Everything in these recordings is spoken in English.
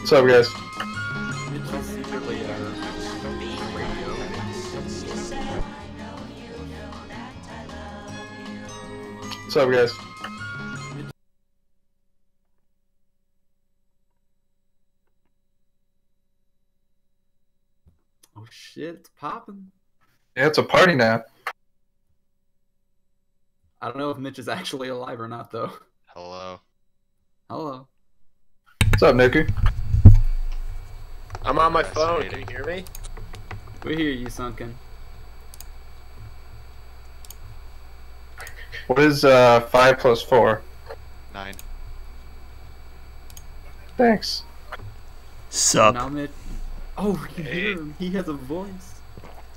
What's up, guys? Mitchell secretly radio. What's up, guys? Oh shit, it's popping. Yeah, it's a party now. I don't know if Mitch is actually alive or not, though. Hello. Hello. What's up, Nuku? I'm on my phone. Can you hear me? We hear you, Sunken. What is 5 plus 4? 9. Thanks. Sup? Now Mitch. Oh, you can hear him. He has a voice.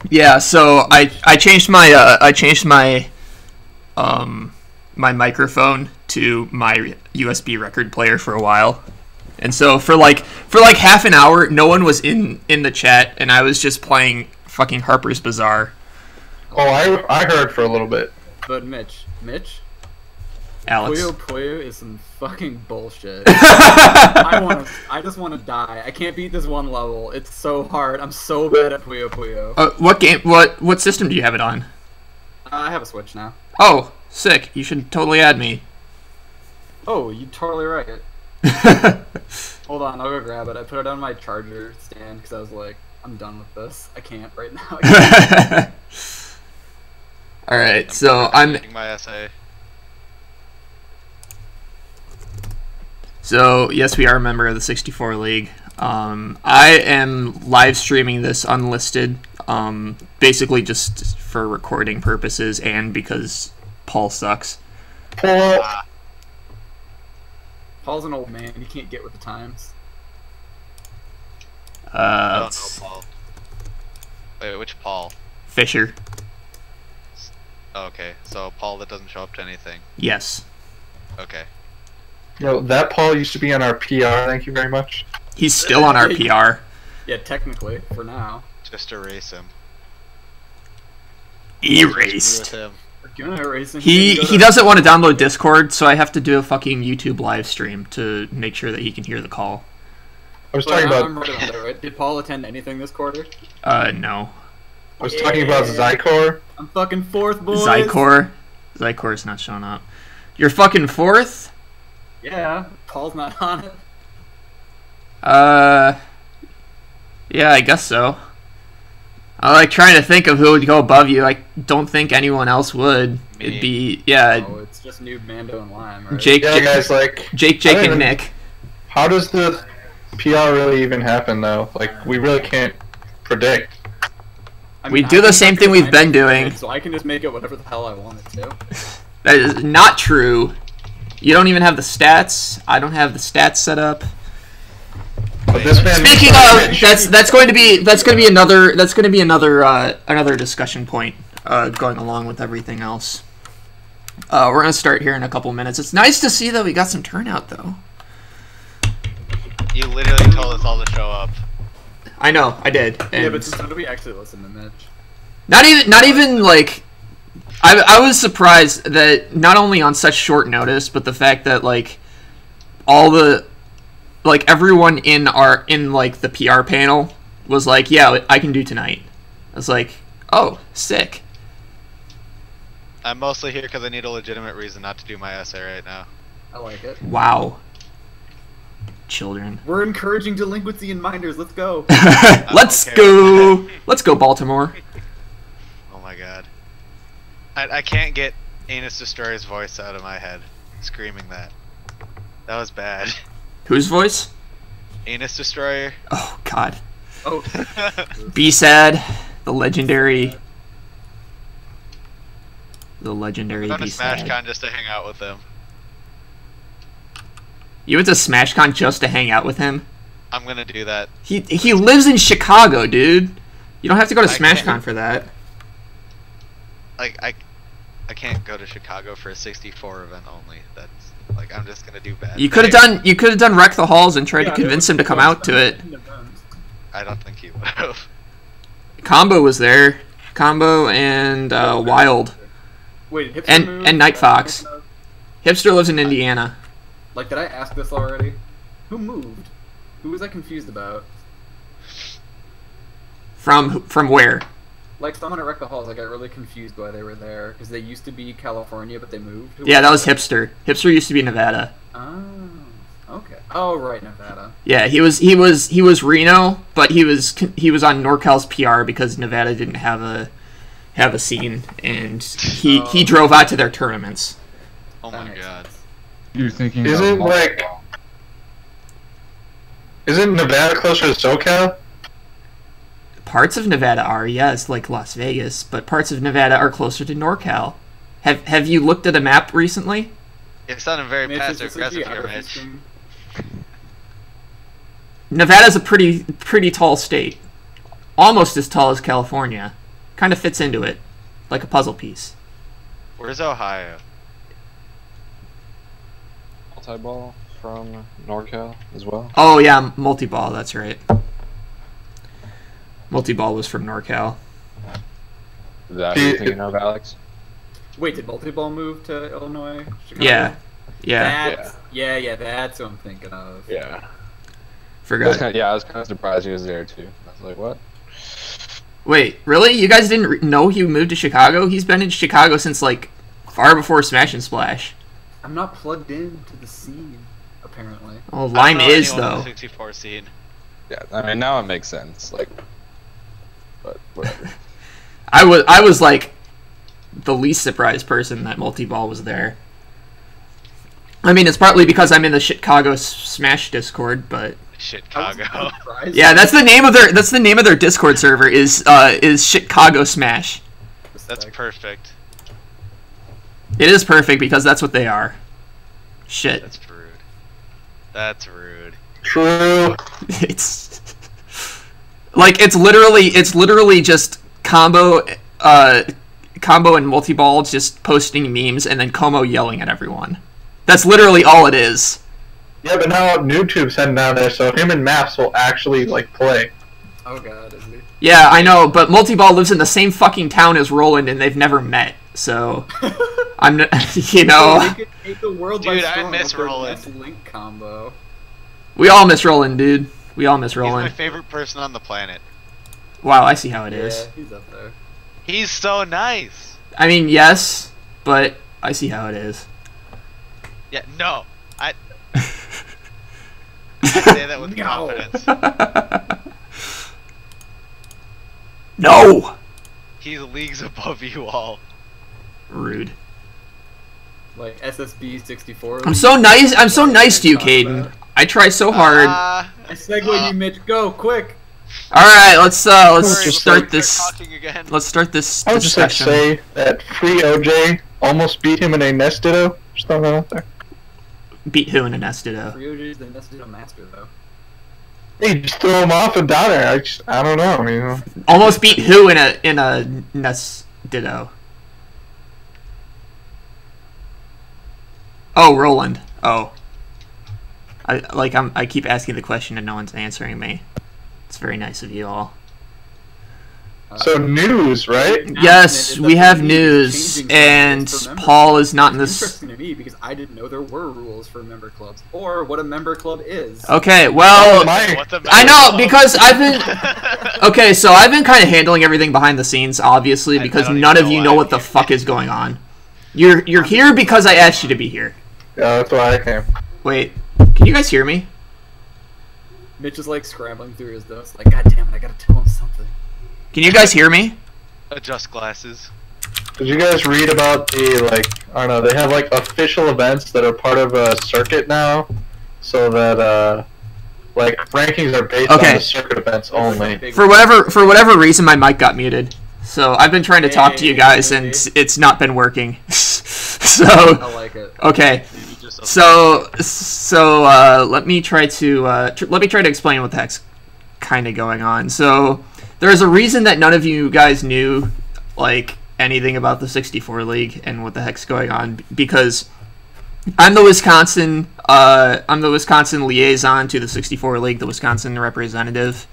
Yeah, so I changed my my microphone to my USB record player for a while. And so for like half an hour no one was in the chat and I was just playing fucking Harper's Bazaar. Oh, I heard for a little bit. But Mitch, Alex. Puyo Puyo is some fucking bullshit. I just wanna die. I can't beat this one level. It's so hard. I'm so bad at Puyo Puyo. What game what system do you have it on? I have a Switch now. Oh, sick. You should totally add me. Oh, you're totally right. Hold on, I'll go grab it. I put it on my charger stand because I was like, I'm done with this. I can't right now. Alright, so I'm Taking my essay. So, yes, we are a member of the 64 League. I am live streaming this unlisted, basically just for recording purposes and because Paul sucks. Paul. Paul's an old man. He can't get with the times. I don't know Paul. Wait, which Paul? Fisher. Oh, okay, so Paul that doesn't show up to anything. Yes. Okay. You know, that Paul used to be on our PR, thank you very much. He's still on our PR. Yeah, technically, for now. Just erase him. Erased. Screw with him. We're gonna erase him. He doesn't want to download Discord, so I have to do a fucking YouTube live stream to make sure that he can hear the call. I was talking about. I'm right on that, right? Did Paul attend anything this quarter? No. I was talking about Zykor. I'm fucking fourth, boys. Zykor's not showing up. You're fucking fourth? Yeah, Paul's not on it. Yeah, I guess so. I like trying to think of who would go above you. I don't think anyone else would. Me. It'd be, yeah, Oh, it's just Noob, Mando, and Lime, right? Jake, Yeah, guys, like. Jake, I don't and even- Nick. How does the PR really even happen, though? Like, we really can't predict. I We mean, do I the can same check thing the we've been time doing. So I can just make it whatever the hell I want it to. That is not true. You don't even have the stats. I don't have the stats set up. But this man. Speaking of, that's going to be another discussion point going along with everything else. We're gonna start here in a couple minutes. It's nice to see that we got some turnout though. You literally told us all to show up. I know, I did. And Yeah, but since when do we actually listen to Mitch? not even like I was surprised that not only on such short notice, but the fact that like all the like everyone in like the PR panel was like, yeah, I can do tonight. I was like, oh, sick. I'm mostly here because I need a legitimate reason not to do my essay right now. I like it. Wow. Children. We're encouraging delinquency in minors. Let's go. Let's okay. go. Let's go, Baltimore. Oh my god. I can't get Anus Destroyer's voice out of my head. Screaming that. That was bad. Whose voice? Anus Destroyer. Oh God. Oh, B-Sad, the legendary I'm going to B-Sad. SmashCon just to hang out with them. You went to SmashCon just to hang out with him? I'm gonna do that. He lives in Chicago, dude. You don't have to go to I SmashCon can't. for that. Like I can't go to Chicago for a 64 event only. That's like I'm just gonna do bad. You could have done Wreck the Halls and tried to convince him to come out to it. I don't think he would have. Combo was there. Combo and Wild. Wait, Hipster And- moved? and Night Fox. Hipster lives in Indiana. Like, did I ask this already? Who moved? Who was I confused about? From where? Like someone at Wreck the Halls, I got really confused why they were there because they used to be California, but they moved. Who Yeah, that was Hipster. Hipster used to be Nevada. Oh, okay. Oh, right, Nevada. Yeah, he was Reno, but he was on NorCal's PR because Nevada didn't have a scene, and he drove out to their tournaments. Oh That my makes god. sense. You're thinking Isn't of like isn't Nevada closer to SoCal? Parts of Nevada are, yes, like Las Vegas, but parts of Nevada are closer to NorCal. Have you looked at a map recently? You're sounding very Mitch, is this a passive-aggressive here, geography Mitch. stream? Nevada's a pretty tall state. Almost as tall as California. Kind of fits into it, like a puzzle piece. Where's Ohio? multi-ball from NorCal as well. Oh yeah, multi-ball, that's right. Multi-ball was from NorCal. Is that who you're thinking of, Alex? Wait, did multi-ball move to Illinois? Chicago? Yeah. Yeah. That's, yeah, that's what I'm thinking of. Yeah. Forgot. I was kind of surprised he was there too. I was like, what? Wait, really? You guys didn't know he moved to Chicago? He's been in Chicago since, like, far before Smash and Splash. I'm not plugged into the scene, apparently. Oh, I don't Lime know is, anyone in though. the 64 scene. Yeah, I mean now it makes sense. Like, but whatever. I was, like, the least surprised person that multi-ball was there. I mean, it's partly because I'm in the Chicago Smash Discord, but... Chicago. Yeah, that's the name of their Discord server is Chicago Smash. That's perfect. It is perfect because that's what they are. Shit. That's rude. That's rude. True. It's like it's literally just combo and multi-ball just posting memes and then Como yelling at everyone. That's literally all it is. Yeah, but now NewTube's heading down there, so him and Maps will actually like play. Oh god, is he? Yeah, I know, but multi-ball lives in the same fucking town as Roland and they've never met. So I'm you know, They could take the world by Dude, I storm miss with their Roland. best Link combo. we all miss Roland, dude. We all miss He's my Roland. favorite person on the planet. Wow, I see how it is. Yeah, he's up there. He's so nice. I mean, yes, but I see how it is. Yeah, no. I say that with No. confidence. No! He's leagues above you all. Rude. Like SSB 64. I'm so nice to you, Caden. I try so hard. Uh, I segue you, Mitch. Go quick. Alright, let's sorry, just before start we this. talking again. Let's start this I would just like to discussion. say that Free OJ almost beat him in a Nest Ditto. Just throwing that out there. Beat who in a Nestido? Ryoji's the Nestido master, though. Hey, just throw him off and down there. I don't know. You know. Almost beat who in a Nestido? Oh, Roland. Oh. I keep asking the question and no one's answering me. It's very nice of you all. So news, right? Yes, we have news, and Paul is not in It's this. interesting to me because I didn't know there were rules for member clubs or what a member club is. Okay, well, My- What the I know matter? because I've been okay. So I've been kind of handling everything behind the scenes, obviously, I because don't none even of know you why know I'm what the here. fuck is going on. You're here because I asked you to be here. Yeah, that's why I came. Wait, can you guys hear me? Mitch is like scrambling through his notes, like, God damn it, I gotta tell him something. Can you guys hear me? Adjust glasses. Did you guys read about the I don't know? They have like official events that are part of a circuit now, so that like rankings are based Okay. on the circuit events only. Big- For whatever reason, my mic got muted. So I've been trying to talk to you guys, and it's not been working. So I like it. okay. Maybe just a- So let me try to explain what the heck's kind of going on. So there's a reason that none of you guys knew like anything about the 64 League and what the heck's going on, because I'm the Wisconsin liaison to the 64 League, the Wisconsin representative.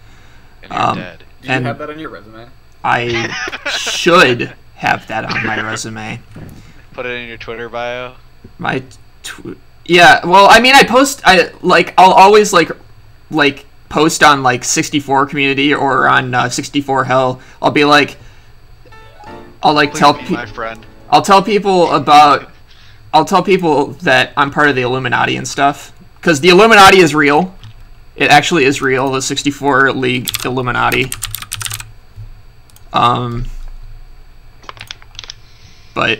and you're um, dead. Do you and- have that on your resume? I should have that on my resume. Put it in your Twitter bio. Yeah, well, I mean, I'll always like like post on like 64 community or on 64 hell, I'll be like, I'll like Please tell be people. my friend. I'll tell people that I'm part of the Illuminati and stuff. Because the Illuminati is real. It actually is real, the 64 League Illuminati. But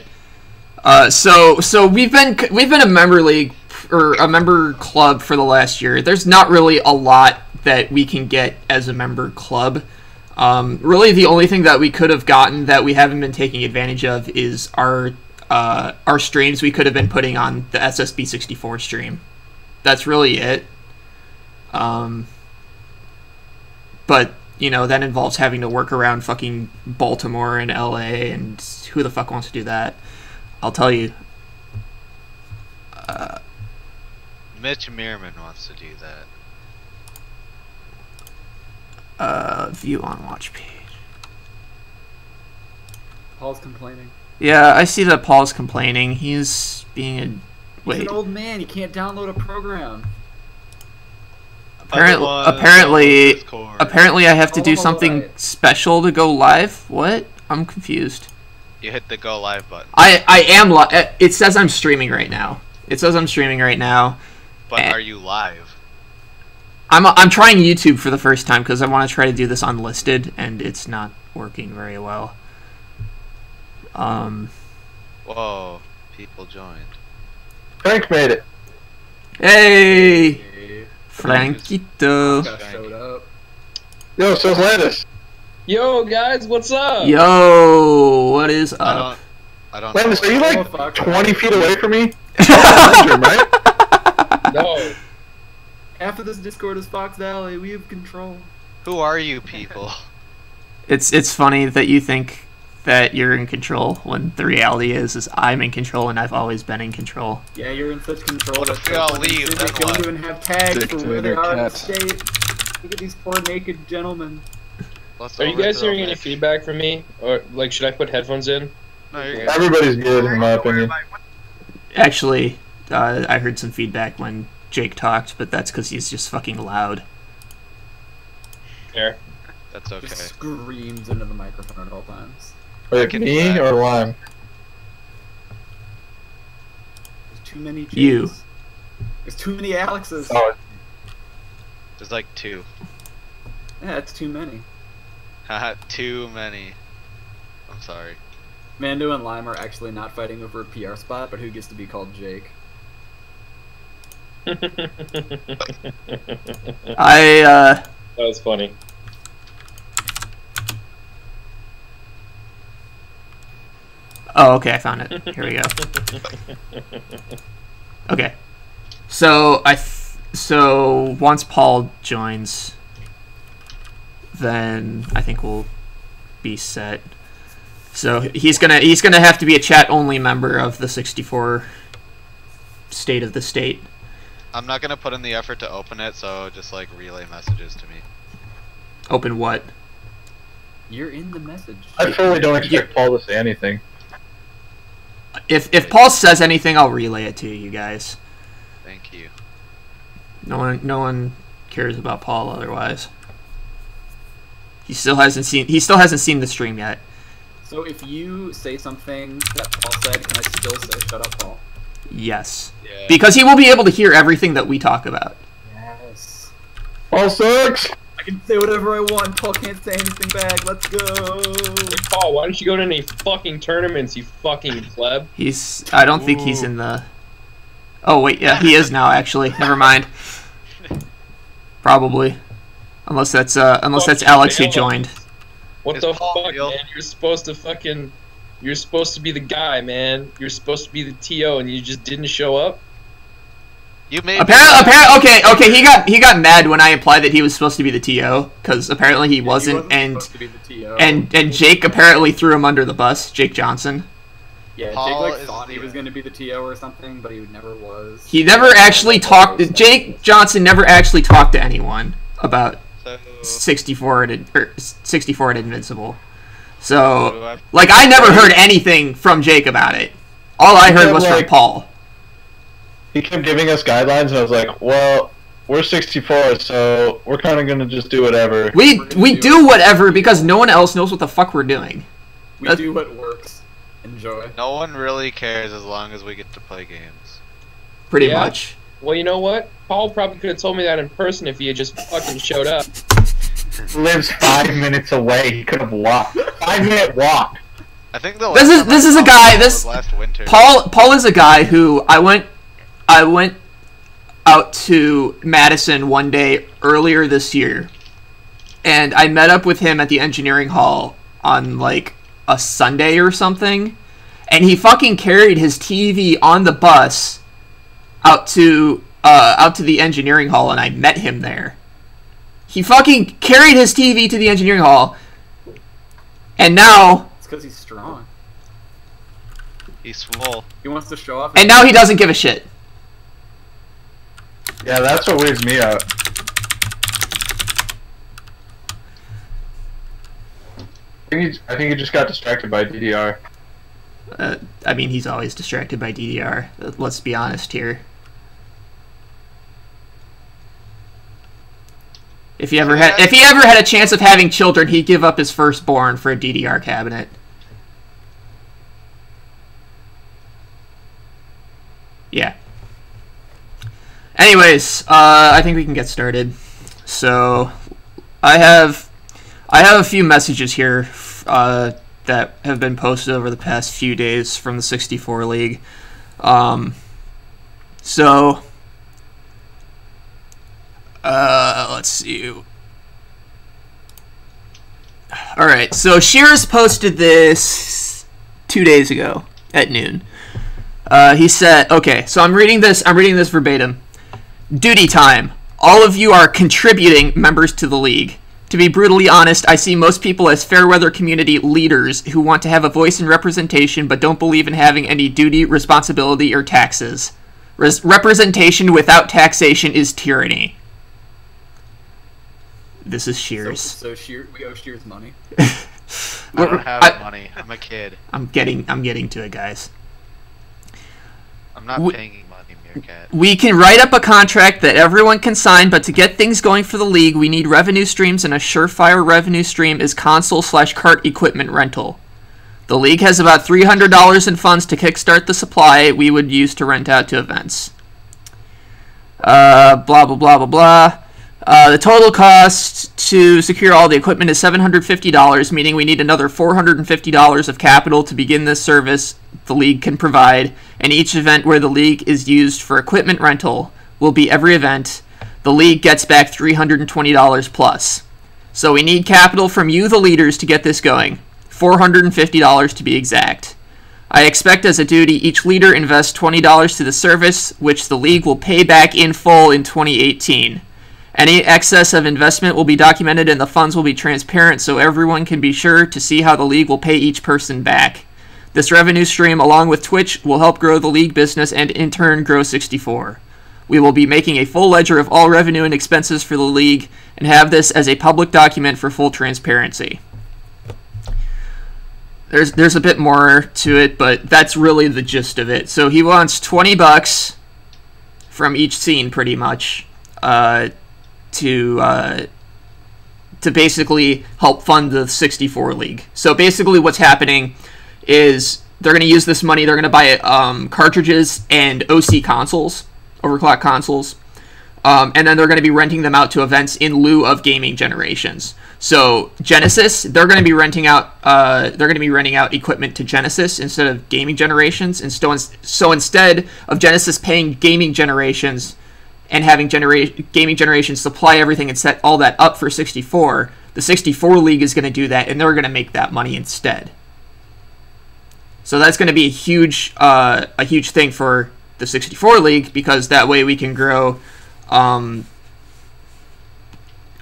so we've been a member league or a member club for the last year. There's not really a lot that we can get as a member club. Really, the only thing that we could have gotten that we haven't been taking advantage of is our streams we could have been putting on the SSB 64 stream. That's really it. But, you know, that involves having to work around fucking Baltimore and LA, and who the fuck wants to do that? I'll tell you. Mitch Meerman wants to do that. View on watch page. Paul's complaining. Yeah, I see that Paul's complaining. He's being a... He's Wait. an old man. He can't download a program. Apparently I have to do Oh, something right. special to go live? What? I'm confused. You hit the go live button. I am it says I'm streaming right now. It says I'm streaming right now. But are you live? I'm trying YouTube for the first time because I want to try to do this unlisted, and it's not working very well. Whoa, people joined. Frank made it. Hey, Hey, Frankito. got showed up. Yo, so's Landis. Yo, guys, what's up? Yo, what is I up? don't Landis, know. are you Oh, like fuck. 20 feet away from me? Bedroom, right? No. After this Discord is Fox Valley, we have control. Who are you people? It's funny that you think that you're in control when the reality is I'm in control and I've always been in control. Yeah, you're in such control. What if we all leave, then They don't what? even have tags for where they Dictator are in the cat. state. Look at these poor naked gentlemen. Let's Are you guys overthrow hearing any Mitch. feedback from me? Or, like, should I put headphones in? No, you're good. Everybody's good, in my opinion. Actually, I heard some feedback when Jake talked, but that's because he's just fucking loud. Fair. That's okay. Just screams into the microphone at all times. Wait, Get me back. or Lime? There's too many Jays. You. There's too many Alexes. Oh, There's like two. Yeah, it's too many. Haha, too many. I'm sorry. Mando and Lime are actually not fighting over a PR spot, but who gets to be called Jake? I That was funny. Oh, okay, I found it. Here we go. Okay. So so once Paul joins, then I think we'll be set. So he's gonna have to be a chat only member of the 64 State of the State. I'm not gonna put in the effort to open it, so just like relay messages to me. Open what? You're in the message. I fully don't expect Paul to say anything. If Paul says anything, I'll relay it to you guys. Thank you. No one cares about Paul otherwise. He still hasn't seen the stream yet. So if you say something that Paul said, can I still say shut up, Paul? Yes. Yeah. Because he will be able to hear everything that we talk about. Yes. Paul sucks! I can say whatever I want. Paul can't say anything back. Let's go. Hey, Paul, why don't you go to any fucking tournaments, you fucking pleb? I don't think he's in the... Oh, wait, yeah, he is now, actually. Never mind. Probably. Unless that's Alex who joined. What Is the Paul fuck, real? man? You're supposed to be the guy, man. You're supposed to be the TO, and you just didn't show up? You made Okay, he got mad when I implied that he was supposed to be the TO, because apparently he wasn't, supposed to be the TO. and Jake apparently threw him under the bus, Jake Johnson. yeah, Paul Jake like is thought he the- was going to be the TO or something, but he never was. He never actually talked. Jake Johnson never actually talked to anyone about So, 64 at Invincible. So, do I- like, I never heard anything from Jake about it. All I heard was from like- Paul. He kept giving us guidelines, and I was like, well, we're 64, so we're kind of gonna just do whatever. We do whatever because no one else knows what the fuck we're doing. We do what works. Enjoy. No one really cares as long as we get to play games. Pretty Yeah. much. Well, you know what? Paul probably could have told me that in person if he had just fucking showed up. Lives 5 minutes away. He could have walked. 5-minute walk. I think the This last is- time this I is a saw guy- Paul this- was last winter. Paul is a guy who I went out to Madison one day earlier this year, and I met up with him at the engineering hall on like a Sunday or something, and he fucking carried his TV on the bus out to the engineering hall, and I met him there. He fucking carried his TV to the engineering hall, and now It's because he's strong. He's swole. He wants to show off. he doesn't give a shit. Yeah, that's what weirds me out. I think he just got distracted by DDR. I mean, he's always distracted by DDR. Let's be honest here. If he ever had a chance of having children, he'd give up his firstborn for a DDR cabinet. Yeah. Anyways, I think we can get started. So, I have a few messages here that have been posted over the past few days from the 64 League. Let's see. Alright, so Shears posted this 2 days ago at noon. He said, okay, so I'm reading this verbatim. Duty time. All of you are contributing members to the league. To be brutally honest, I see most people as Fairweather community leaders who want to have a voice and representation but don't believe in having any duty, responsibility, or taxes. Representation without taxation is tyranny. This is Shears. So we owe Shears money. I don't have money. I'm a kid. I'm getting to it, guys. I'm not paying money, Meerkat. We can write up a contract that everyone can sign, but to get things going for the league, we need revenue streams, and a surefire revenue stream is console/cart equipment rental. The league has about $300 in funds to kickstart the supply we would use to rent out to events. Blah, blah, blah, blah, blah. The total cost to secure all the equipment is $750, meaning we need another $450 of capital to begin this service the league can provide, and each event where the league is used for equipment rental will be every event. The league gets back $320 plus. So we need capital from you, the leaders, to get this going. $450 to be exact. I expect as a duty each leader invests $20 to the service, which the league will pay back in full in 2018. Any excess of investment will be documented and the funds will be transparent so everyone can be sure to see how the league will pay each person back. This revenue stream, along with Twitch, will help grow the league business and in turn grow 64. We will be making a full ledger of all revenue and expenses for the league and have this as a public document for full transparency. There's a bit more to it, but that's really the gist of it. So he wants $20 from each scene, pretty much, to basically help fund the 64 league. So basically what's happening is they're going to use this money, they're going to buy cartridges and OC consoles, overclock consoles, and then they're going to be renting them out to events in lieu of gaming generations. So Genesis, they're going to be renting out equipment to Genesis instead of gaming generations. And so instead of Genesis paying gaming generations and having gaming generations supply everything and set all that up for 64, the 64 League is going to do that, and they're going to make that money instead. So that's going to be a huge thing for the 64 League, because that way we can grow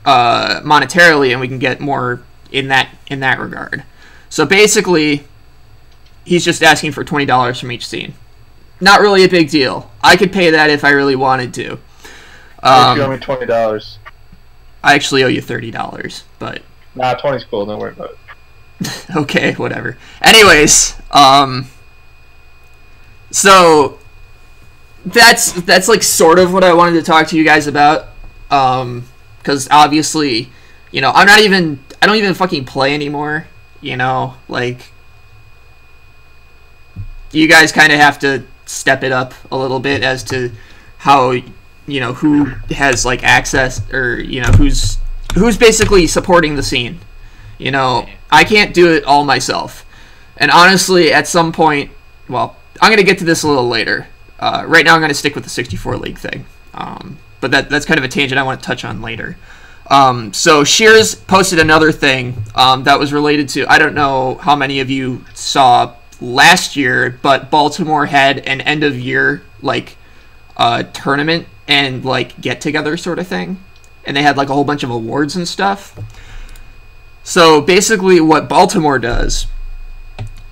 monetarily, and we can get more in that regard. So basically, he's just asking for $20 from each scene. Not really a big deal. I could pay that if I really wanted to. You owe me $20. I actually owe you $30, but Nah, 20's cool. Don't worry about it. okay, whatever. Anyways, so that's like sort of what I wanted to talk to you guys about. Because obviously, you know, I don't even fucking play anymore, you know, like, you guys kind of have to step it up a little bit as to how, you know, who has, like, access, or, you know, who's basically supporting the scene. You know, I can't do it all myself. And honestly, at some point, well, I'm going to get to this a little later. Right now I'm going to stick with the 64 league thing. But that's kind of a tangent I want to touch on later. So Shears posted another thing that was related to, I don't know how many of you saw last year, but Baltimore had an end of year, like, tournament and, like, get together sort of thing. And they had, like, a whole bunch of awards and stuff. So basically what Baltimore does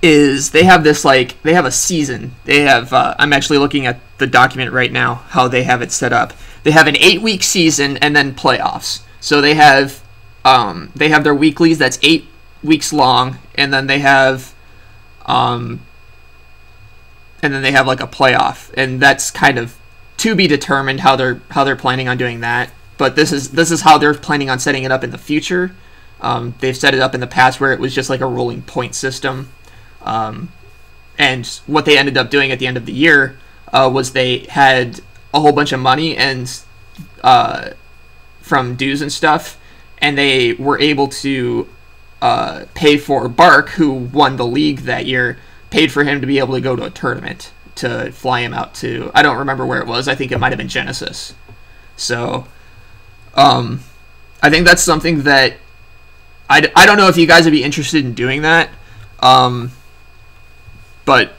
is they have this, like, they have a season. They have, I'm actually looking at the document right now, how they have it set up. They have an 8-week season and then playoffs. So they have their weeklies that's 8 weeks long, and then they have like a playoff, and that's kind of to be determined how they're planning on doing that. But this is how they're planning on setting it up in the future. They've set it up in the past where it was just like a rolling point system. And what they ended up doing at the end of the year was they had a whole bunch of money and from dues and stuff, and they were able to pay for Bark, who won the league that year, paid for him to be able to go to a tournament, to fly him out to, I don't remember where it was, I think it might have been Genesis. So I think that's something that I don't know if you guys would be interested in doing that, but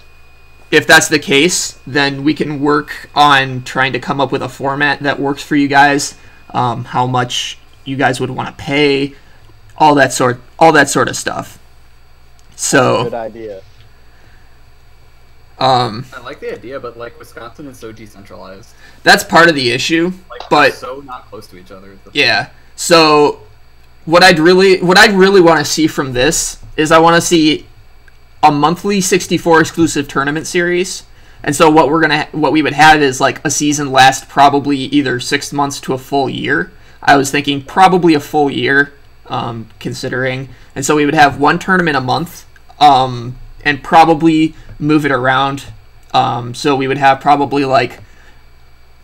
if that's the case, then we can work on trying to come up with a format that works for you guys, how much you guys would want to pay, all that sort of stuff. So good idea. I like the idea, but, like, Wisconsin is so decentralized. That's part of the issue, Like, but they're so not close to each other. yeah. So what I'd really want to see from this is I want to see a monthly 64 exclusive tournament series. And so what we would have is, like, a season last probably either 6 months to a full year. I was thinking probably a full year, considering. And so we would have one tournament a month, and probably move it around. So we would have probably, like,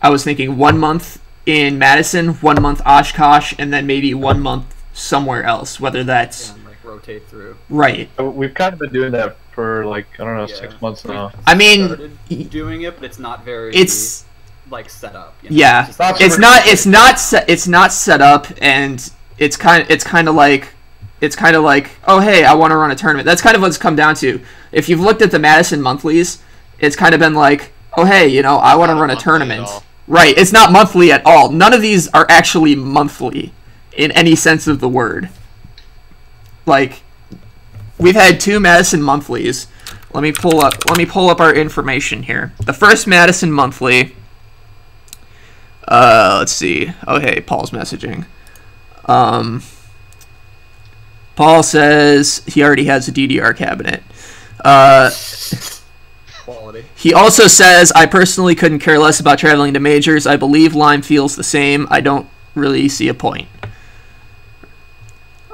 I was thinking 1 month in Madison, 1 month Oshkosh, and then maybe 1 month somewhere else, whether that's... And, like, rotate through. Right. We've kind of been doing that for, like, I don't know, Yeah. 6 months now. I mean, Started doing it, but it's not very... it's... like, set up. You know? Yeah, It's just, it's not set up, and it's kind of like, oh hey, I want to run a tournament. That's kind of what it's come down to. If you've looked at the Madison monthlies, it's kind of been like, oh hey, you know, I want to run a tournament. Right, it's not monthly at all. None of these are actually monthly in any sense of the word. Like, we've had 2 Madison monthlies. Let me pull up our information here. The first Madison monthly. Let's see. Oh, hey, Paul's messaging. Paul says he already has a DDR cabinet. quality. He also says, I personally couldn't care less about traveling to majors. I believe Lime feels the same. I don't really see a point.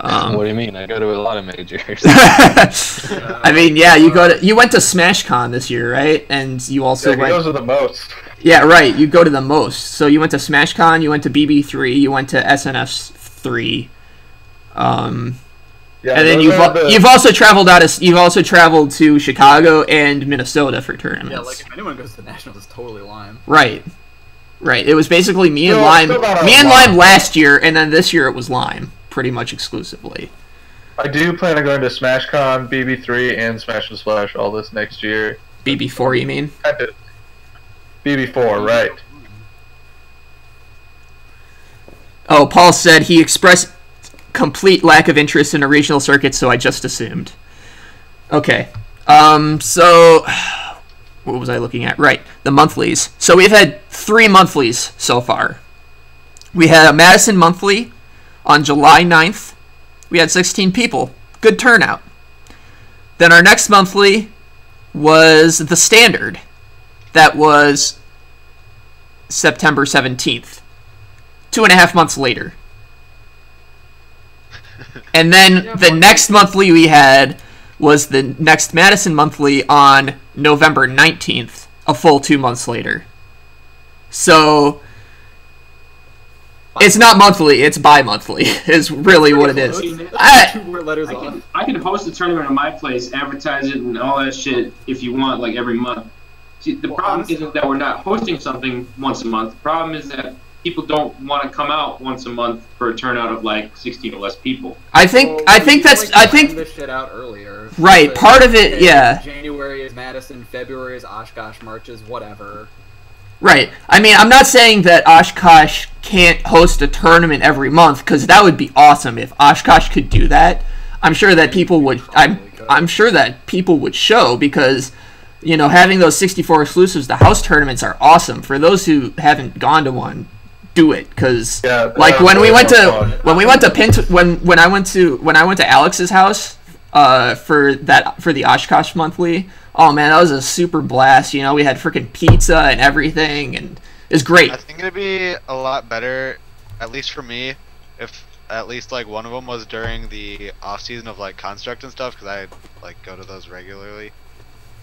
What do you mean? I go to a lot of majors. I mean, yeah, you went to SmashCon this year, right? And you also went... Those are the most. Yeah, right. You go to the most. So you went to SmashCon, you went to BB3, you went to SNF3. Yeah, and then you've also traveled to Chicago and Minnesota for tournaments. Yeah, like, if anyone goes to Nationals, it's totally Lime. Right. It was basically me and No, Lime. still not Me and Lime. Lime last year, and then this year it was Lime, pretty much exclusively. I do plan on going to SmashCon, BB3, and Smash and Splash all this next year. BB4, you mean? BB4, right. Oh, Paul said he expressed complete lack of interest in a regional circuit, so I just assumed. Okay. So what was I looking at? Right, the monthlies. So we've had 3 monthlies so far. We had a Madison monthly on July 9th. We had 16 people. Good turnout. Then our next monthly was the Standard. That was September 17th. 2.5 months later. And then the next monthly we had was the next Madison monthly on November 19th, a full 2 months later. So it's not monthly, it's bi-monthly is really what it is. Two more letters off. I can host a tournament at my place, advertise it and all that shit if you want, like every month. See, the problem isn't that we're not hosting something once a month. The problem is that people don't want to come out once a month for a turnout of like 16 or less people. I think this shit out earlier. Right, part of it, yeah. January is Madison, February is Oshkosh, March is whatever. Right. I mean, I'm not saying that Oshkosh can't host a tournament every month, because that would be awesome if Oshkosh could do that. I'm sure that people would. I'm sure that people would show, because, you know, having those 64 exclusives, the house tournaments are awesome. For those who haven't gone to one, do it, because like when I went to Alex's house for the Oshkosh monthly. Oh man, that was a super blast. You know, we had freaking pizza and everything, and it was great. I think it'd be a lot better, at least for me, if at least like one of them was during the off season of like Construct and stuff, because I like go to those regularly,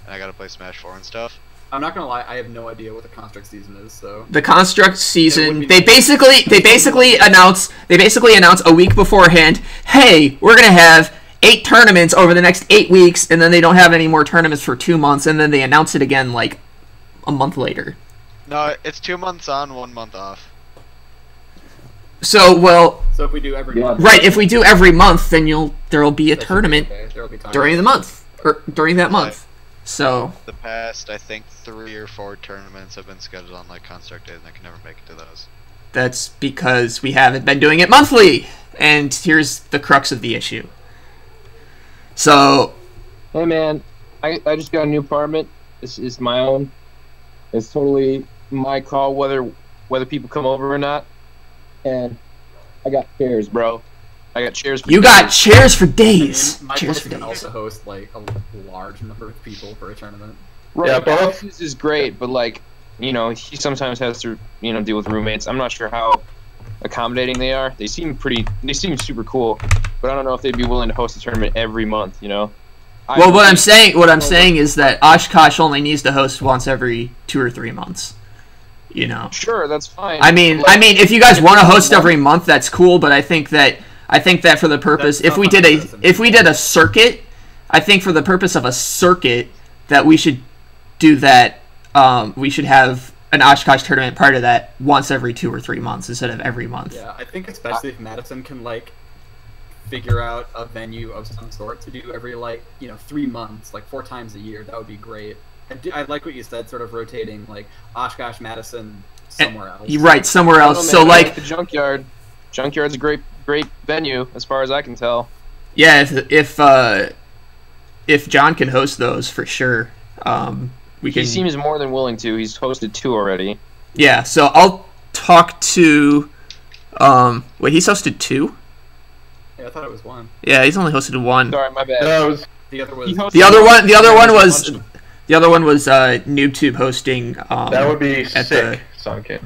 and I gotta play Smash 4 and stuff. I'm not gonna lie, I have no idea what the Construct season is. So the Construct season, they basically announce a week beforehand, hey, we're gonna have 8 tournaments over the next 8 weeks, and then they don't have any more tournaments for 2 months, and then they announce it again like a month later. No, it's 2 months on, 1 month off. So if we do every month, right? If we do every month, then there'll be a tournament during the month or during that month. So the past, I think 3 or 4 tournaments have been scheduled on like Construct days, and I can never make it to those. That's because we haven't been doing it monthly, and here's the crux of the issue. So, hey man, I just got a new apartment. This is my own. It's totally my call whether people come over or not. And I got chairs, bro. I got chairs for days. Got chairs for days. My chairs place for can days. also host like a large number of people for a tournament. Right, Yeah, both. Alex's is great, but like, you know, he sometimes has to, you know, deal with roommates. I'm not sure how accommodating they are. They seem super cool, but I don't know if they'd be willing to host a tournament every month, you know. Well, what I'm saying is that Oshkosh only needs to host once every 2 or 3 months. You know. Sure, that's fine. I mean, if you guys want to host every month, that's cool. But I think that for the purpose, if we did a circuit, I think for the purpose of a circuit, that we should do that. We should have an Oshkosh tournament part of that once every 2 or 3 months instead of every month. Yeah, I think especially if Madison can like figure out a venue of some sort to do every 3 months, like 4 times a year, that would be great. I like what you said, sort of rotating like Oshkosh, Madison, somewhere else. Right, somewhere else. Man, so like the Junkyard. Junkyard's a great venue as far as I can tell. Yeah, if John can host those for sure, we can. He seems more than willing to. He's hosted 2 already. Yeah, so I'll talk to. Wait, he's hosted 2? Yeah, I thought it was 1. Yeah, he's only hosted 1. Sorry, my bad. The other was NoobTube hosting. That would be sick, Sunken.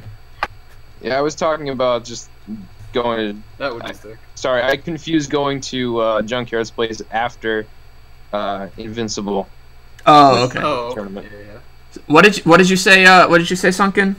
Yeah, I was talking about just going to. That would be sick. Sorry, I confused going to Junkyard's place after Invincible. Oh, okay. Oh, Tournament. yeah. What did you say? What did you say, Sunken?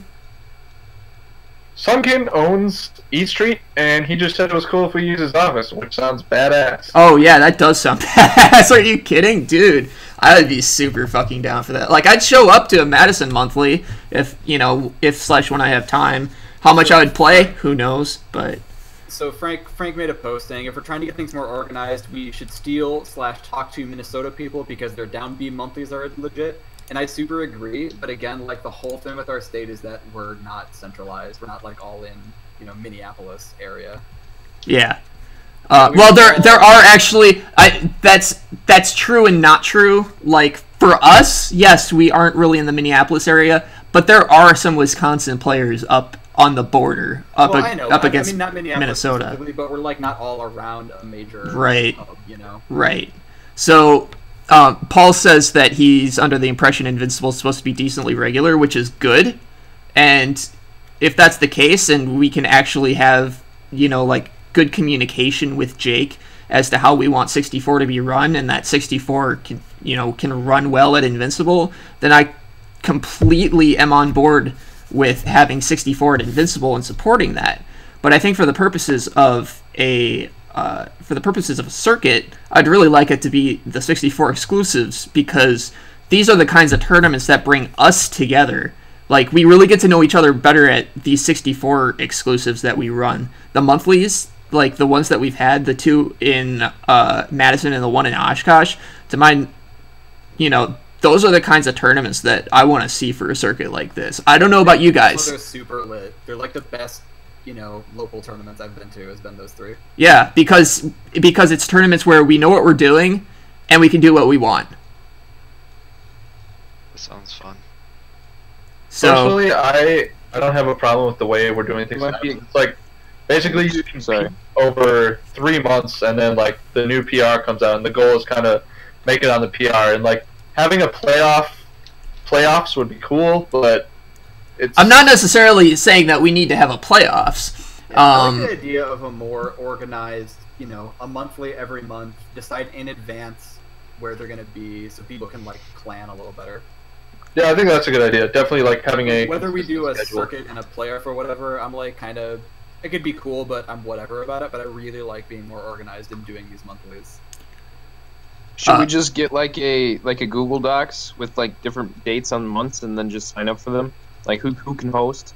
Sunken owns Eat Street, and he just said it was cool if we use his office, which sounds badass. Oh yeah, that does sound badass. Are you kidding, dude? I would be super fucking down for that. Like, I'd show up to a Madison monthly if when I have time. How much I would play, who knows? But so Frank made a post saying if we're trying to get things more organized, we should steal/talk to Minnesota people because their down B monthlies are legit. And I super agree, but again, like the whole thing with our state is that we're not centralized. We're not like all in, Minneapolis area. Yeah. Well, there are actually. That's true and not true. Like for us, yes, we aren't really in the Minneapolis area, but there are some Wisconsin players up on the border, up against not Minnesota. But we're like not all around a major right. hub, Right. So. Paul says that he's under the impression Invincible is supposed to be decently regular, which is good, and if that's the case, and we can actually have, you know, like good communication with Jake as to how we want 64 to be run, and that 64 can run well at Invincible, then I completely am on board with having 64 at Invincible and supporting that. But I think for the purposes of a circuit, I'd really like it to be the 64 exclusives, because these are the kinds of tournaments that bring us together. Like, we really get to know each other better at these 64 exclusives that we run. The monthlies, like the ones that we've had, the 2 in Madison and the 1 in Oshkosh, to my, you know, those are the kinds of tournaments that I want to see for a circuit like this. I don't know about you guys. They're super lit. They're like the best, you know, local tournaments I've been to has been those 3. Yeah, because it's tournaments where we know what we're doing and we can do what we want. That sounds fun. So, personally, I don't have a problem with the way we're doing things. It's like, basically you can compete over 3 months, and then like the new PR comes out, and the goal is kind of make it on the PR, and like having a playoffs would be cool, but it's... I'm not necessarily saying that we need to have a playoffs. Yeah, I like the idea of a more organized, you know, a monthly every month, decide in advance where they're going to be, so people can like plan a little better. Yeah, I think that's a good idea. Definitely like having a... Whether we do a schedule. circuit and a playoff or whatever, I'm like kind of... It could be cool, but I'm whatever about it, but I really like being more organized and doing these monthlies. Should we just get like a Google Docs with like different dates on months and then just sign up for them? Like who can host?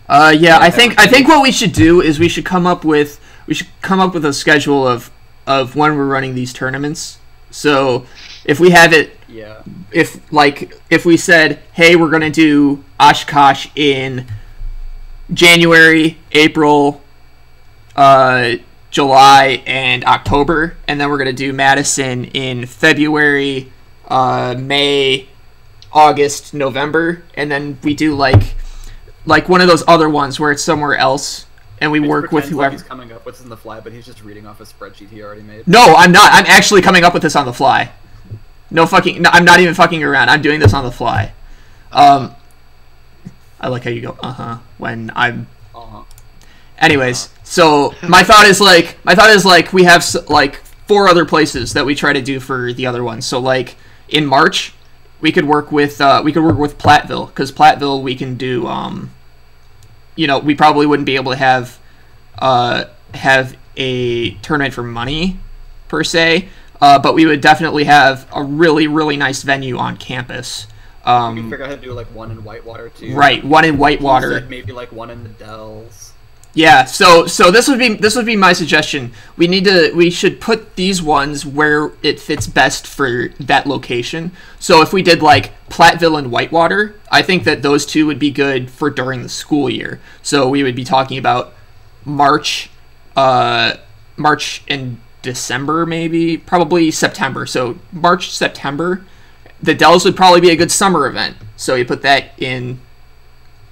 Yeah, I think what we should do is we should come up with a schedule of when we're running these tournaments. So if we have it, yeah. If we said, hey, we're gonna do Oshkosh in January, April, July, and October, and then we're gonna do Madison in February, May, August, November, and then we do like one of those other ones where it's somewhere else, and we work with whoever. He's coming up with this on the fly, but he's just reading off a spreadsheet he already made. No, I'm not. I'm actually coming up with this on the fly. No, I'm not even fucking around. I'm doing this on the fly. I like how you go, when I'm... Anyways, so my thought is like we have like 4 other places that we try to do for the other ones. So like in March, we could work with Platteville, because Platteville we can do you know, we probably wouldn't be able to have a tournament for money per se, but we would definitely have a really, really nice venue on campus. We can figure out how to do like one in Whitewater too. Right, one in Whitewater. Maybe like one in the Dells. Yeah, so this would be my suggestion. We should put these ones where it fits best for that location. So if we did like Platteville and Whitewater, I think that those 2 would be good for during the school year. So we would be talking about March and December, maybe, probably September. So March, September. The Dells would probably be a good summer event. So you put that in.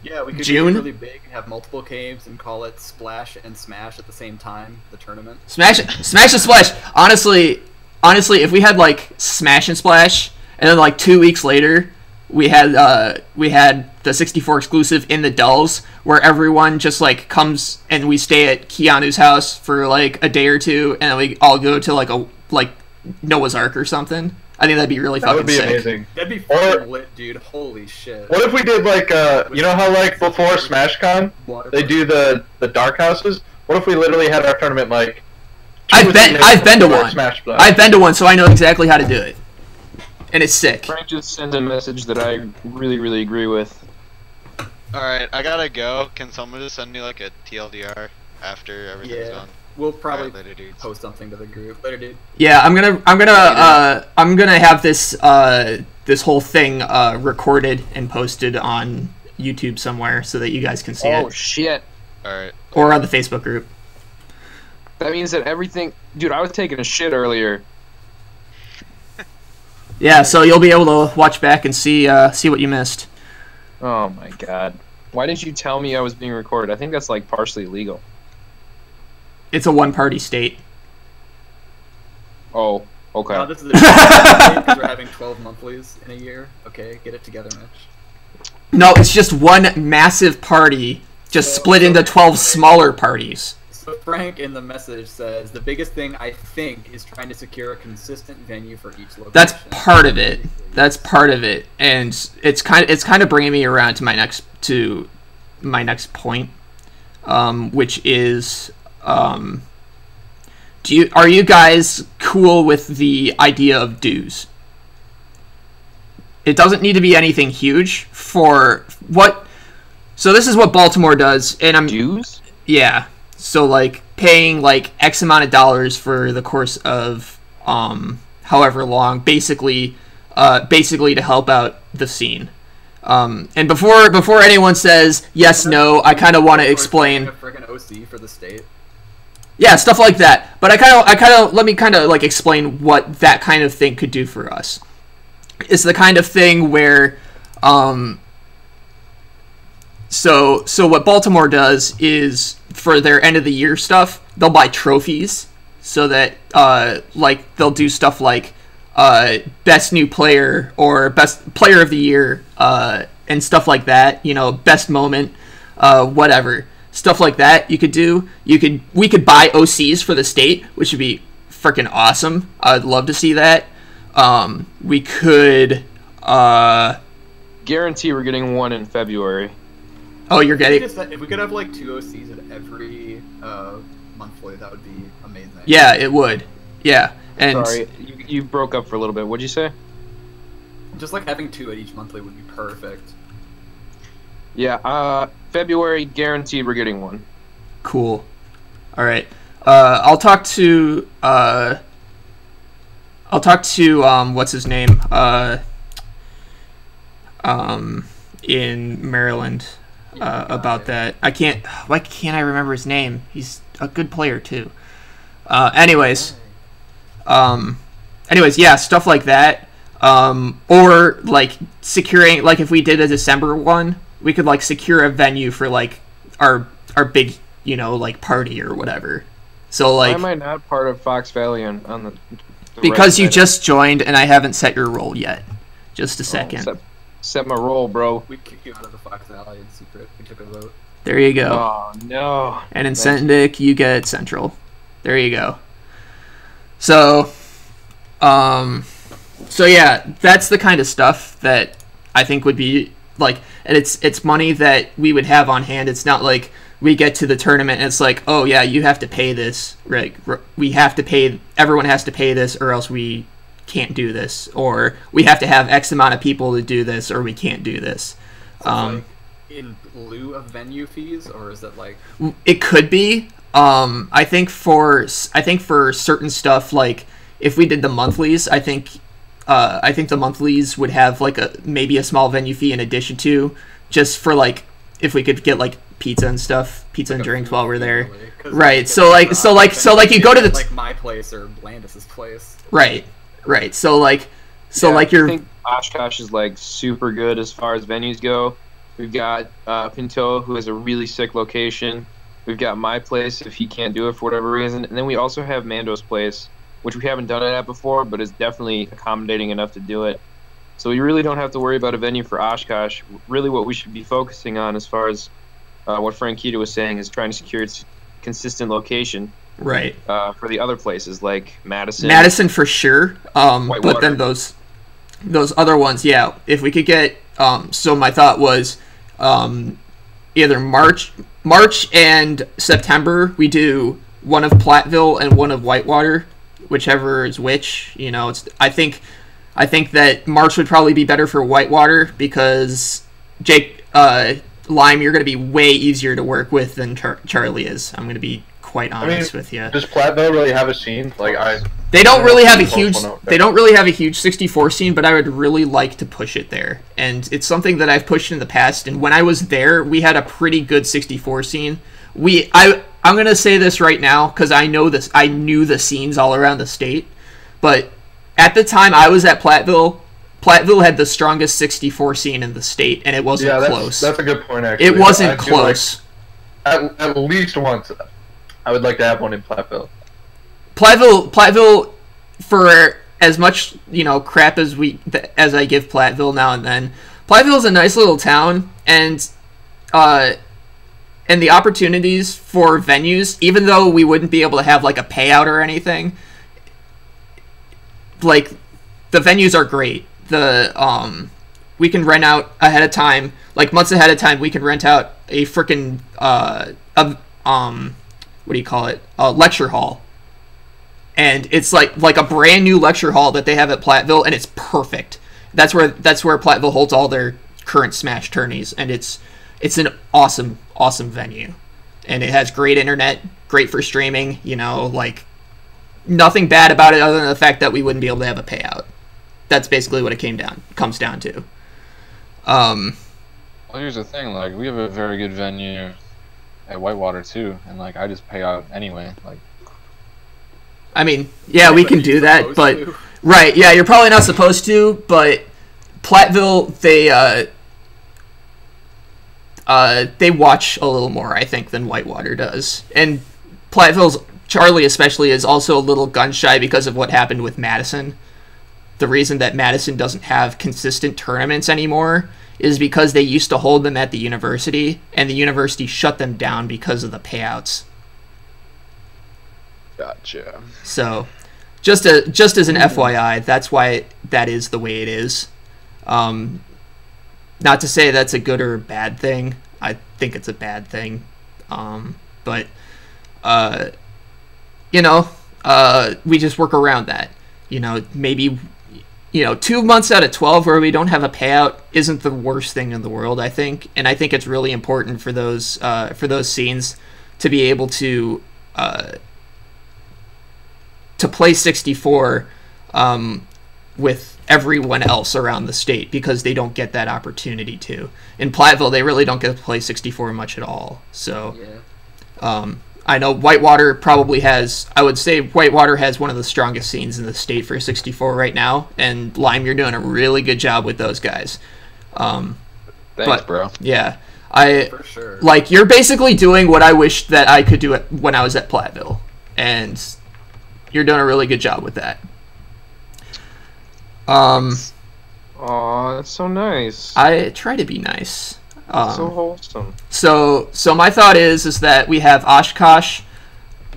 Yeah, we could June? do it really big and have multiple games and call it Splash and Smash at the same time, the tournament. Smash and Splash. Honestly, if we had like Smash and Splash, and then like 2 weeks later, we had the 64 exclusive in the Dells, where everyone just like comes and we stay at Keanu's house for like a day or 2, and then we all go to like Noah's Ark or something. I think that'd be really fucking sick. That would be amazing. That'd be fucking lit, dude. Holy shit. What if we did like, you know how like before SmashCon, they do the dark houses? What if we literally had our tournament like... I've been to one. I've been to one, so I know exactly how to do it. And it's sick. Frank just sent a message that I really, really agree with. Alright, I gotta go. Can someone just send me like a TLDR after everything's done? We'll probably later, dudes. post something to the group. Later, dude. Yeah, I'm gonna have this this whole thing recorded and posted on YouTube somewhere so that you guys can see it. Oh shit! Alright. Or on the Facebook group. That means that everything, dude. I was taking a shit earlier. Yeah, so you'll be able to watch back and see what you missed. Oh my god! Why didn't you tell me I was being recorded? I think that's like partially illegal. It's a one-party state. Oh, okay. This is because we're having 12 monthlies in a year. Okay, get it together, Mitch. No, it's just one massive party, just split into 12 smaller parties. So Frank in the message says, the biggest thing I think is trying to secure a consistent venue for each location. That's part of it. That's part of it. And it's kind of bringing me around to my next point, which is, are you guys cool with the idea of dues? It doesn't need to be anything huge for what. So this is what Baltimore does, and I'm dues. Yeah. So like paying like X amount of dollars for the course of however long, basically to help out the scene. And before anyone says yes, no, I kind of want to explain. Freaking OC for the state. Yeah, stuff like that. But let me like explain what that kind of thing could do for us. It's the kind of thing where, so what Baltimore does is for their end of the year stuff, they'll buy trophies so that like they'll do stuff like best new player or best player of the year and stuff like that. You know, best moment, whatever. Stuff like that you could do. We could buy OCs for the state, which would be freaking awesome. I'd love to see that. We could guarantee we're getting one in February. Oh, you're getting. If we could have like 2 OCs at every monthly, that would be amazing. Yeah, it would. Yeah, and sorry, you broke up for a little bit. What'd you say? Just like having 2 at each monthly would be perfect. Yeah, February guaranteed we're getting one. Cool. All right. I'll talk to what's his name in Maryland about that. Why can't I remember his name? He's a good player too. Anyways, yeah, stuff like that. Or like securing, like if we did a December one, we could like secure a venue for like our big, you know, like party or whatever. So like, why am I not part of Fox Valley on the because you just joined and I haven't set your role yet. Just a second. Set my role, bro. We kicked you out of the Fox Valley in secret. We took a vote. There you go. Oh no. And in Sendic, you get Central. There you go. So, so yeah, that's the kind of stuff that I think would be like, and it's money that we would have on hand. It's not like we get to the tournament and it's like, oh yeah, you have to pay this, right? We have to pay, everyone has to pay this or else we can't do this, or we have to have X amount of people to do this or we can't do this. So like in lieu of venue fees, or is it like? It could be. I think for certain stuff, like if we did the monthlies, I think the monthlies would have like maybe a small venue fee in addition to, just for like if we could get like pizza and stuff, pizza and drinks while we're there. Right. So like you go to the like my place or Blandis's place. Right. So like I think Oshkosh is like super good as far as venues go. We've got Pinto, who has a really sick location. We've got my place if he can't do it for whatever reason, and then we also have Mando's place, which we haven't done it at before, but is definitely accommodating enough to do it. So we really don't have to worry about a venue for Oshkosh. Really what we should be focusing on, as far as what Frank Kita was saying, is trying to secure its consistent location. Right. For the other places like Madison. Madison for sure. But then those other ones, yeah. If we could get, so my thought was, either March and September we do one of Platteville and one of Whitewater, whichever is which. You know, I think that March would probably be better for Whitewater because Jake Lime, you're going to be way easier to work with than Charlie is. I'm going to be quite honest with you. Does Platteville really have a scene? They don't really have a huge 64 scene, but I would really like to push it there. And it's something that I've pushed in the past, and when I was there, we had a pretty good 64 scene. I'm going to say this right now cuz I knew the scenes all around the state, but at the time I was at Platteville had the strongest 64 scene in the state, and it wasn't close. That's a good point, actually. It wasn't close. At least once, I would like to have one in Platteville. Platteville, for as much crap as I give Platteville now and then, Platteville's a nice little town, and the opportunities for venues, even though we wouldn't be able to have like a payout or anything, like the venues are great. We can rent out ahead of time, like months ahead of time. We can rent out a freaking what do you call it? A lecture hall, and it's like a brand new lecture hall that they have at Platteville, and it's perfect. That's where Platteville holds all their current Smash tourneys, and it's an awesome venue, and it has great internet, great for streaming. You know, like nothing bad about it other than the fact that we wouldn't be able to have a payout. That's basically what it comes down to. Well, here's the thing, like, we have a very good venue at Whitewater too, and like I just pay out anyway. Like, I mean, yeah, we can do that, but right, yeah, you're probably not supposed to, but Platteville, they watch a little more, I think, than Whitewater does. And Platteville's Charlie especially is also a little gun shy because of what happened with Madison. The reason that Madison doesn't have consistent tournaments anymore is because they used to hold them at the university, and the university shut them down because of the payouts. gotcha. So, just as an FYI, that's why that is the way it is. Not to say that's a good or a bad thing. I think it's a bad thing. But we just work around that. Maybe 2 months out of 12 where we don't have a payout isn't the worst thing in the world, I think. And I think it's really important for those scenes to be able to play 64 with everyone else around the state, because they don't get that opportunity to. In Platteville, they really don't get to play 64 much at all. So yeah. I know Whitewater probably has, I would say Whitewater has one of the strongest scenes in the state for 64 right now, and Lime, you're doing a really good job with those guys. Thanks, bro. Yeah. For sure. Like, you're basically doing what I wished that I could do when I was at Platteville, and you're doing a really good job with that. Aw, that's so nice. I try to be nice. So wholesome. So my thought is that we have Oshkosh,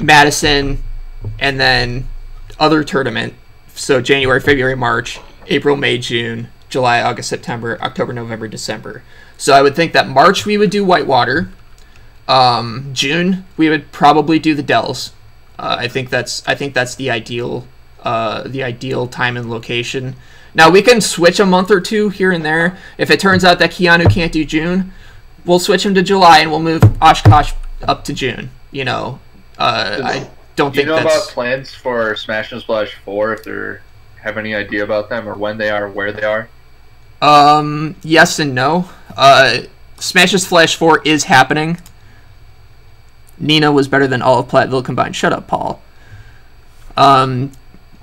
Madison, and then other tournament. So January, February, March, April, May, June, July, August, September, October, November, December. So I would think that March we would do Whitewater. June we would probably do the Dells. I think that's the ideal time and location. Now, we can switch a month or two here and there. If it turns out that Keanu can't do June, we'll switch him to July, and we'll move Oshkosh up to June. I don't think that's... Do you know about plans for Smash and Splash 4, if they have any idea about them, or when they are, where they are? Yes and no. Smash and Splash 4 is happening. Nina was better than all of Platteville combined. Shut up, Paul.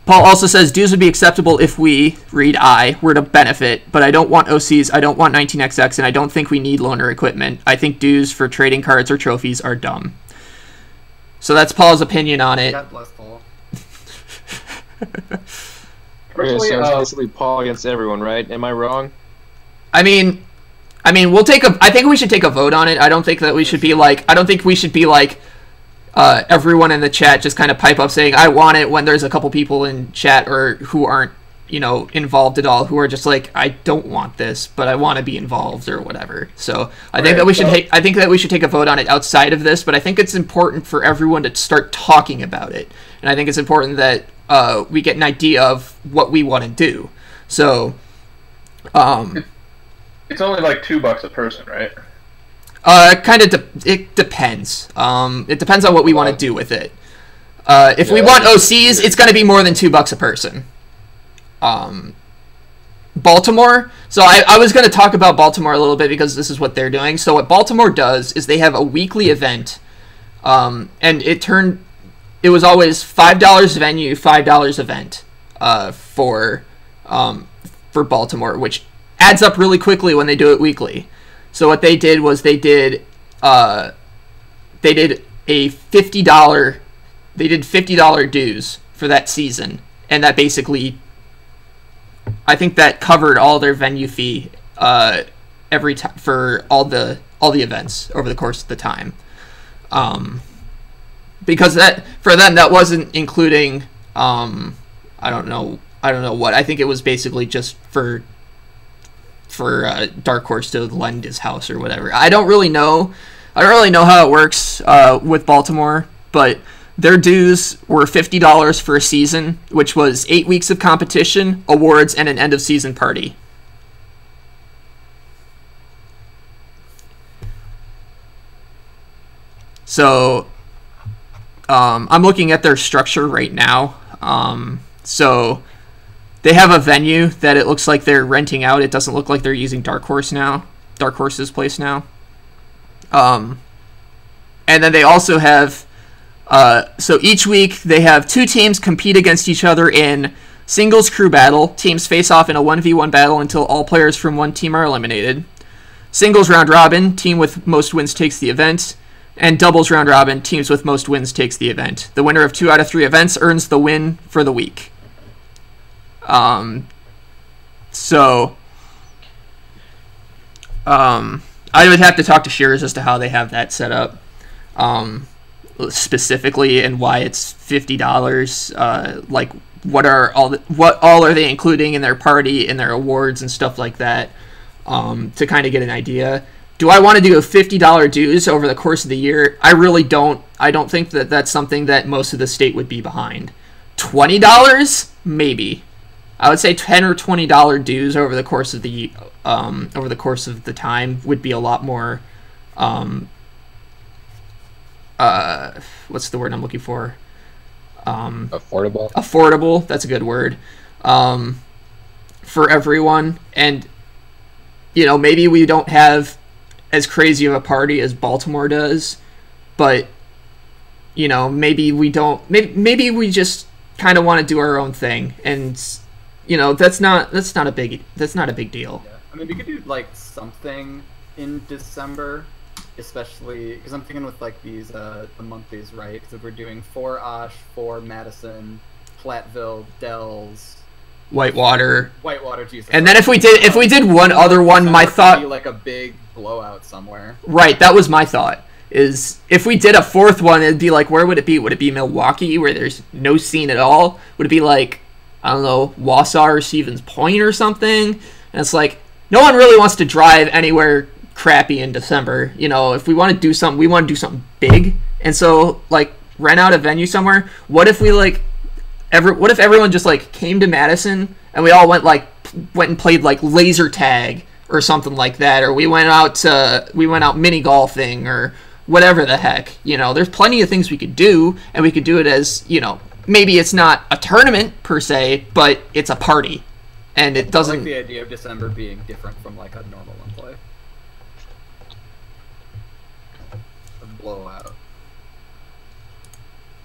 Paul also says, dues would be acceptable if we, read I, were to benefit, but I don't want OCs, I don't want 19XX, and I don't think we need loaner equipment. I think dues for trading cards or trophies are dumb. So that's Paul's opinion on it. God bless Paul. Personally, so basically Paul against everyone, right? Am I wrong? I mean, I think we should take a vote on it. I don't think that we should be like, everyone in the chat just kind of pipe up saying I want it, when there's a couple people in chat or who aren't involved at all, who are just like, I don't want this, but I want to be involved or whatever. So I think that we should take a vote on it outside of this, but I think it's important for everyone to start talking about it, and I think it's important that we get an idea of what we want to do. So it's only like $2 a person, right? It depends. It depends on what we want to do with it. If we want OCs, it's going to be more than $2 a person. Baltimore. So I was going to talk about Baltimore a little bit because this is what they're doing. So what Baltimore does is they have a weekly event, and it was always $5 venue, $5 event, for Baltimore, which adds up really quickly when they do it weekly. So what they did was they did a $50 dues for that season, and that basically, I think that covered all their venue fee every time for all the events over the course of the time. Because that for them that wasn't including I don't know what. I think it was basically just for Dark Horse to lend his house or whatever. I don't really know how it works with Baltimore, but their dues were $50 for a season, which was 8 weeks of competition, awards, and an end of season party. So I'm looking at their structure right now. So they have a venue that it looks like they're renting out. It doesn't look like they're using Dark Horse's place now. And then they also have, so each week they have 2 teams compete against each other in singles crew battle. Teams face off in a 1v1 battle until all players from one team are eliminated. Singles round robin, team with most wins takes the event. And doubles round robin, teams with most wins takes the event. The winner of 2 out of 3 events earns the win for the week. I would have to talk to Shears as to how they have that set up, specifically, and why it's $50. Like, what all are they including in their party, in their awards and stuff like that, to kind of get an idea. Do I want to do a $50 dues over the course of the year? I really don't. I don't think that that's something that most of the state would be behind. $20? Maybe. I would say $10 or $20 dues over the course of the time would be a lot more. What's the word I'm looking for? Affordable. Affordable. That's a good word. For everyone, and maybe we don't have as crazy of a party as Baltimore does, but maybe we don't. Maybe we just kind of want to do our own thing, and that's not a big deal. Yeah. I mean, we could do like something in December, especially because I'm thinking with like these the monthlies, right? Because if we're doing 4 Osh, 4 Madison, Platteville, Dells, Whitewater, Jesus. And then if we did one other one, my thought be like a big blowout somewhere. Right, that was my thought. Is if we did a 4th one, it'd be like, where would it be? Would it be Milwaukee, where there's no scene at all? Would it be like, I don't know, Wausau or Stevens Point or something? And it's like, no one really wants to drive anywhere crappy in December. If we want to do something, we want to do something big. And so, like, rent out a venue somewhere. What if we what if everyone just like came to Madison and we all went and played like laser tag or something like that, or we went out mini golfing or whatever the heck. There's plenty of things we could do, and we could do it as maybe it's not a tournament per se, but it's a party, and it doesn't. I like the idea of December being different from like a normal one play. A blowout.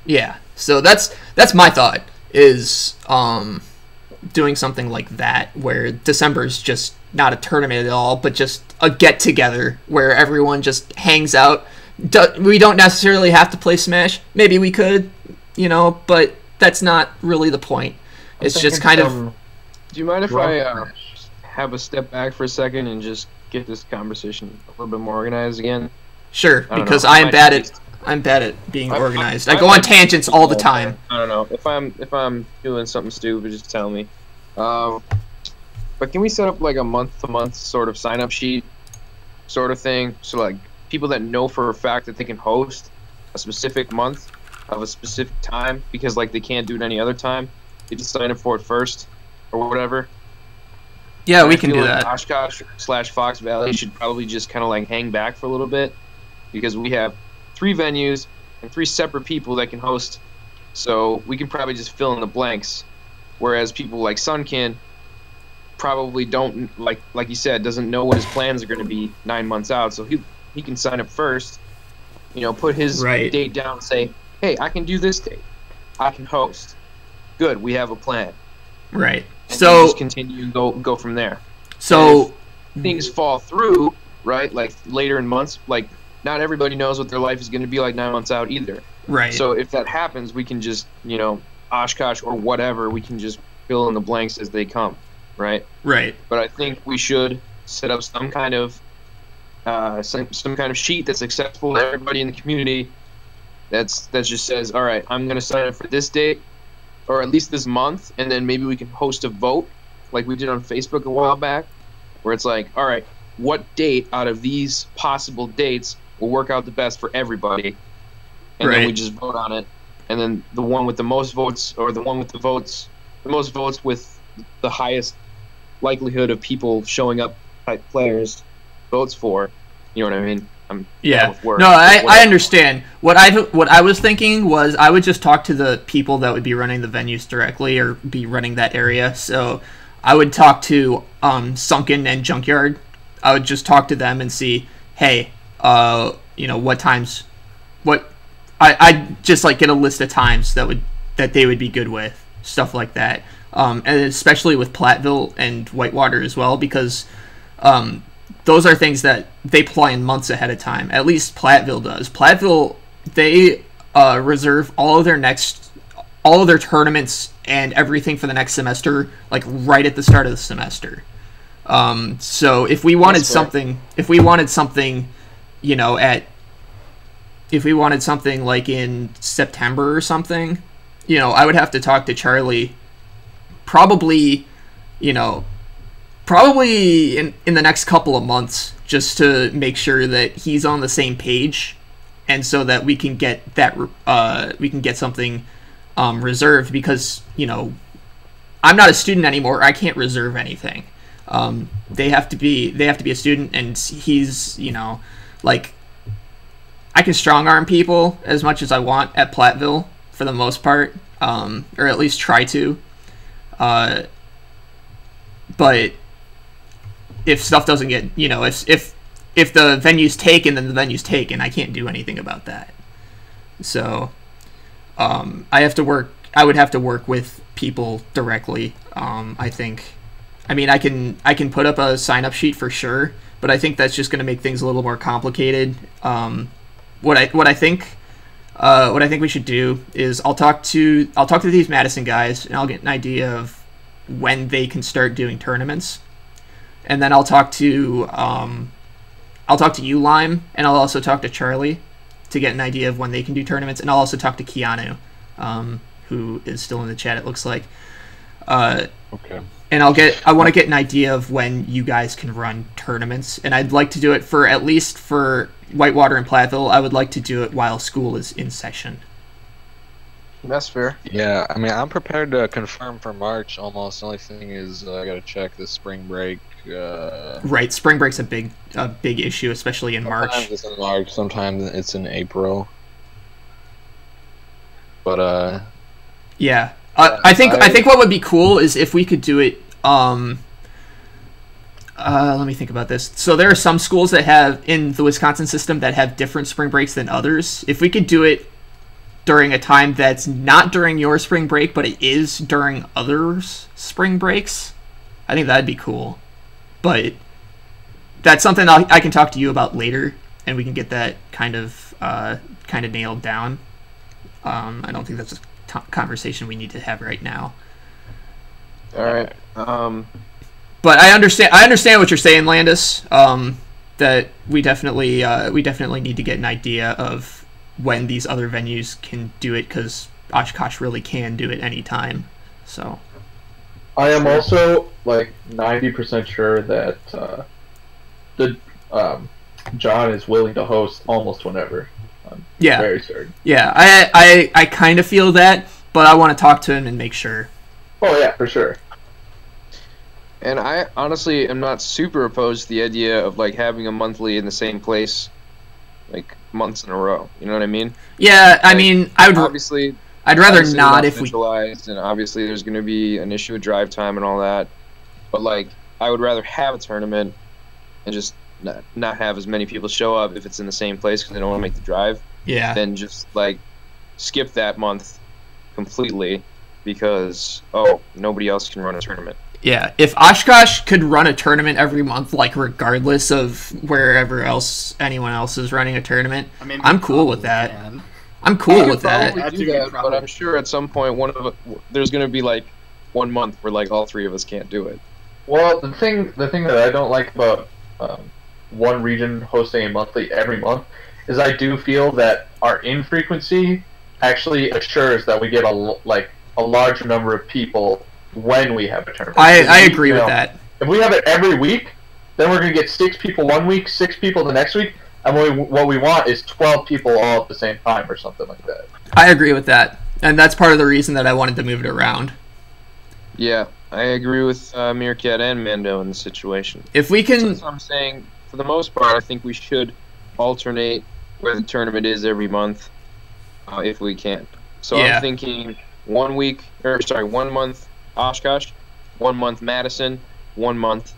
Yeah, so that's my thought, is doing something like that where December is just not a tournament at all, but just a get together where everyone just hangs out. We don't necessarily have to play Smash. Maybe we could, but that's not really the point. It's just kind of. Do you mind if I have a step back for a second and just get this conversation a little bit more organized again? Sure, because I'm bad at being organized. I go on tangents all the time. I don't know. If I'm doing something stupid, just tell me. But can we set up like a month-to-month sort of sign-up sheet sort of thing? So like people that know for a fact that they can host a specific month of a specific time because like they can't do it any other time, they just sign up for it first or whatever. Yeah, we can do that. Oshkosh/Fox Valley should probably just kind of like hang back for a little bit because we have 3 venues and 3 separate people that can host, so we can probably just fill in the blanks. Whereas people like Sunkin probably don't, like you said, doesn't know what his plans are going to be 9 months out, so he can sign up first, put his date down and say, hey, I can do this date, I can host. Good, we have a plan. Right. And so just continue and go from there. So things fall through, right? Like later in months, like not everybody knows what their life is going to be like 9 months out either. Right. So if that happens, we can just, Oshkosh or whatever, we can just fill in the blanks as they come, right? Right. But I think we should set up some kind of sheet that's accessible to everybody in the community. That just says, all right, I'm gonna sign up for this date, or at least this month, and then maybe we can host a vote like we did on Facebook a while back, where it's like, all right, what date out of these possible dates will work out the best for everybody, and then we just vote on it, and then the one with the most votes, or the one with the most votes with the highest likelihood of people showing up type players votes for. You know what I mean? No, I understand. What I was thinking was I would just talk to the people that would be running the venues directly or be running that area. So I would talk to Sunken and Junkyard. I would just talk to them and see, hey, what times, I'd just like get a list of times that they would be good with, stuff like that. And especially with Platteville and Whitewater as well, because those are things that they plan months ahead of time. At least Platteville does. Platteville, they reserve all of their tournaments and everything for the next semester, like right at the start of the semester. So if we wanted something, like in September or something, I would have to talk to Charlie. Probably in the next couple of months, just to make sure that he's on the same page, and so that we can get something reserved, because I'm not a student anymore. I can't reserve anything. They have to be a student, and he's like, I can strong arm people as much as I want at Platteville for the most part, or at least try to. But if stuff doesn't get, if the venue's taken, then the venue's taken. I can't do anything about that. So I would have to work with people directly. I think. I mean, I can put up a sign-up sheet for sure, but I think that's just going to make things a little more complicated. What I think we should do is I'll talk to these Madison guys, and I'll get an idea of when they can start doing tournaments, and then I'll talk to you, Lime, and I'll also talk to Charlie to get an idea of when they can do tournaments, and I'll also talk to Keanu, who is still in the chat, it looks like. Okay. And I want to get an idea of when you guys can run tournaments, and I'd like to do it at least for Whitewater and Platteville. I would like to do it while school is in session. That's fair. Yeah, I mean, I'm prepared to confirm for March almost. The only thing is I gotta check the spring break. Right, spring break's a big issue, especially in March. Sometimes it's in March, sometimes it's in April. But yeah. I think what would be cool is if we could do it. Let me think about this. So there are some schools that have in the Wisconsin system that have different spring breaks than others. If we could do it during a time that's not during your spring break, but it is during others' spring breaks, I think that'd be cool. But that's something I can talk to you about later, and we can get that kind of nailed down. I don't think that's a conversation we need to have right now. All right. But I understand what you're saying, Landis. That we definitely need to get an idea of when these other venues can do it, because Oshkosh really can do it anytime. So I am also like 90% sure that John is willing to host almost whenever. I'm very certain. Yeah, I kind of feel that, but I want to talk to him and make sure. Oh yeah, for sure. And I honestly am not super opposed to the idea of like having a monthly in the same place, like months in a row. You know what I mean? Yeah, I mean, I'd rather not if we. And obviously, there's going to be an issue with drive time and all that. But like, I would rather have a tournament and just not have as many people show up if it's in the same place because they don't want to make the drive. Yeah. Then just like skip that month completely because nobody else can run a tournament. Yeah, if Oshkosh could run a tournament every month, like regardless of wherever else anyone else is running a tournament, I mean, I'm cool with that. I'm cool with that. But I'm sure at some point there's going to be like 1 month where like all three of us can't do it. Well, the thing that I don't like about one region hosting a monthly every month is I do feel that our infrequency actually assures that we get a larger number of people when we have a tournament. I agree with that. If we have it every week, then we're gonna get 6 people one week, 6 people the next week, and what we want is 12 people all at the same time or something like that. I agree with that, and that's part of the reason that I wanted to move it around. Yeah, I agree with Meerkat and Mando in the situation. If we can... So I'm saying, for the most part, I think we should alternate where the tournament is every month, if we can. So Yeah. I'm thinking 1 month Oshkosh, 1 month Madison, 1 month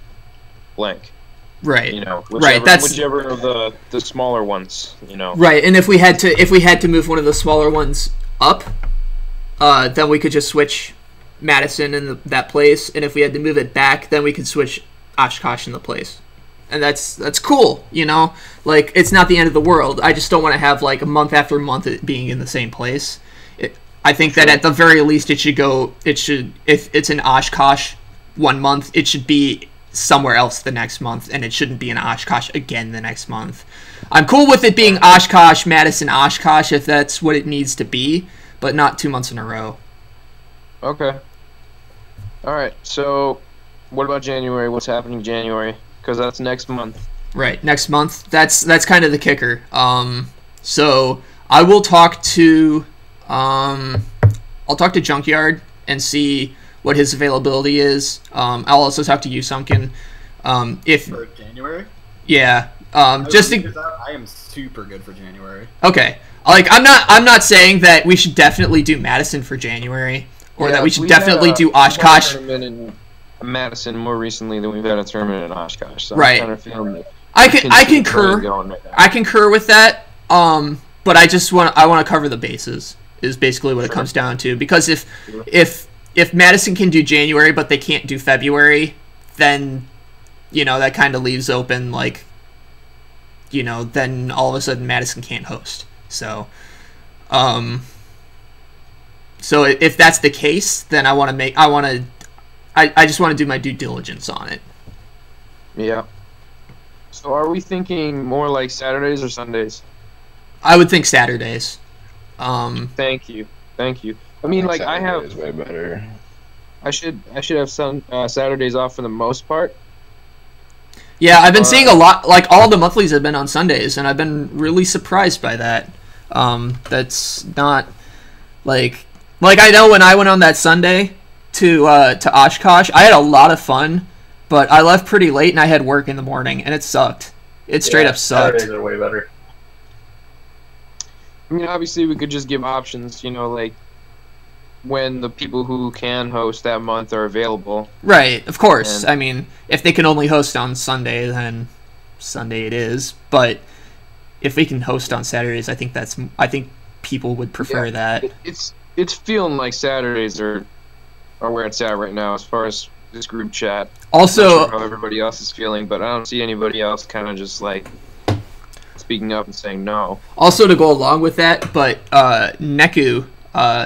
blank. Right. You know, Right, that's... whichever of the smaller ones, you know. Right, and if we had to move one of the smaller ones up, then we could just switch Madison in that place, and if we had to move it back, then we could switch Oshkosh in the place. And that's cool, you know? Like, it's not the end of the world. I just don't want to have, like, a month after month it being in the same place. I think that at the very least if it's in Oshkosh 1 month, it should be somewhere else the next month, and it shouldn't be in Oshkosh again the next month. I'm cool with it being Oshkosh, Madison, Oshkosh if that's what it needs to be, but not 2 months in a row. Okay. Alright, so what about January? What's happening in January? Because that's next month. Right, next month. That's kind of the kicker. So I will talk to I'll talk to Junkyard and see what his availability is. I'll also talk to you, Sunken. If For January? yeah, I am super good for January. Okay. Like I'm not saying that we should definitely do Madison for January or that we should definitely do Oshkosh. We've had a tournament in Madison more recently than we've had a tournament in Oshkosh. So Right. I'm kind of feeling that I concur. going right now. I concur with that. But I want to cover the bases is basically what it comes down to, because if Madison can do January but they can't do February, then you know that kind of leaves open, like, you know, then all of a sudden Madison can't host. So so if that's the case, then I just want to do my due diligence on it. Yeah. So are we thinking more like Saturdays or Sundays? I would think Saturdays. Thank you. I mean, like I have. Is way better. I should have some Saturdays off for the most part. Yeah, I've been seeing a lot. Like all the monthlies have been on Sundays, and I've been really surprised by that. That's not like I know when I went on that Sunday to Oshkosh, I had a lot of fun, but I left pretty late and I had work in the morning, and it sucked. It straight up sucked. Saturdays are way better. I mean, obviously, we could just give options, you know, like when the people who can host that month are available. Right, of course. And- I mean, if they can only host on Sunday, then Sunday it is. But if we can host on Saturdays, I think people would prefer that. It's feeling like Saturdays are where it's at right now as far as this group chat. Also, I'm not sure how everybody else is feeling, but I don't see anybody else kind of just like speaking up and saying no. Also, to go along with that, but Neku,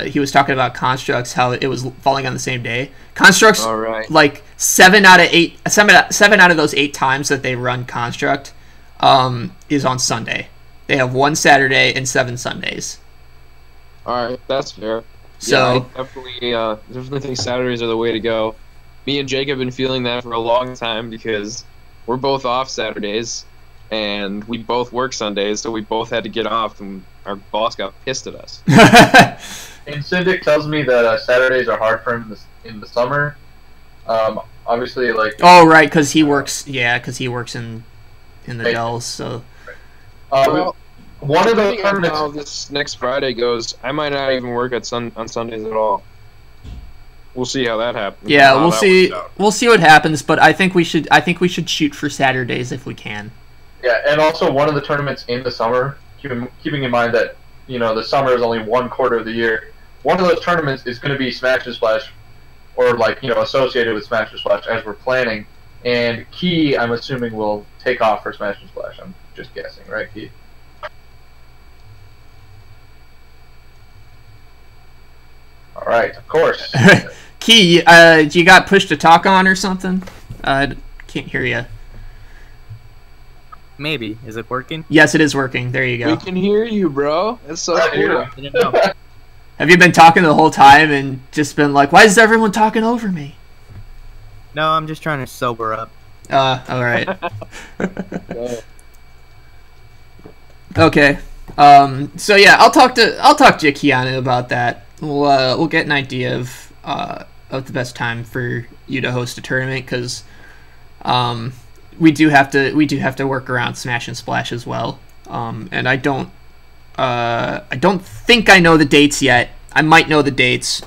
he was talking about Constructs, how it was falling on the same day. Constructs, All right. like 7 out of those 8 times that they run Construct is on Sunday. They have 1 Saturday and 7 Sundays. All right, that's fair. So yeah, I definitely think Saturdays are the way to go. Me and Jake have been feeling that for a long time because we're both off Saturdays and we both work Sundays, so we both had to get off, and our boss got pissed at us. And Syndic tells me that Saturdays are hard for him in the summer. Obviously, like. Oh right, because he works. Yeah, because he works in the Dells. So. Well, one of the depending on tournaments. how this next Friday goes, I might not even work on Sundays at all. We'll see how that happens. Yeah, how we'll that see. works out. We'll see what happens, but I think we should shoot for Saturdays if we can. Yeah, and also one of the tournaments in the summer, keeping in mind that, you know, the summer is only 1/4 of the year. One of those tournaments is going to be Smash and Splash, or like, you know, associated with Smash and Splash as we're planning. And Key, I'm assuming, will take off for Smash and Splash. I'm just guessing, right, Key? All right, of course. Key, you got push to talk on or something? I can't hear you. Maybe. Is it working? Yes, it is working. There you go. We can hear you, bro. That's so cool. I didn't know. Have you been talking the whole time and just been like, why is everyone talking over me? No, I'm just trying to sober up. Alright. Okay. So yeah, I'll talk to Keanu about that. We'll get an idea of the best time for you to host a tournament, because we do have to work around Smash and Splash as well. And I don't think I know the dates yet. I might know the dates.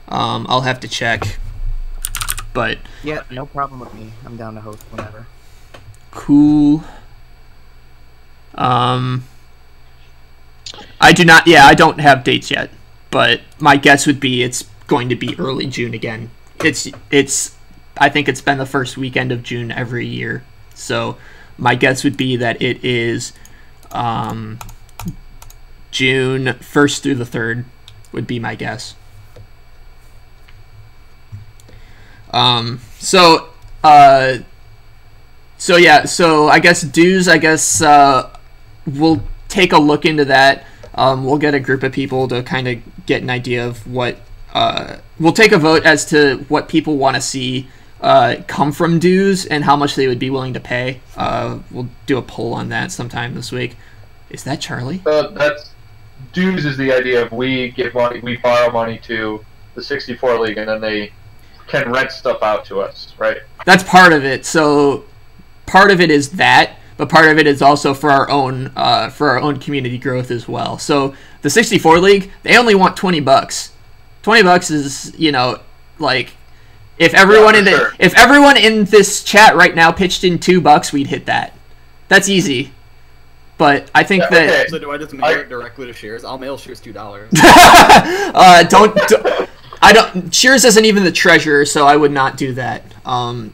I'll have to check. But yeah, no problem with me. I'm down to host whenever. Cool. I don't have dates yet, but my guess would be it's going to be early June again. I think it's been the first weekend of June every year. So my guess would be that it is June 1st through the 3rd would be my guess. So I guess dues, we'll take a look into that. We'll get a group of people to kind of get an idea of what, we'll take a vote as to what people want to see come from dues and how much they would be willing to pay. We'll do a poll on that sometime this week. Is that Charlie? That's dues is the idea of we give money, we borrow money to the 64 League, and then they can rent stuff out to us, right? That's part of it. So part of it is that, but part of it is also for our own community growth as well. So the 64 League, they only want $20. $20 is, like, if everyone if everyone in this chat right now pitched in $2, we'd hit that. That's easy. But I think that. Okay. So do I just mail it directly to Shears? I'll mail Shears $2. Shears isn't even the treasurer, so I would not do that.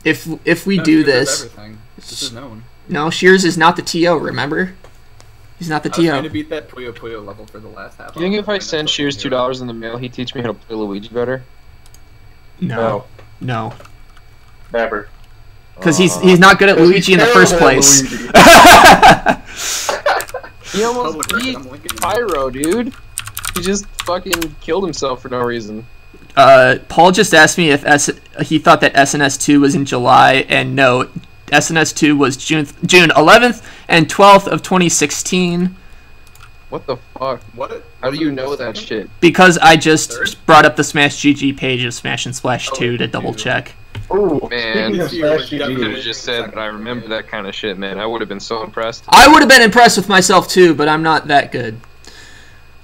If we do this. Everything. This is known. No, Shears is not the TO, remember? He's not the TO. I was trying to beat that Puyo Puyo level for the last half. You think if I send Shears $2 in the mail, he'd teach me how to play Luigi better? No. Never. Because he's not good at Luigi in the first place. He almost beat Pyro, dude. He just fucking killed himself for no reason. Paul just asked me if he thought that SNS2 was in July, and no, SNS2 was June 11th and 12th of 2016. What the fuck? What? How do you know that shit? Because I just brought up the Smash GG page of Smash and Splash 2 to double check. Oh man, you just said that I remember that kind of shit, man. I would have been so impressed. I would have been impressed with myself too, but I'm not that good.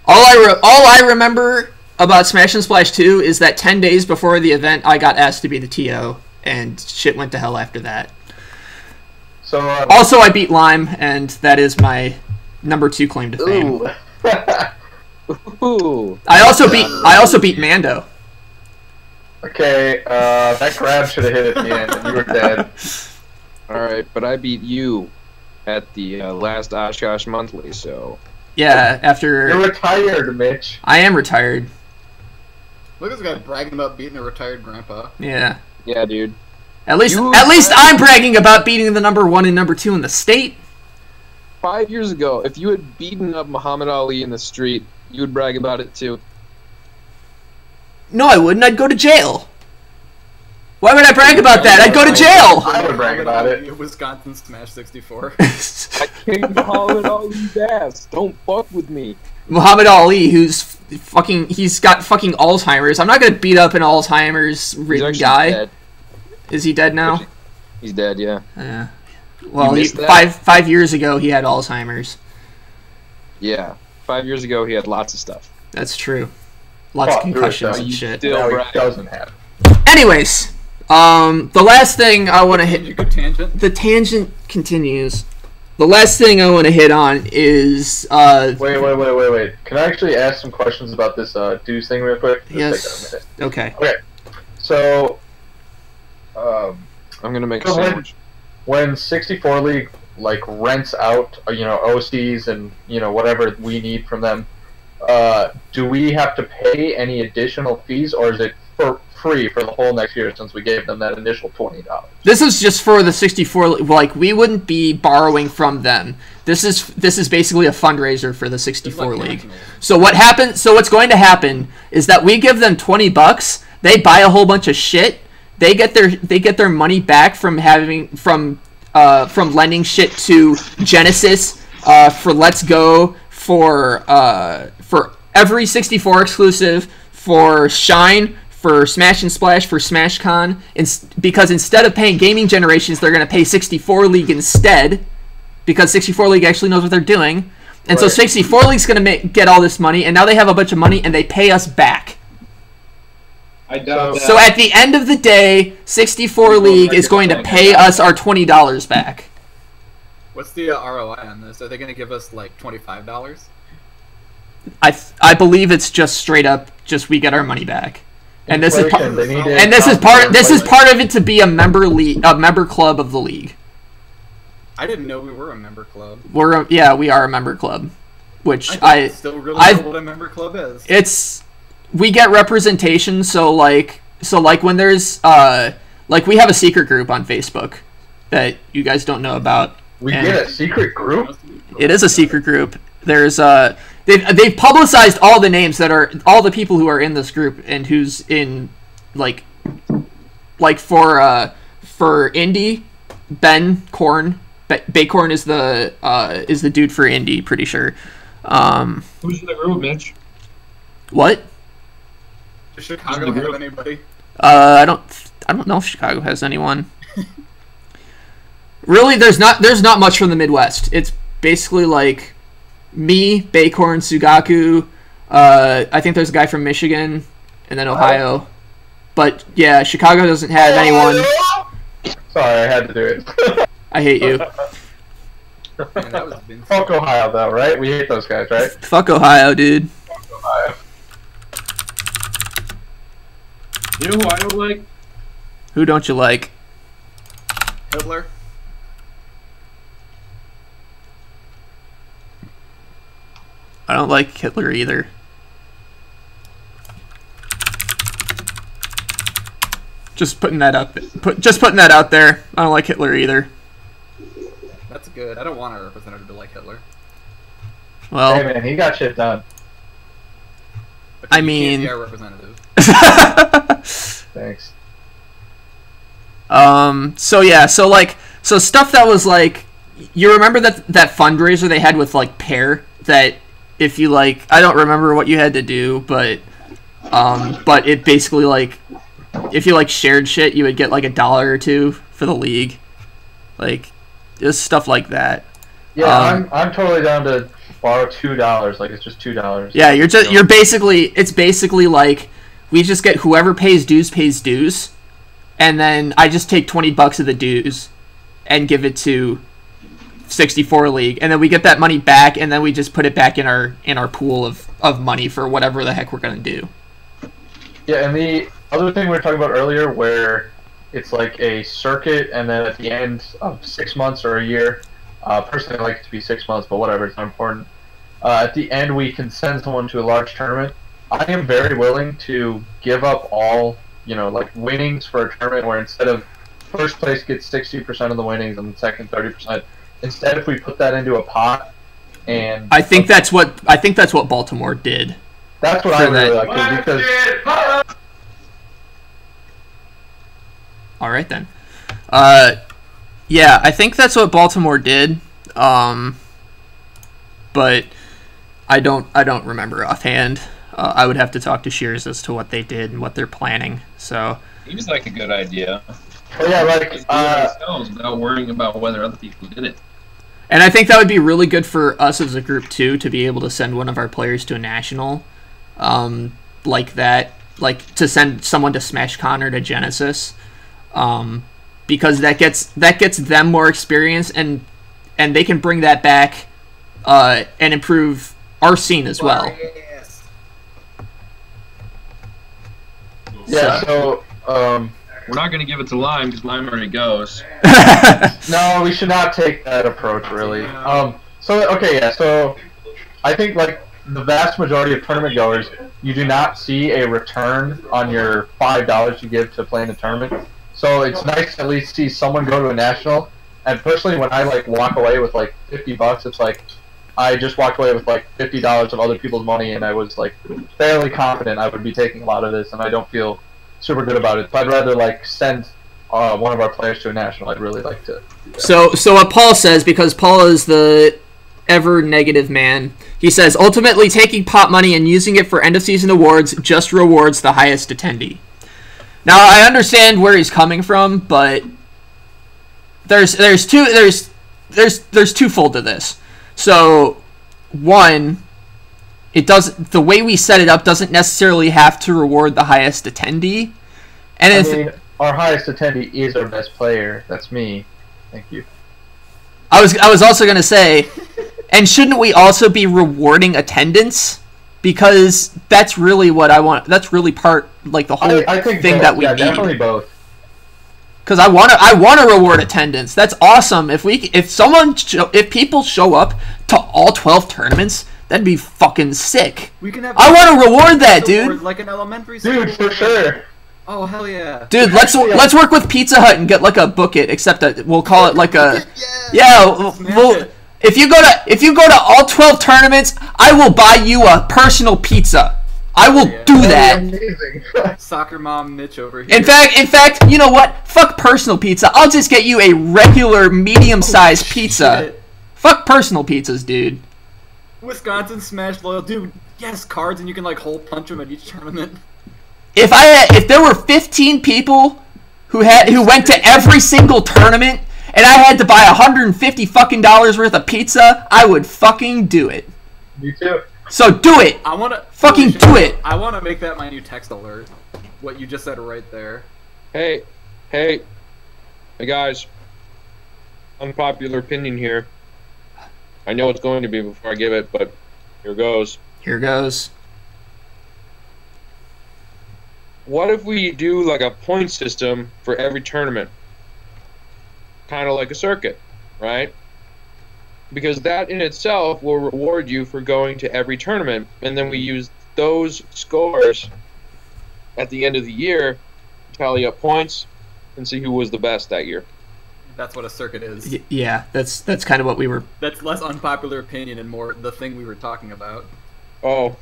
All I remember about Smash and Splash 2 is that 10 days before the event, I got asked to be the TO, and shit went to hell after that. So also, I beat Lime, and that is my #2 claim to fame. Ooh. I also beat Mando. Okay, that grab should have hit at the end, and you were dead. Alright, but I beat you at the last Oshkosh Monthly, so... Yeah, after... You're retired, Mitch. I am retired. Look at this guy bragging about beating a retired grandpa. Yeah. Yeah, dude. At least I'm bragging about beating the #1 and #2 in the state. 5 years ago, if you had beaten up Muhammad Ali in the street, you would brag about it too. No, I wouldn't. I'd go to jail. Why would I brag about that? I'd go to jail. I would brag about it. Wisconsin Smash 64. I kicked Muhammad Ali's ass. Don't fuck with me. Muhammad Ali, who's he's got fucking Alzheimer's. I'm not gonna beat up an Alzheimer's-ridden guy. Dead. Is he dead now? He's dead, yeah. Yeah. Well, five years ago he had Alzheimer's. Yeah. 5 years ago he had lots of stuff. That's true. Lots of concussions and shit. No, he doesn't have. Anyways, the last thing I want to hit. Good tangent. The tangent continues. The last thing I want to hit on is. Wait. Can I actually ask some questions about this dues thing real quick? Yes. Okay. Okay. So. I'm gonna make a sandwich. When 64 League rents out, OCs and whatever we need from them, do we have to pay any additional fees, or is it free for the whole next year since we gave them that initial $20. This is just for the 64. Like, we wouldn't be borrowing from them. This is basically a fundraiser for the 64 league. So what happens? So what's going to happen is that we give them $20. They buy a whole bunch of shit. They get their money back from lending shit to Genesis, for Let's Go, for every 64 exclusive, for Shine, for Smash and Splash, for SmashCon, because instead of paying Gaming Generations, they're going to pay 64 League instead, because 64 League actually knows what they're doing. And so 64 League's going to get all this money, and now they have a bunch of money, and they pay us back. I doubt that. So at the end of the day, 64 League is going to pay us our $20 back. What's the ROI on this? Are they going to give us like $25? I believe it's just straight up, just we get our money back. And this is part of it to be a member club of the league. I didn't know we were a member club. We are a member club, which I still really know what a member club is. We get representation, so like when there's like we have a secret group on Facebook that you guys don't know about. We get a secret group? It is a secret group. There's they've publicized all the names that are all the people who are in this group and who's in like for Indy, Ben Korn. Baycorn is the dude for Indy, pretty sure. Who's in the group, Mitch? What? Does Chicago have anybody? I don't know if Chicago has anyone. Really, there's not much from the Midwest. It's basically like me, Baycorn, Sugaku. I think there's a guy from Michigan, and then Ohio. But yeah, Chicago doesn't have anyone. Sorry, I had to do it. I hate you. Man, that was Fuck Ohio, though, right? We hate those guys, right? Fuck Ohio, dude. Fuck Ohio. You know who I don't like? Who don't you like? Hitler. I don't like Hitler either. Just putting that up. Just putting that out there. I don't like Hitler either. That's good. I don't want our representative to like Hitler. Well, hey man, he got shit done. I mean, he can't be our representative. Thanks. So yeah, so stuff that was like, you remember that fundraiser they had with like Pear, that if you like, I don't remember what you had to do, but it basically like, if you like shared shit, you would get like $1 or $2 for the league, like just stuff like that. Yeah, I'm totally down to borrow $2. Like it's just $2. Yeah, it's basically like we just get whoever pays dues, and then I just take $20 of the dues and give it to 64 League, and then we get that money back, and then we just put it back in our pool of money for whatever the heck we're gonna do. Yeah, and the other thing we were talking about earlier, where it's like a circuit, and then at the end of 6 months or a year, personally I like it to be 6 months, but whatever, it's not important. At the end, we can send someone to a large tournament. I am very willing to give up all, like winnings for a tournament where instead of first place gets 60% of the winnings and second 30%. Instead, if we put that into a pot, and I think that's what Baltimore did. That's what I really like, because. All right then. Yeah, I think that's what Baltimore did. But I don't remember offhand. I would have to talk to Shears as to what they did and what they're planning. So. Seems like a good idea. Well, yeah, like ourselves without worrying about whether other people did it. And I think that would be really good for us as a group too, to be able to send one of our players to a national, like that, like to send someone to SmashCon or to Genesis, because that gets them more experience, and they can bring that back, and improve our scene as well. Yeah. So. We're not going to give it to Lime because Lime already goes. No, we should not take that approach, really. So I think like the vast majority of tournament goers you do not see a return on your $5 you give to play in a tournament. So it's nice to at least see someone go to a national. And personally, when I like walk away with like $50, it's like I just walked away with like $50 of other people's money, and I was like fairly confident I would be taking a lot of this, and I don't feel super good about it. So I'd rather like send one of our players to a national. I'd really like to. So what Paul says, because Paul is the ever negative man, he says ultimately taking pot money and using it for end of season awards just rewards the highest attendee. Now I understand where he's coming from, but there's twofold to this. So one, the way we set it up doesn't necessarily have to reward the highest attendee. And our highest attendee is our best player. That's me. Thank you. I was also gonna say, and shouldn't we also be rewarding attendance? Because that's really what I want. That's really part, like the whole I think thing both. that we need. Definitely both. Because I want to reward attendance. That's awesome. If people show up to all 12 tournaments, that'd be fucking sick. We can have. I want to reward that, dude. Like an elementary school. Dude, for sure. Oh hell yeah. Dude, let's work with Pizza Hut and get like a book it, except that we'll call it like a if you go to all 12 tournaments, I will buy you a personal pizza. I will do that. Amazing. Soccer mom Mitch over here. In fact, you know what? Fuck personal pizza. I'll just get you a regular medium-sized pizza. Shit. Fuck personal pizzas, dude. Wisconsin Smash Loyal, dude. Yes, cards, and you can like hole punch them at each tournament. If there were 15 people who went to every single tournament and I had to buy $150 fucking worth of pizza, I would fucking do it. Me too. So do it. I wanna fucking do it. I wanna make that my new text alert. What you just said right there. Hey guys. Unpopular opinion here. I know it's going to be before I give it, but here goes. Here goes. What if we do like a point system for every tournament? Kind of like a circuit, right? Because that in itself will reward you for going to every tournament, and then we use those scores at the end of the year, tally up points, and see who was the best that year. That's what a circuit is. Yeah, that's kind of what we were. That's less unpopular opinion and more the thing we were talking about. Oh.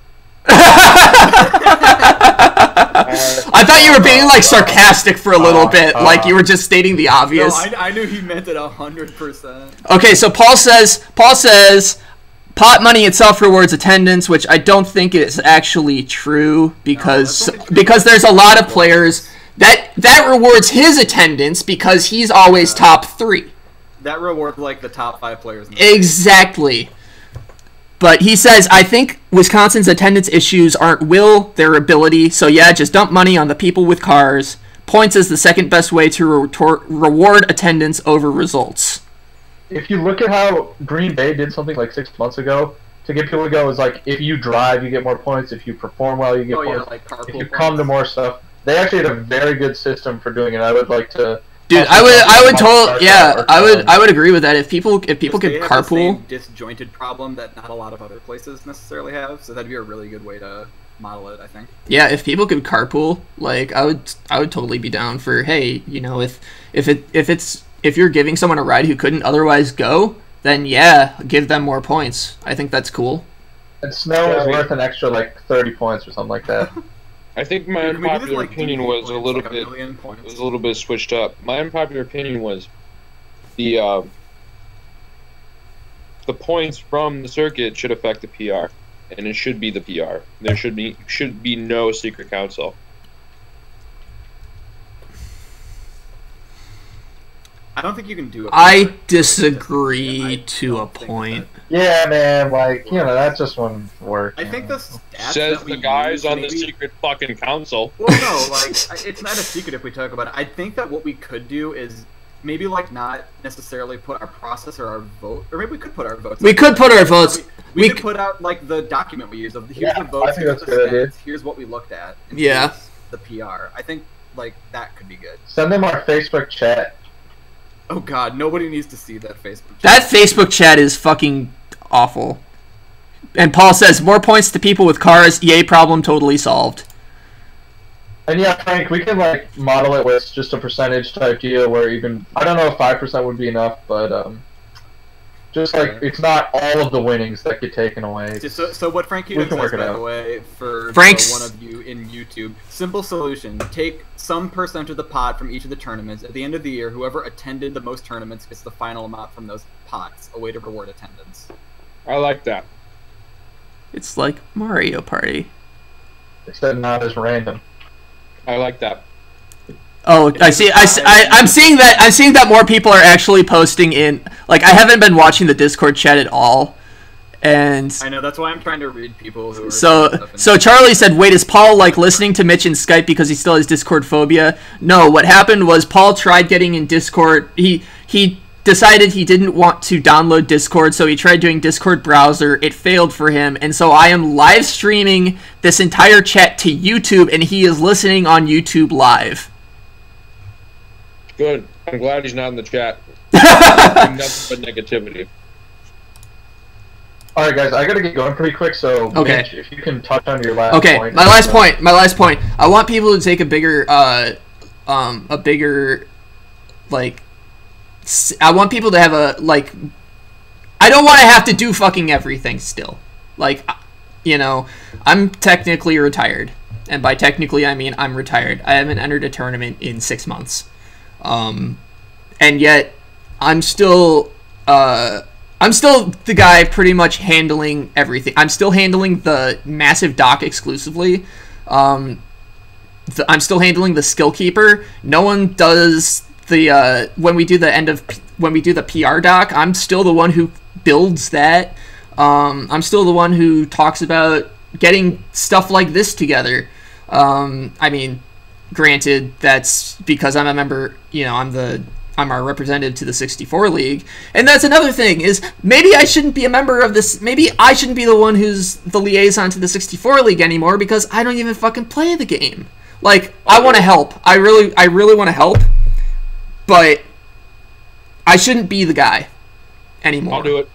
I thought you were being like sarcastic for a little bit, like you were just stating the obvious. No, I knew he meant it 100%. Okay, so Paul says pot money itself rewards attendance, which I don't think is actually true because there's a lot of players that rewards his attendance because he's always top 3. That rewards like the top 5 players. Exactly. But he says, I think Wisconsin's attendance issues aren't will, their ability. So yeah, just dump money on the people with cars. Points is the second best way to reward attendance over results. If you look at how Green Bay did something like 6 months ago, to get people to go is like, if you drive, you get more points. If you perform well, you get points. Yeah, like carpool if you points. come to more stuff. They actually had a very good system for doing it. I would like to... Dude, I would agree with that. If people could carpool, have the same disjointed problem that not a lot of other places necessarily have, so that'd be a really good way to model it, I think. Yeah, if people could carpool, like I would totally be down for, hey, you know, if you're giving someone a ride who couldn't otherwise go, then yeah, give them more points. I think that's cool. And snow is worth an extra like 30 points or something like that. I think my unpopular opinion was a little bit switched up. My unpopular opinion was the points from the circuit should affect the PR, and it should be the PR. There should be no secret council. I don't think you can do it. I disagree to a point. Yeah, man, like, you know, that just wouldn't work. I think the stats says that the we guys use, on the maybe... secret fucking council. Well, no, like, it's not a secret if we talk about it. I think that what we could do is maybe, like, not necessarily put our process or our vote, or maybe we could put our votes. We could put our votes. We could put out, like, the document we use of here's the votes, here's the stats, here's what we looked at. And yeah. The PR. I think, like, that could be good. Send them our Facebook chat. Oh god, nobody needs to see that Facebook chat. That Facebook chat is fucking awful. And Paul says, more points to people with cars. Yay, problem totally solved. And yeah, Frank, we can like model it with just a percentage type deal where even I don't know if 5% would be enough, but just like it's not all of the winnings that get taken away. So what Frank Hughes says, by the way, for one of you in YouTube, simple solution: take some percent of the pot from each of the tournaments. At the end of the year, whoever attended the most tournaments gets the final amount from those pots. A way to reward attendance. I like that. It's like Mario Party. Except not as random. I like that. Oh, I'm seeing that. I'm seeing that more people are actually posting in. Like, I haven't been watching the Discord chat at all, and I know that's why I'm trying to read people who are. So Charlie said, "Wait, is Paul like listening to Mitch in Skype because he still has Discord phobia?" No, what happened was Paul tried getting in Discord. He decided he didn't want to download Discord, so he tried doing Discord browser. It failed for him, and so I am live streaming this entire chat to YouTube, and he is listening on YouTube live. Good. I'm glad he's not in the chat. Nothing but negativity. All right, guys, I gotta get going pretty quick. So, okay, Mitch, if you can touch on your last point. Okay, my last point. I want people to take a bigger, like. I want people to have a, like, I don't want to have to do fucking everything still. Like, you know, I'm technically retired. And by technically, I mean I'm retired. I haven't entered a tournament in 6 months. And yet, I'm still the guy pretty much handling everything. I'm still handling the massive dock exclusively. I'm still handling the skill keeper. No one does the when we do the PR doc. I'm still the one who builds that. I'm still the one who talks about getting stuff like this together. I mean, granted, that's because I'm a member. You know, I'm our representative to the 64 League, and that's another thing. Is maybe I shouldn't be a member of this. Maybe I shouldn't be the one who's the liaison to the 64 League anymore because I don't even fucking play the game. Like, I want to help. I really want to help. But I shouldn't be the guy anymore. I'll do it.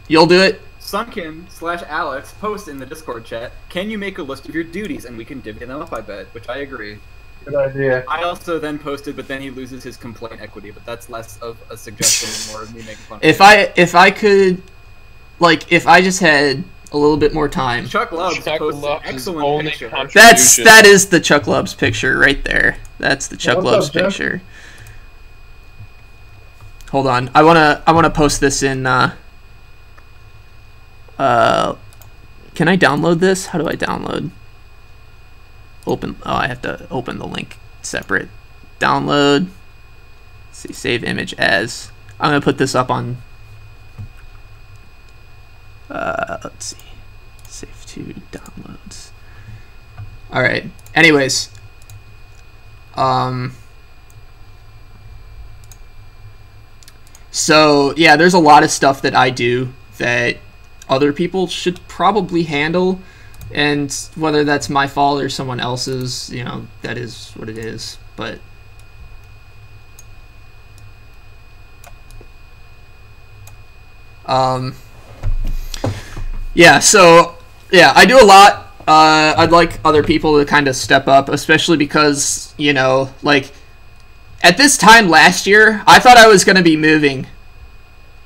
You'll do it? Sunkin/Alex post in the Discord chat, can you make a list of your duties and we can divvy them up, I bet, which I agree. Good idea. I also then posted, but then he loses his complaint equity, but that's less of a suggestion and more of me making fun of If I could, like, if I just had a little bit more time. Chuck Lubbs posted an excellent picture. That is the Chuck Lubbs picture right there. That's the Chuck Lubbs picture. Hold on. I wanna post this in can I download this? How do I download? Open. Oh, I have to open the link separate. Download. Let's see, save image as. I'm gonna put this up on. Let's see. Save to downloads. All right. Anyways. So yeah, there's a lot of stuff that I do that other people should probably handle, and whether that's my fault or someone else's, you know, that is what it is. But yeah, so yeah, I do a lot. I'd like other people to kind of step up, especially because, you know, like, at this time last year, I thought I was going to be moving,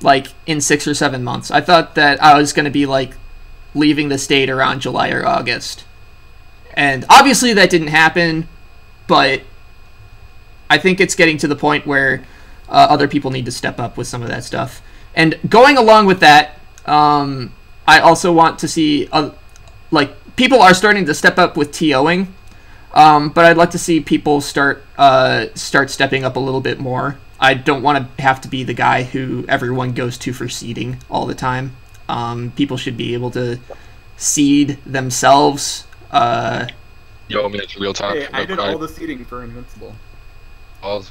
like, in 6 or 7 months. I thought that I was going to be, like, leaving the state around July or August. And obviously that didn't happen, but I think it's getting to the point where other people need to step up with some of that stuff. And going along with that, I also want to see, like, people are starting to step up with TOing, but I'd like to see people start stepping up a little bit more. I don't want to have to be the guy who everyone goes to for seeding all the time. People should be able to seed themselves. Yo, Mitch, real talk. Hey, I did all the seeding for Invincible.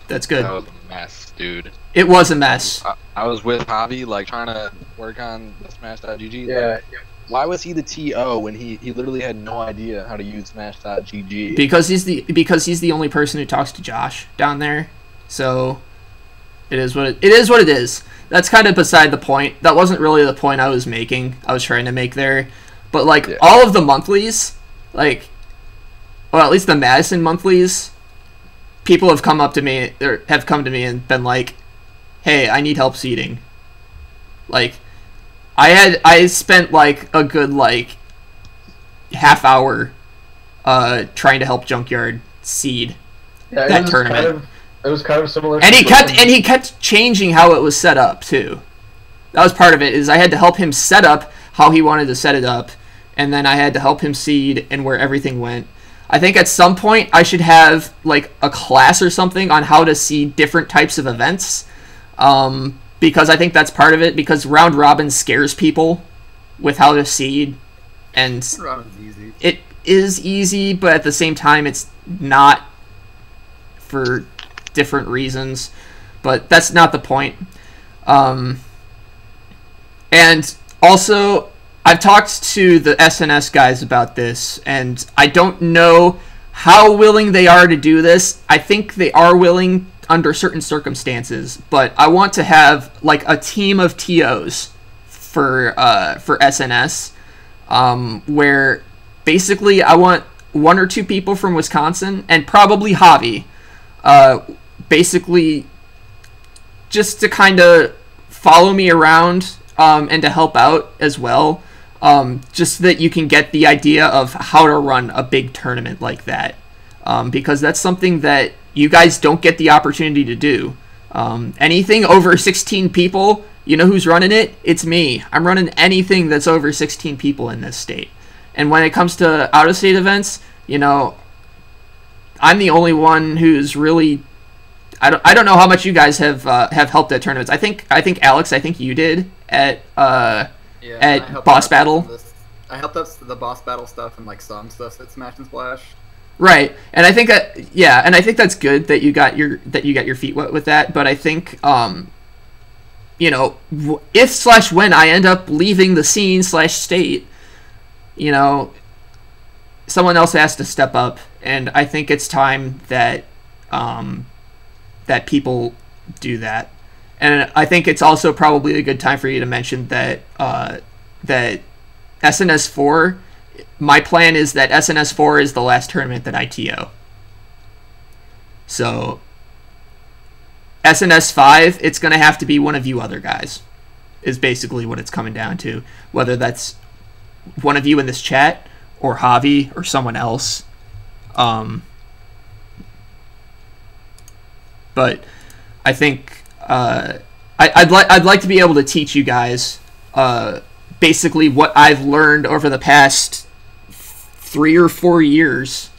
That's good. That was a mess, dude. It was a mess. I was with Javi, like, trying to work on the Smash.gg. Yeah. Like, why was he the TO when he literally had no idea how to use Smash.gg? Because he's the only person who talks to Josh down there. So It is what it is. What it is. That's kind of beside the point. That wasn't really the point I was making. I was trying to make there, but like all of the monthlies, like, well, at least the Madison monthlies, people have come up to me or have come to me and been like, "Hey, I need help seeding." Like, I spent like a good like half hour trying to help Junkyard seed that tournament. It was kind of similar. And he kept changing how it was set up too. That was part of it. Is I had to help him set up how he wanted to set it up, and then I had to help him seed and where everything went. I think at some point I should have like a class or something on how to seed different types of events, because I think that's part of it. Because round robin scares people with how to seed, and easy. It is easy, but at the same time it's not for different reasons, but that's not the point. And also, I've talked to the SNS guys about this, and I don't know how willing they are to do this. I think they are willing under certain circumstances, but I want to have like a team of TOs for SNS, where basically I want 1 or 2 people from Wisconsin and probably Javi. Basically just to kind of follow me around and to help out as well, just so that you can get the idea of how to run a big tournament like that, because that's something that you guys don't get the opportunity to do. Anything over 16 people, you know who's running it? It's me. I'm running anything that's over 16 people in this state. And when it comes to out-of-state events, you know, I'm the only one who's really. I don't know how much you guys have helped at tournaments. I think Alex, I think you did at Boss Battle. I helped out the Boss Battle stuff and like some stuff at Smash and Splash. Right, and I think and I think that's good that you got your feet wet with that. But I think you know, if/when I end up leaving the scene/state, you know, someone else has to step up, and I think it's time that that people do that. And I think it's also probably a good time for you to mention that that SNS4, my plan is that SNS4 is the last tournament that I TO. So SNS5, it's going to have to be one of you other guys, is basically what it's coming down to. Whether that's one of you in this chat, or Javi, or someone else. But I think I'd like to be able to teach you guys basically what I've learned over the past 3 or 4 years,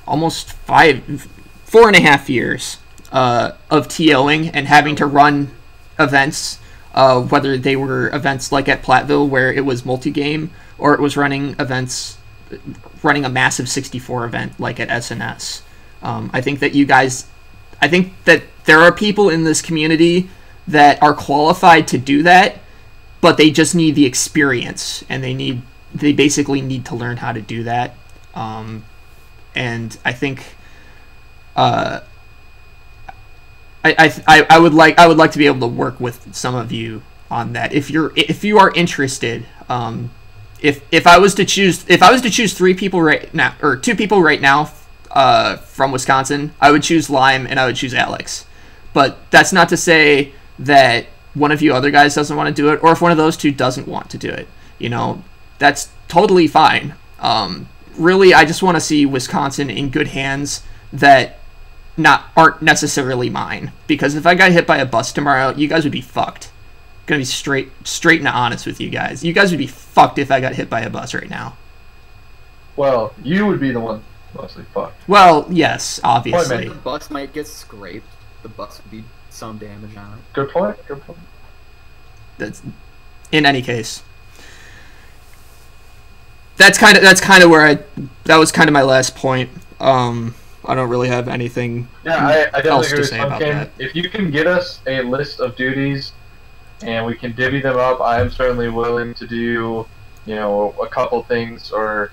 almost 4.5 years of TOing and having to run events, whether they were events like at Platteville where it was multi-game, or it was running a massive 64 event like at SNS. I think that there are people in this community that are qualified to do that, but they just need the experience, and they basically need to learn how to do that. And I think I would like to be able to work with some of you on that if you are interested. If I was to choose 3 people right now, or 2 people right now from Wisconsin, I would choose Lime and I would choose Alex. But that's not to say that one of you other guys doesn't want to do it, or if one of those 2 doesn't want to do it. You know, that's totally fine. Really, I just want to see Wisconsin in good hands that aren't necessarily mine. Because if I got hit by a bus tomorrow, you guys would be fucked. Gonna be straight and honest with you guys. You guys would be fucked if I got hit by a bus right now. Well, you would be the one mostly fucked. Well, yes, obviously. The bus might get scraped. The bus would be some damage on it. Good point. That's, in any case, that's kind of where that was kind of my last point. I don't really have anything else to say about that. If you can get us a list of duties and we can divvy them up, I am certainly willing to do, you know, a couple things. Or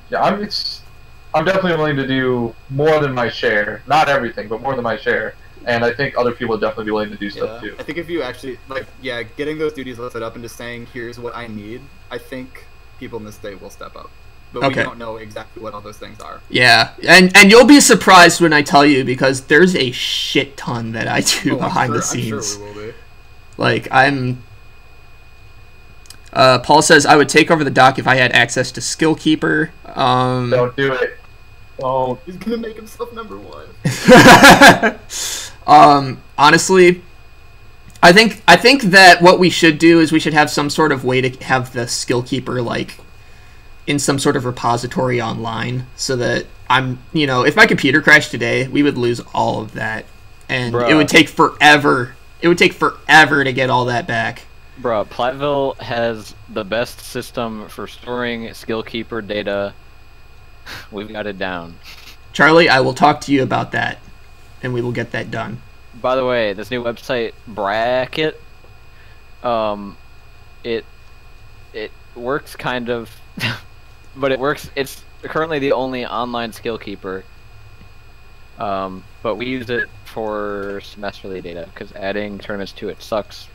yeah, I'm definitely willing to do more than my share. Not everything, but more than my share. and I think other people would definitely be willing to do stuff too. I think if you actually getting those duties listed up and just saying, "Here's what I need," I think people in this state will step up. But we don't know exactly what all those things are. Yeah, and you'll be surprised when I tell you, because there's a shit ton that I do behind the scenes. I'm sure we will be. Like, Paul says, I would take over the dock if I had access to Skill Keeper. Don't do it. Oh, he's gonna make himself #1. Honestly, I think that what we should do is we should have some sort of way to have the Skill Keeper, like, in some sort of repository online, so that if my computer crashed today, we would lose all of that, and it would take forever. It would take forever to get all that back. Bro, Platteville has the best system for storing Skill Keeper data. We've got it down. Charlie, I will talk to you about that, and we will get that done. By the way, this new website, Bracket, it works kind of, but it works. It's currently the only online Skill Keeper, but we use it for semesterly data because adding tournaments to it sucks.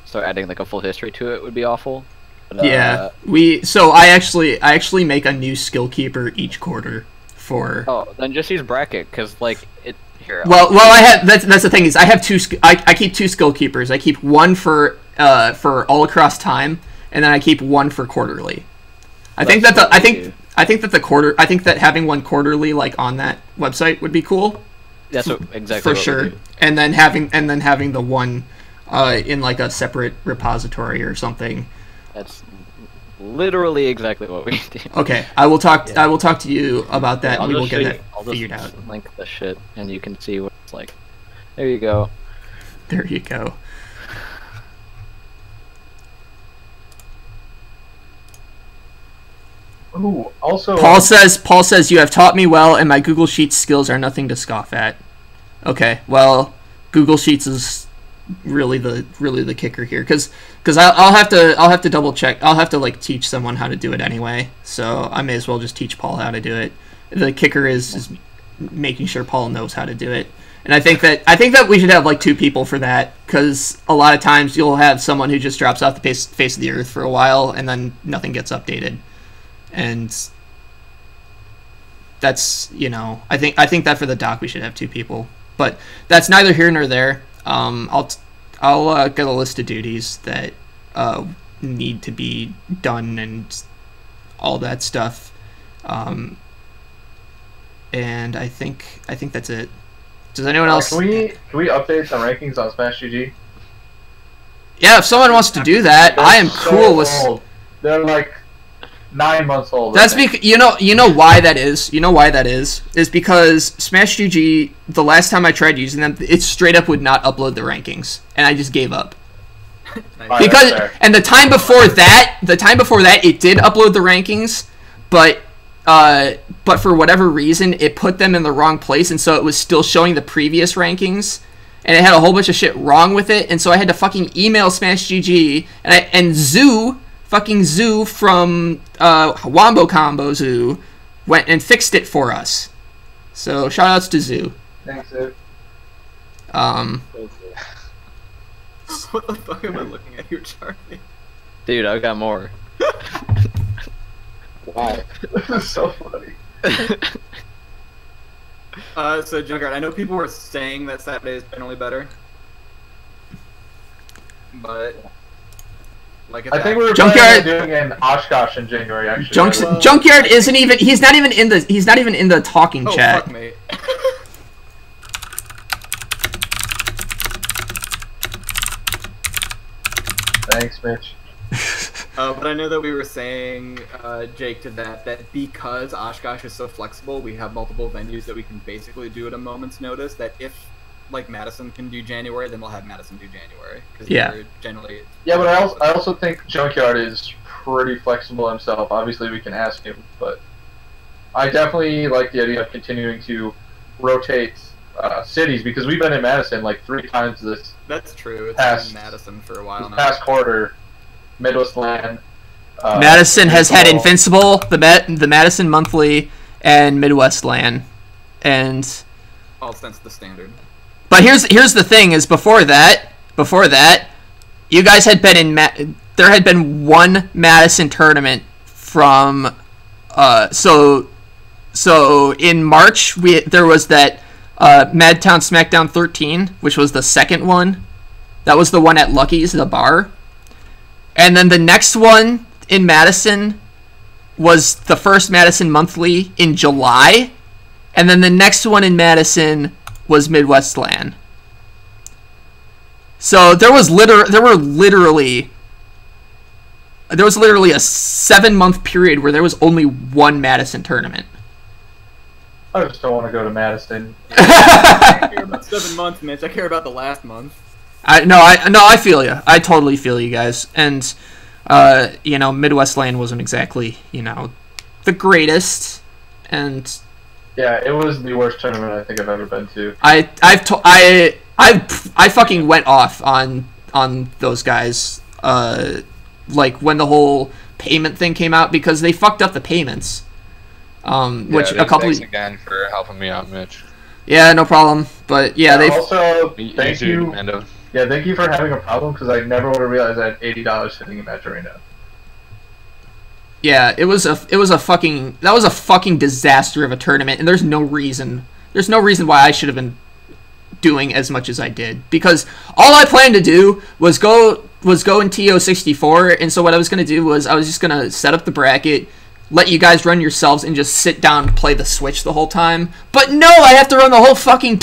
So adding like a full history to it would be awful. But, yeah, I actually make a new Skill Keeper each quarter for. Oh, then just use Bracket, because like it here. Well, I have that's the thing is I have two. I keep two Skill Keepers. I keep one for all across time, and then I keep one for quarterly. I think that having one quarterly like on that website would be cool. That's exactly for sure. And then having the one in like a separate repository or something. That's literally exactly what we do. Okay, I will talk to you about that, and we will get that figured out. Link the shit, and you can see what it's like. There you go. There you go. Ooh, also Paul says you have taught me well, and my Google Sheets skills are nothing to scoff at. Okay, well, Google Sheets is really the kicker here, because I'll have to double check. I'll have to like teach someone how to do it anyway, so I may as well just teach Paul how to do it. The kicker is making sure Paul knows how to do it, and I think that we should have like 2 people for that, because a lot of times you'll have someone who just drops off the face of the earth for a while and then nothing gets updated, and that's I think that for the doc we should have 2 people, but that's neither here nor there. I'll get a list of duties that need to be done and all that stuff, and I think that's it. Does anyone else? Can we update some rankings on Smash GG? Yeah, if someone wants to do that, I am cool with. Old. They're like 9 months old. That's because you know why that is. You know why that is because Smash GG, the last time I tried using them, it straight up would not upload the rankings, and I just gave up. Because and the time before that, it did upload the rankings, but for whatever reason, it put them in the wrong place, and so it was still showing the previous rankings, and it had a whole bunch of shit wrong with it, and so I had to fucking email Smash GG, and Zoo from Wombo Combo Zoo went and fixed it for us. So shoutouts to Zoo. Thanks, Zoo. What the fuck am I looking at here, Charlie? Dude, I've got more. Wow. This is so funny. So Junkyard, I know people were saying that Saturday is generally better, but like I think we were Junkyard doing an Oshkosh in January actually. Junkyard isn't even. He's not even in the talking chat. Fuck me. Thanks, Mitch. But I know that we were saying, Jake, to that because Oshkosh is so flexible, we have multiple venues that we can basically do at a moment's notice. That if, like, Madison can do January, then we'll have Madison do January. Yeah. Generally. Yeah, but I also think Junkyard is pretty flexible himself. Obviously, we can ask him, but I definitely like the idea of continuing to rotate cities, because we've been in Madison like 3 times this. That's true. It's been in Madison for a while now. Past quarter, Midwest LAN. Madison has had Invincible, the Madison Monthly, and Midwest LAN, and all since the standard. But here's the thing: is before that, you guys had been in there had been one Madison tournament from so in March there was that Madtown SmackDown 13, which was the second one. That was the one at Lucky's, the bar. And then the next one in Madison was the first Madison Monthly in July. And then the next one in Madison was Midwest LAN. So there was literally a 7-month period where there was only one Madison tournament. I just don't want to go to Madison. I don't care about 7 months, Mitch. I care about the last month. I feel you. I totally feel you guys. And Midwest LAN wasn't exactly, the greatest. And yeah, it was the worst tournament I think I've ever been to. I fucking went off on those guys. Like when the whole payment thing came out, because they fucked up the payments. Which a couple. Thanks again for helping me out, Mitch. Yeah, no problem. But yeah, they also thank you. Mando. Yeah, thank you for having a problem, because I never would have realized I had $80 sitting in Match Arena. Yeah, that was a fucking disaster of a tournament, and there's no reason why I should have been doing as much as I did, because all I planned to do was go in TO64, and so what I was gonna do was I was just gonna set up the bracket, let you guys run yourselves, and just sit down and play the Switch the whole time. But no, I have to run the whole fucking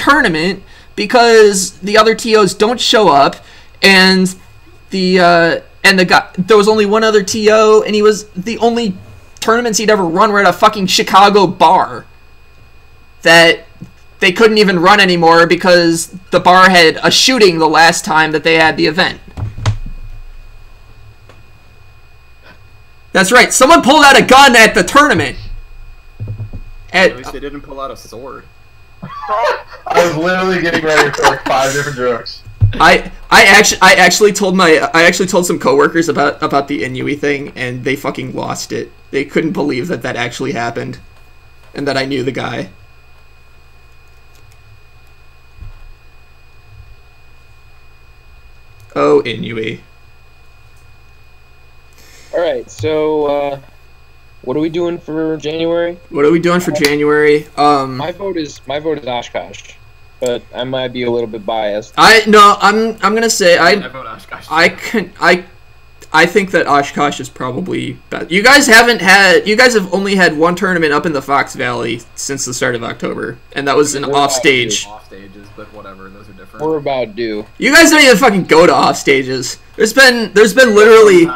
because the other TOs don't show up, and the guy, there was only one other TO, and he was the only tournaments he'd ever run were at a fucking Chicago bar that they couldn't even run anymore because the bar had a shooting the last time that they had the event. That's right, someone pulled out a gun at the tournament. At least they didn't pull out a sword. I was literally getting ready for like 5 different jokes. I actually told some coworkers about the Inui thing, and they fucking lost it. They couldn't believe that actually happened, and that I knew the guy. Oh, Inui. Alright, so, what are we doing for January? My vote is Oshkosh, but I might be a little bit biased. I'm gonna say I vote Oshkosh. I think that Oshkosh is probably best. You guys have only had one tournament up in the Fox Valley since the start of October, and that was an offstage. Off stages, but whatever, those are different. We're about due. You guys don't even fucking go to off stages. There's been literally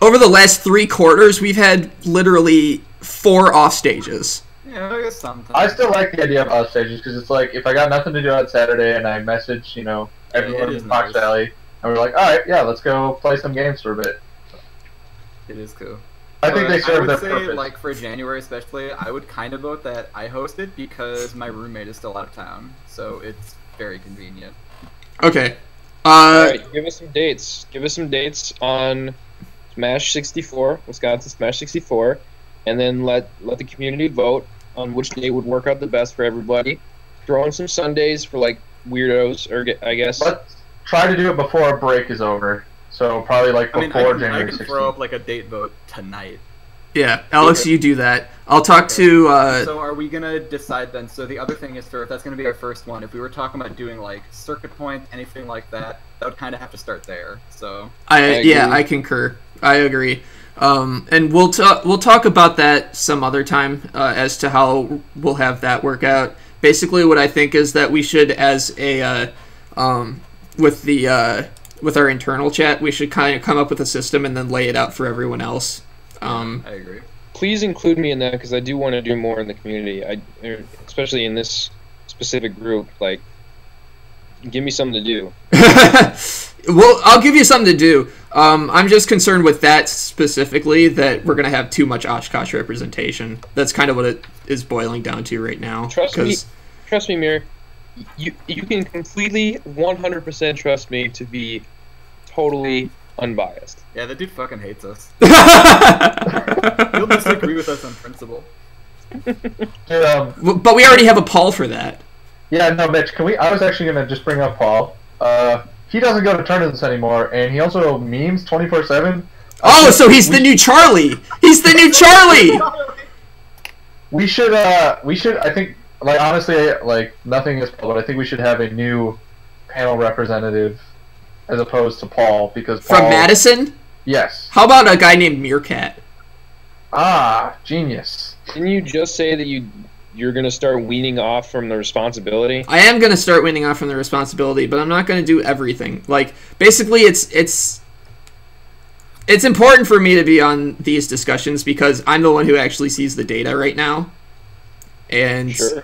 over the last 3 quarters, we've had literally 4 off stages. Yeah, I guess sometimes. I still like the idea of off stages, because it's like, if I got nothing to do on Saturday and I message, everyone in Fox Valley, and we're like, alright, yeah, let's go play some games for a bit. It is cool. I think they serve their purpose. purpose. Like, for January especially, I would kind of vote that I host it, because my roommate is still out of town, so it's very convenient. Okay. Alright, give us some dates. Give us some dates on Smash 64, Wisconsin Smash 64, and then let the community vote on which date would work out the best for everybody. Throw in some Sundays for like weirdos, or I guess. Let's try to do it before break is over. So probably like before January 16th. I can throw up like a date vote tonight. Yeah, Alex, you do that. I'll talk to. So are we gonna decide then? So the other thing is, if that's gonna be our first one, if we were talking about doing like circuit points, anything like that, that would kind of have to start there. So I concur. I agree. And we'll talk about that some other time as to how we'll have that work out. Basically, what I think is that we should, as a with our internal chat, we should kind of come up with a system and then lay it out for everyone else. I agree. Please include me in that, because I do want to do more in the community. Especially in this specific group. Like, give me something to do. Well, I'll give you something to do. I'm just concerned with that specifically, that we're going to have too much Oshkosh representation. That's kind of what it is boiling down to right now. Trust me, Mir. You can completely 100% trust me to be totally unbiased. Yeah, that dude fucking hates us. He'll disagree with us on principle. But we already have a poll for that. Yeah, no, Mitch. Can we? I was actually gonna just bring up Paul. He doesn't go to tournaments anymore, and he also memes 24/7. Oh, so he's the new Charlie. He's the new Charlie. We should. I think. Like honestly, like nothing is. But I think we should have a new panel representative, as opposed to Paul, because Paul, From Madison. Yes. How about a guy named Meerkat? Ah, genius. Didn't you just say that you're gonna start weaning off from the responsibility? I am gonna start weaning off from the responsibility, but I'm not gonna do everything. Like basically, it's important for me to be on these discussions because I'm the one who actually sees the data right now. And sure.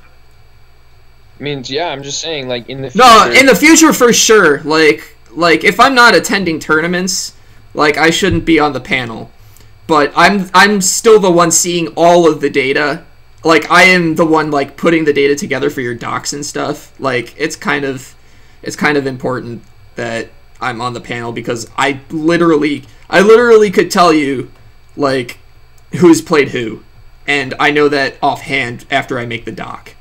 I mean, yeah, I'm just saying, like in the future. No, in the future for sure. Like if I'm not attending tournaments, like I shouldn't be on the panel. But I'm still the one seeing all of the data. Like I am the one like putting the data together for your docs and stuff. Like it's kind of important that I'm on the panel because I literally could tell you like who's played who, and I know that offhand after I make the doc.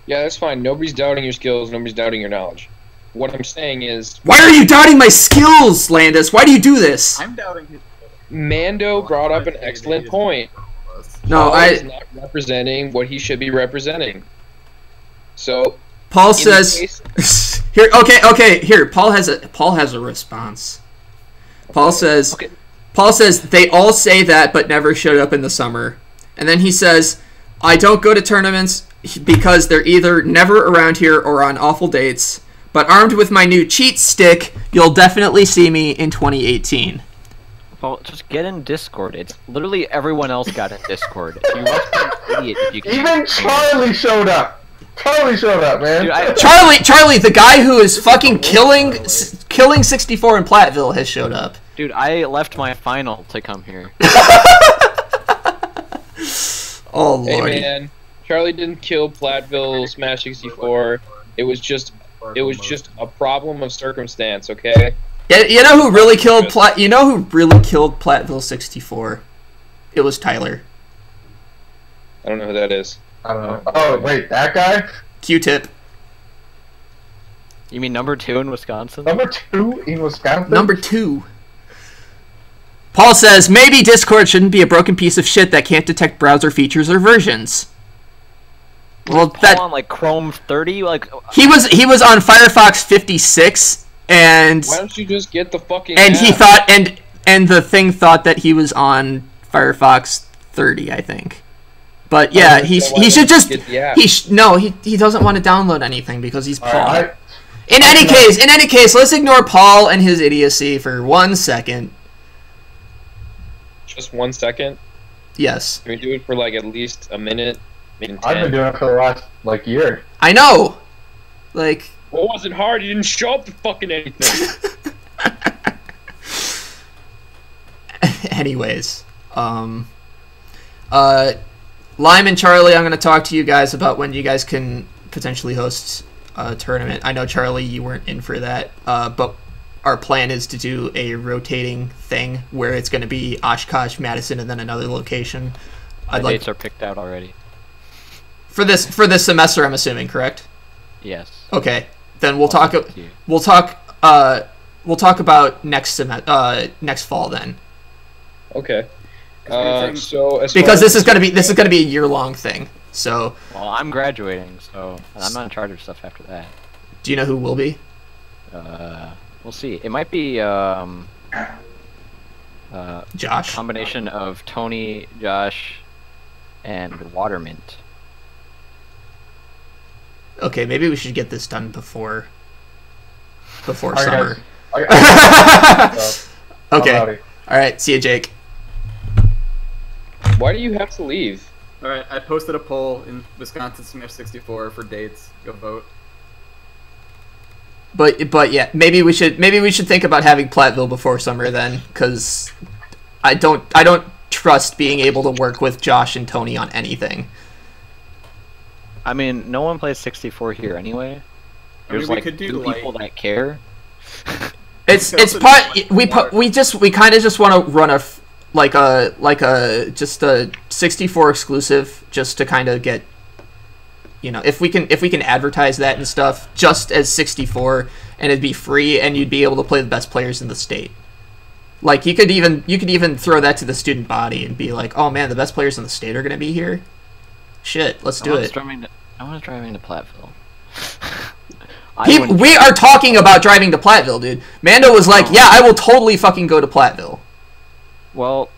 Yeah, that's fine. Nobody's doubting your skills. Nobody's doubting your knowledge. What I'm saying is, why are you doubting my skills, Landis? Why do you do this? I'm doubting his. Mando brought up an excellent point. No, Paul is not representing what he should be representing. So Paul says here. Okay. Here, Paul has a response. Paul says they all say that, but never showed up in the summer. And then he says, I don't go to tournaments because they're either never around here or on awful dates. But armed with my new cheat stick, you'll definitely see me in 2018. Well, just get in Discord. It's literally everyone else got in Discord. You must be an idiot if you can't. Even Charlie showed up. Charlie showed up, man. Dude, Charlie, the guy who is fucking killing 64 in Platteville has showed up. Dude, I left my final to come here. Oh lordy. Hey man, Charlie didn't kill Platteville Smash 64. It was just a problem of circumstance, okay? Yeah, you know who really killed Platteville 64? It was Tyler. I don't know who that is. I don't know. Oh wait, that guy? Q-Tip. You mean number 2 in Wisconsin? Number 2 in Wisconsin? Number 2. Paul says, maybe Discord shouldn't be a broken piece of shit that can't detect browser features or versions. Well, Paul on like Chrome 30, like he was on Firefox 56, and why don't you just get the fucking and app? he thought and the thing thought that he was on Firefox 30, I think. But yeah, he should just he doesn't want to download anything because he's Paul. In any case, let's ignore Paul and his idiocy for 1 second. Just 1 second? Yes. Can we do it for like at least a minute? Maybe 10? I've been doing it for the last like year. I know. Like. Well, it wasn't hard. You didn't show up to fucking anything. Anyways, Lime and Charlie, I'm going to talk to you guys about when you guys can potentially host a tournament. I know, Charlie, you weren't in for that, but our plan is to do a rotating thing where it's going to be Oshkosh, Madison, and then another location. The dates are picked out already. For this semester, I'm assuming, correct? Yes. Okay, then we'll talk about next fall then. Okay. So as because this is gonna be a year-long thing. So. Well, I'm graduating, so I'm not in charge of stuff after that. Do you know who will be? We'll see. It might be Josh. Combination of Tony, Josh, and Watermint. Okay, maybe we should get this done before summer. Okay. All right. See you, Jake. Why do you have to leave? Alright, I posted a poll in Wisconsin Smash 64 for dates. Go vote. But yeah, maybe we should think about having Platteville before summer then, because I don't trust being able to work with Josh and Tony on anything. I mean, no one plays 64 here anyway. There's like 2 people that care. It's part we kind of just want to run a 64 exclusive just to kind of get you know, if we can advertise that and stuff just as 64, and it'd be free, and you'd be able to play the best players in the state. Like you could even throw that to the student body and be like, oh man, the best players in the state are going to be here. Shit, let's do it. I want to driving to Platteville. We are talking about driving to Platteville, dude. Mando was like, yeah, I will totally fucking go to Platteville. Well,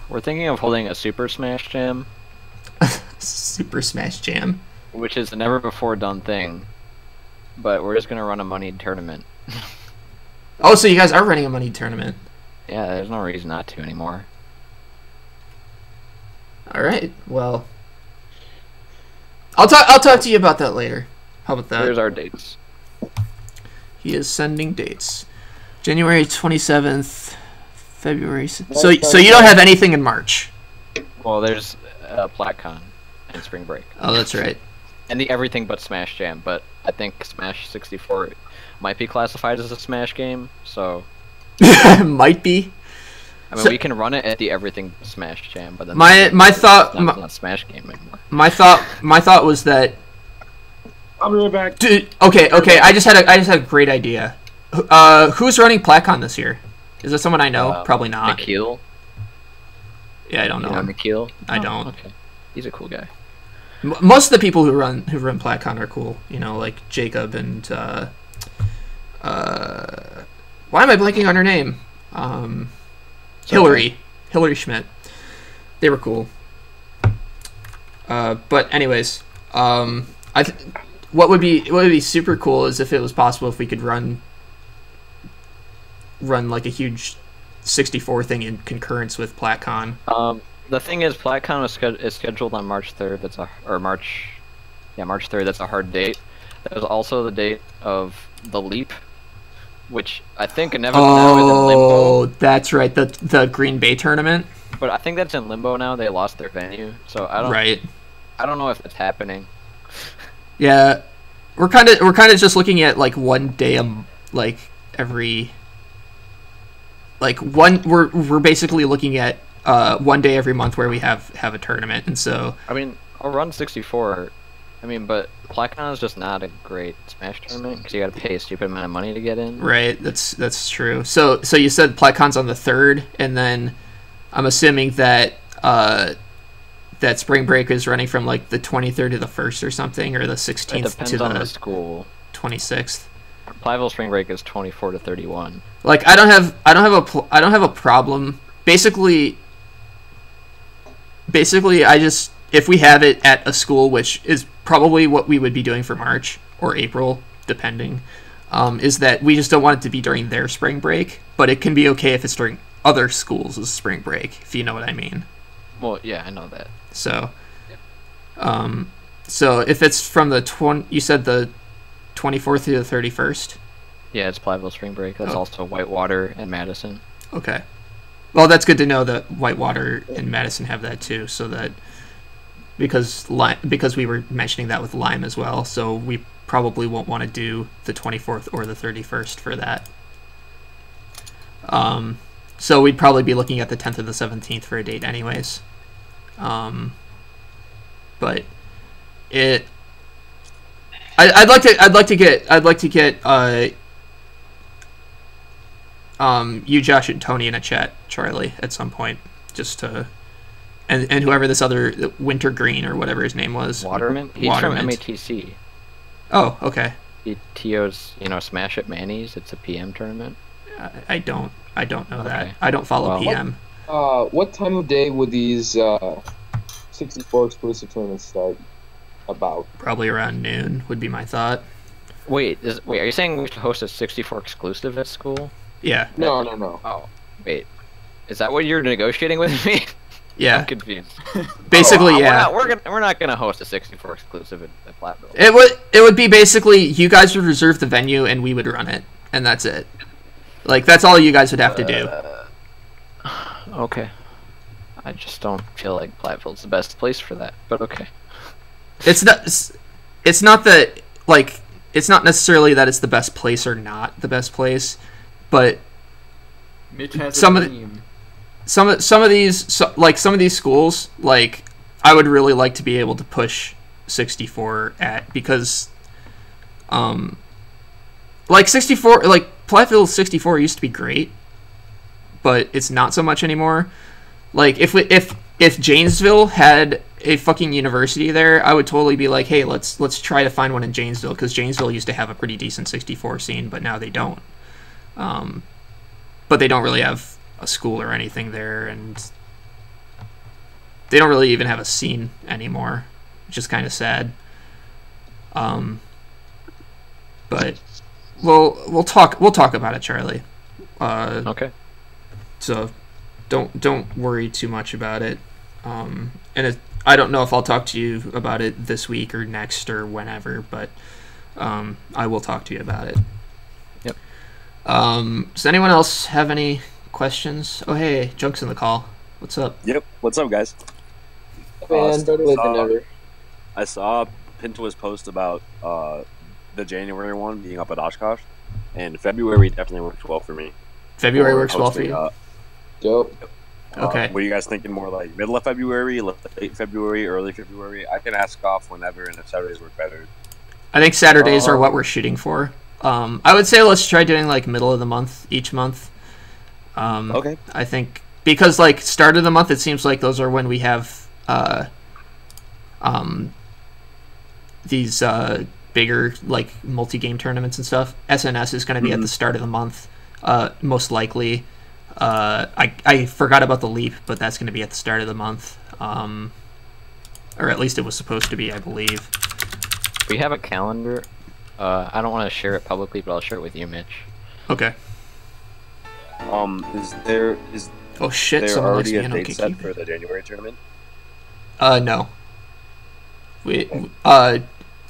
we're thinking of holding a Super Smash Jam. Super Smash Jam? Which is a never-before-done thing. But we're just going to run a moneyed tournament. Oh, so you guys are running a moneyed tournament? Yeah, there's no reason not to anymore. Alright, well... I'll talk to you about that later. How about that? Here's our dates. He is sending dates. January 27th, February... So you don't have anything in March? Well, there's PlattCon and Spring Break. Oh, that's right. And the Everything But Smash Jam, but I think Smash 64 might be classified as a Smash game, so... Might be. I mean, we can run it at the Everything But Smash Jam, but then my thought... It's not a Smash game anymore. My thought was that... I'll be right back. Dude, okay, I just had a great idea. Who's running PlattCon this year? Is it someone I know? Probably not. Nikhil? Yeah, I don't know him. Nikhil? I don't. Okay. He's a cool guy. Most of the people who run PlattCon are cool. You know, like Jacob and why am I blanking on her name? Hillary Schmidt. They were cool. But anyways, what would be super cool is if it was possible if we could run like a huge 64 thing in concurrence with PlattCon. The thing is, PlattCon is scheduled on March 3rd. March 3rd. That's a hard date. That was also the date of the Leap, which I think inevitably now is in limbo. Oh, that's right. The Green Bay tournament. But I think that's in limbo now. They lost their venue, so I don't know if it's happening. Yeah, we're kind of just looking at like one day we're basically looking at 1 day every month where we have a tournament, and so I mean, I'll run 64. I mean, but PlattCon is just not a great Smash tournament because you got to pay a stupid amount of money to get in. Right, that's true. So you said PlattCon's on the 3rd, and then I'm assuming that that Spring Break is running from like the 23rd to the 1st or something, or the 16th to on the school. 26th. Platteville Spring Break is 24 to 31. Like I don't have a problem. Basically, if we have it at a school, which is probably what we would be doing for March or April, depending, is that we just don't want it to be during their spring break, but it can be okay if it's during other schools' spring break, if you know what I mean. Well, yeah, I know that. So, so if it's from you said the 24th to the 31st? Yeah, it's Platteville Spring Break. That's also Whitewater and Madison. Okay. Well, that's good to know that Whitewater and Madison have that too, so that because we were mentioning that with Lime as well, so we probably won't want to do the 24th or the 31st for that. So we'd probably be looking at the 10th or the 17th for a date anyways. But I'd like to get you, Josh, and Tony in a chat, Charlie, at some point, just to, and whoever this other Wintergreen or whatever his name was. Waterman. He's from MATC. Oh, okay. TO's, Smash It Manny's. It's a PM tournament. I don't know that. I don't follow PM. What time of day would these 64 exclusive tournaments start? About probably around noon would be my thought. Wait, are you saying we should host a 64 exclusive at school? Yeah. No. Oh, wait. Is that what you're negotiating with me? Yeah. I'm confused. Basically, yeah. We're not gonna host a 64 exclusive at Platteville. It would be basically you guys would reserve the venue and we would run it, and that's it. Like that's all you guys would have to do. Okay. I just don't feel like Platteville's the best place for that, but okay. It's not that like it's not necessarily that it's the best place or not the best place, but Mitch has some of these schools, like I would really like to be able to push 64 at, because like 64, like Platteville 64 used to be great, but it's not so much anymore. Like if Janesville had a fucking university there, I would totally be like, hey, let's try to find one in Janesville, because Janesville used to have a pretty decent 64 scene, but now they don't. But they don't really have a school or anything there, and they don't really even have a scene anymore, which is kind of sad. But we'll talk about it, Charlie. Okay. So don't worry too much about it. I don't know if I'll talk to you about it this week or next or whenever, but I will talk to you about it. Yep. Does anyone else have any questions? Oh, hey, Junk's in the call. What's up? Yep. What's up, guys? Man, better late than never. I saw Pinto's post about the January one being up at Oshkosh, and February definitely works well for me. February works well for you? Dope. Okay. Were you guys thinking more like middle of February, late February, early February? I can ask off whenever, and if Saturdays work better. I think Saturdays are what we're shooting for. I would say let's try doing like middle of the month each month. Okay. I think because like start of the month, it seems like those are when we have these bigger like multi-game tournaments and stuff. SNS is going to be at the start of the month, most likely. I forgot about the Leap, but that's going to be at the start of the month, or at least it was supposed to be, I believe. We have a calendar. I don't want to share it publicly, but I'll share it with you, Mitch. Okay. Is there oh shit! there Someone already a likes date me set on for the January tournament? No.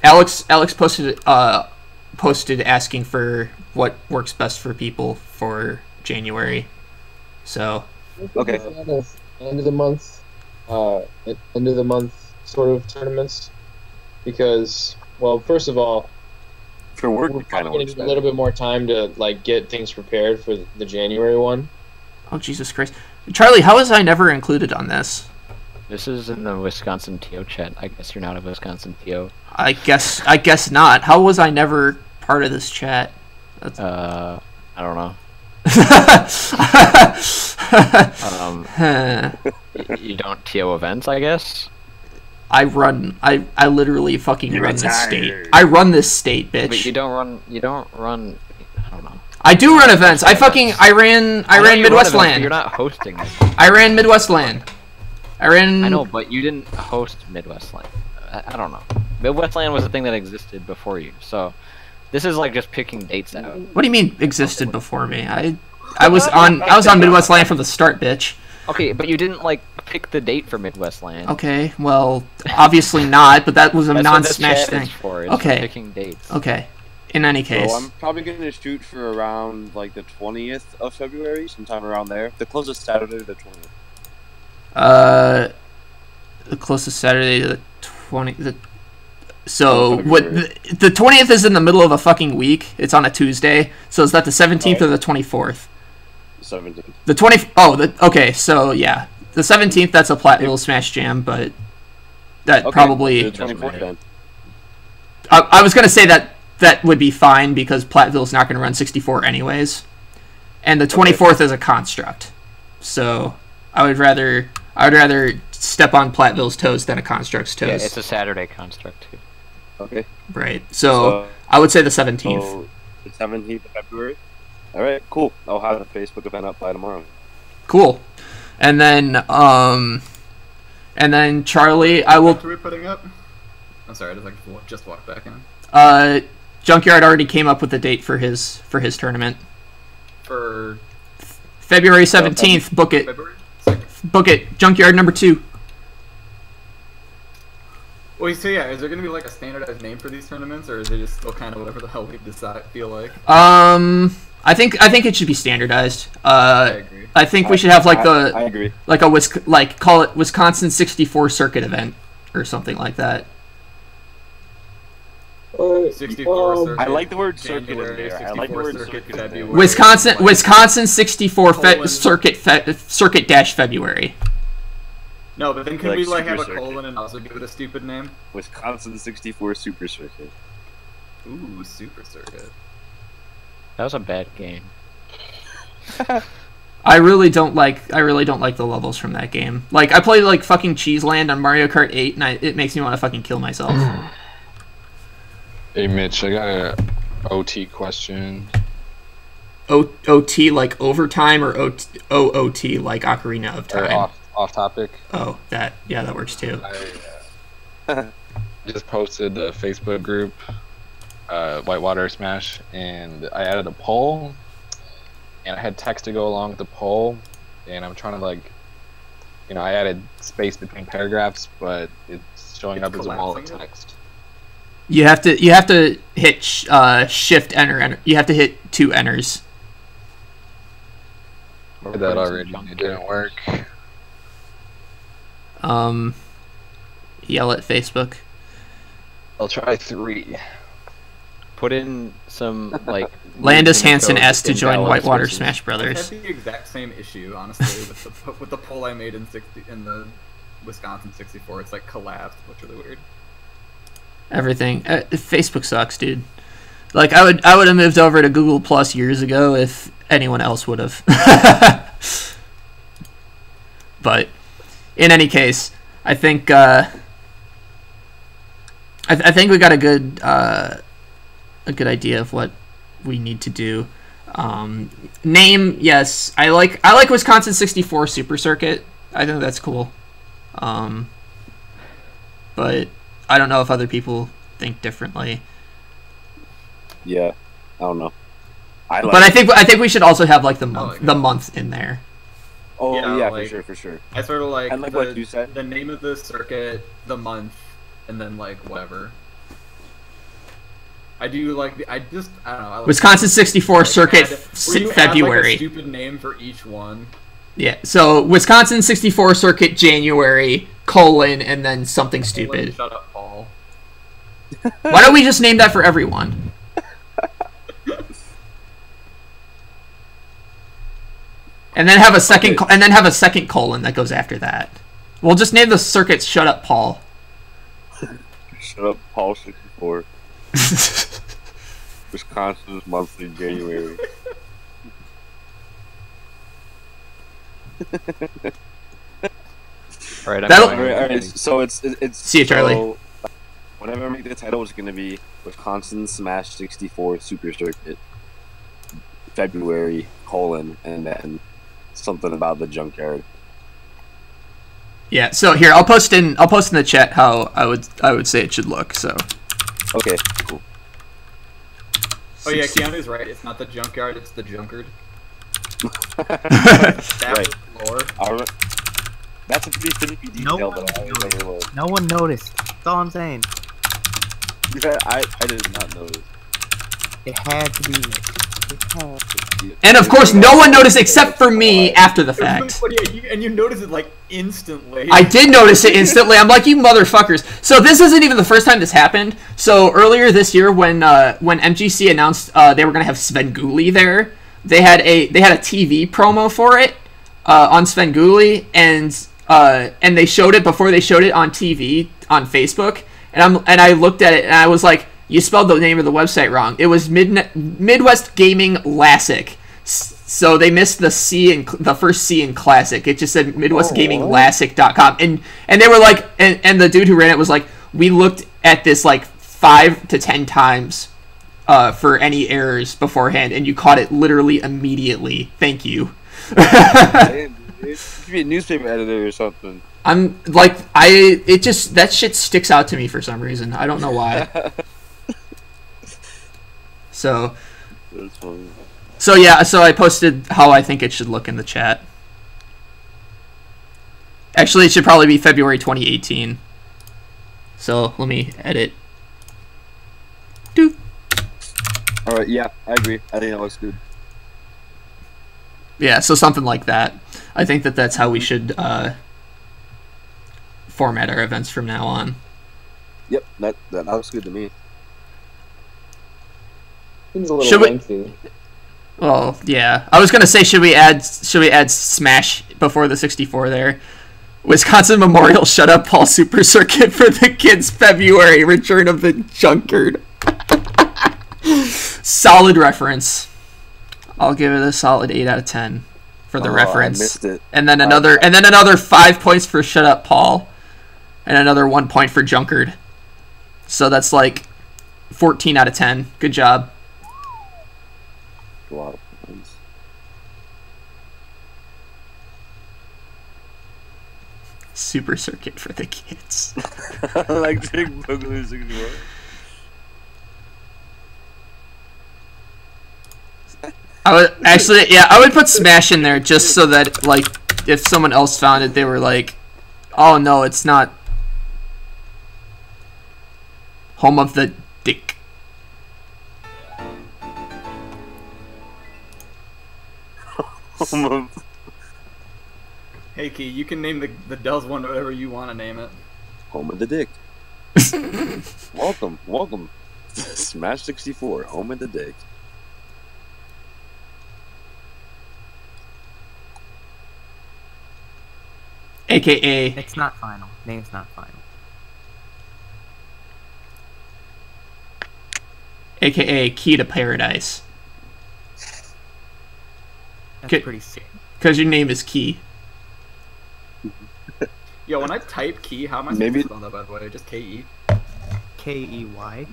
Alex posted asking for what works best for people for January. So okay. End of the month sort of tournaments, because well, first of all, for work we're kind of going to need a little bit more time to like get things prepared for the January one. Oh Jesus Christ, Charlie, how was I never included on this? This is in the Wisconsin TO chat. I guess you're not a Wisconsin TO. I guess not. How was I never part of this chat? I don't know. You don't TO events, I guess? I literally fucking run this state. I run this state, bitch. But you don't run, I don't know. I do run events. I ran Midwest LAN. You're not hosting them. I ran Midwest LAN. I know, but you didn't host Midwest LAN. I don't know. Midwest LAN was a thing that existed before you, so this is like just picking dates out. What do you mean existed before me? I was on Midwest LAN from the start, bitch. Okay, but you didn't like pick the date for Midwest LAN. Okay, well, obviously not, but that was a non-Smash thing. Okay. Picking dates. Okay. In any case. So I'm probably going to shoot for around like the 20th of February, sometime around there. The closest Saturday to the 20th. The closest Saturday to the 20th. So what? The 20th is in the middle of a fucking week. It's on a Tuesday. So is that the 17th or the 24th? 17th. The 20th. Oh, okay. So yeah, the 17th. That's a Platteville Smash Jam, but that probably. The 24th then. I was gonna say that would be fine because Platteville's not gonna run 64 anyways, and the 24th is a construct. So I would rather step on Platteville's toes than a construct's toes. Yeah, it's a Saturday construct too. Okay. Right. So I would say the 17th. So the 17th of February. All right, cool. I'll have the Facebook event up by tomorrow. Cool. And then Charlie, I will. What are we putting up? I'm sorry, I just walked back in. Junkyard already came up with a date for his tournament. For February 17th. Book it. February? Book it. Junkyard number 2. Wait, so yeah, is there gonna be like a standardized name for these tournaments, or is it just still kind of whatever the hell we feel like? I think it should be standardized. I agree. I think we should have like I agree. Like call it Wisconsin 64 circuit event or something like that. 64 circuit. I like the word circuit in there. I like the word circuit in there. Wisconsin 64 circuit dash February. No, but then can Like we like Super have a Circuit. colon and also give it a stupid name? Wisconsin 64 Super Circuit. Ooh, Super Circuit. That was a bad game. I really don't like the levels from that game. Like I played like fucking Cheese Land on Mario Kart 8 and it makes me want to fucking kill myself. Hey Mitch, I got a OT question. OT like overtime or OOT like Ocarina of Or Time? off topic. Oh, that works too. I just posted the Facebook group, Whitewater Smash, and I added a poll, and I had text to go along with the poll, and I'm trying to like, I added space between paragraphs, but it's showing up as a wall of text. You have to hit shift enter. You have to hit 2 enters. I did that already. It didn't work. Yell at Facebook. I'll try 3. Put in some like Landis Hansen S to join invalid Whitewater spaces. Smash Brothers. I had the exact same issue, honestly, with the poll I made in the Wisconsin 64. It's like collapsed, which is really weird. Everything. Facebook sucks, dude. Like I would have moved over to Google Plus years ago if anyone else would have. But in any case, I think I think we got a good idea of what we need to do. Name, yes, I like Wisconsin 64 Super Circuit. I think that's cool. But I don't know if other people think differently. Yeah, I don't know. But I think we should also have like the month in there. Oh yeah, like, for sure. I sort of like, and like what you said, the name of the circuit, the month, and then like whatever. I do like I don't know. I like Wisconsin 64 Circuit February. Add, like, a stupid name for each one. Yeah, so Wisconsin 64 Circuit January, and then something stupid. Shut up, Paul. Why don't we just name that for everyone? And then have a second colon that goes after that. We'll just name the circuits Shut Up Paul. Shut up, Paul 64. Wisconsin's monthly January. Alright, alright, so it's see you, Charlie. So, whatever I make the title is gonna be Wisconsin Smash 64 Super Circuit February, and then something about the junkyard. Yeah, so here I'll post in the chat how I would say it should look, so. Okay, cool. Oh yeah, Keanu's right. It's not the junkyard, it's the junkard. Right. Lore. That's a pretty finicky detail that I overlooked. No one noticed. That's all I'm saying. Yeah, I did not notice. It had to be. It had to be. And of course, no one noticed except for me after the fact. And you noticed it like instantly. I did notice it instantly. I'm like, you motherfuckers. So this isn't even the first time this happened. So earlier this year, when MGC announced they were gonna have Svengoolie there, they had a TV promo for it on Svengoolie, and they showed it before they showed it on TV on Facebook, and I looked at it and I was like, you spelled the name of the website wrong. It was Midwest Gaming Classic. So they missed the C in the first C in Classic. It just said MidwestGamingClassic.com, and they were like, and the dude who ran it was like, we looked at this like 5 to 10 times for any errors beforehand, and you caught it literally immediately. Thank you. It should be a newspaper editor or something. I'm like, that shit sticks out to me for some reason. I don't know why. So yeah, so I posted how I think it should look in the chat. Actually, it should probably be February 2018. So let me edit. Doop. Alright, yeah, I agree. I think that looks good. Yeah, so something like that. I think that's how we should format our events from now on. Yep, that looks good to me. Seems a little lengthy. Well, yeah. I was gonna say, should we add Smash before the 64 there? Wisconsin Memorial Shut Up Paul Super Circuit for the kids February. Return of the Junkard. Solid reference. I'll give it a solid 8 out of 10 for the reference. I missed it. And then another 5 points for Shut Up Paul. And another 1 point for Junkard. So that's like 14 out of 10. Good job. A lot of points. Super Circuit for the kids. Electric Boogaloo 61. I would actually, yeah, I would put Smash in there just so that, like, if someone else found it, they were like, oh no, it's not home of the dick. Home of... Hey Key, you can name the Dells one whatever you want to name it. Home of the dick. Welcome. Smash 64, home of the dick. AKA. It's not final. Name's not final. AKA Key to Paradise. That's pretty sick. Because your name is Key. Yo, when I type Key, how am I supposed to spell that, by the way? Just K-E? K-E-Y?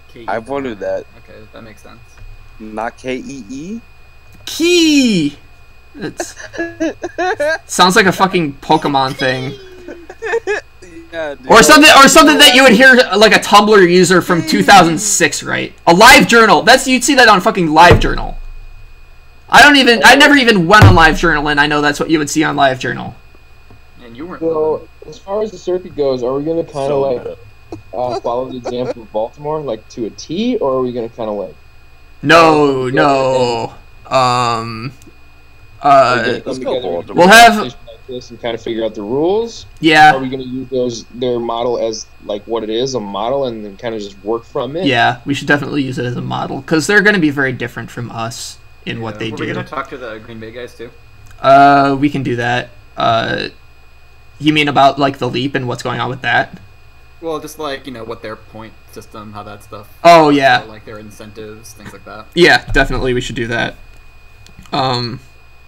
K-E. I've wondered that. Okay, that makes sense. Not K-E-E? Key! It's sounds like a fucking Pokemon thing. Yeah, dude. Or something that you would hear like a Tumblr user from 2006, right? A live journal. You'd see that on fucking LiveJournal. I never even went on LiveJournal, and I know that's what you would see on LiveJournal. And you weren't. So, as far as the circuit goes, are we going to kind of follow the example of Baltimore, like to a T, or are we going to kind of like? No. We'll have like this and kind of figure out the rules. Yeah. Are we going to use their model as like what it is, a model, and then kind of just work from it? Yeah, we should definitely use it as a model because they're going to be very different from us in what they do. Are we going to talk to the Green Bay guys too? We can do that. You mean about like the leap and what's going on with that? Well, just like, what their point system, how that stuff. Oh yeah. Like their incentives, things like that. Yeah, definitely we should do that.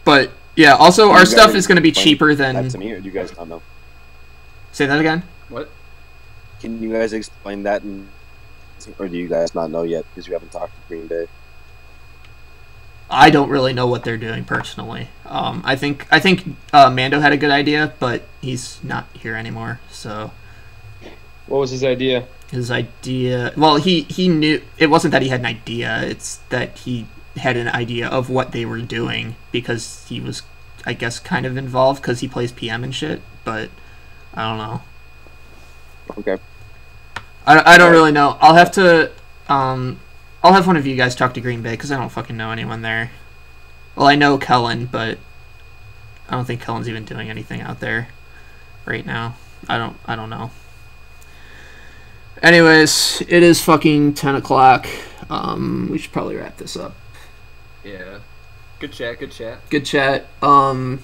But yeah, also our stuff is going to be cheaper than. That to me, or do you guys not know? Say that again. What? Can you guys explain that, or do you guys not know yet because you haven't talked to Green Bay? I don't really know what they're doing personally. I think Mando had a good idea, but he's not here anymore. So. What was his idea? His idea. Well, he knew it wasn't that he had an idea. It's that he had an idea of what they were doing because he was, I guess, kind of involved because he plays PM and shit. But I don't know. Okay. I don't really know. I'll have to. I'll have one of you guys talk to Green Bay because I don't fucking know anyone there. Well, I know Kellen, but I don't think Kellen's even doing anything out there right now. I don't know. Anyways, it is fucking 10 o'clock. We should probably wrap this up. Yeah. Good chat. Good chat. So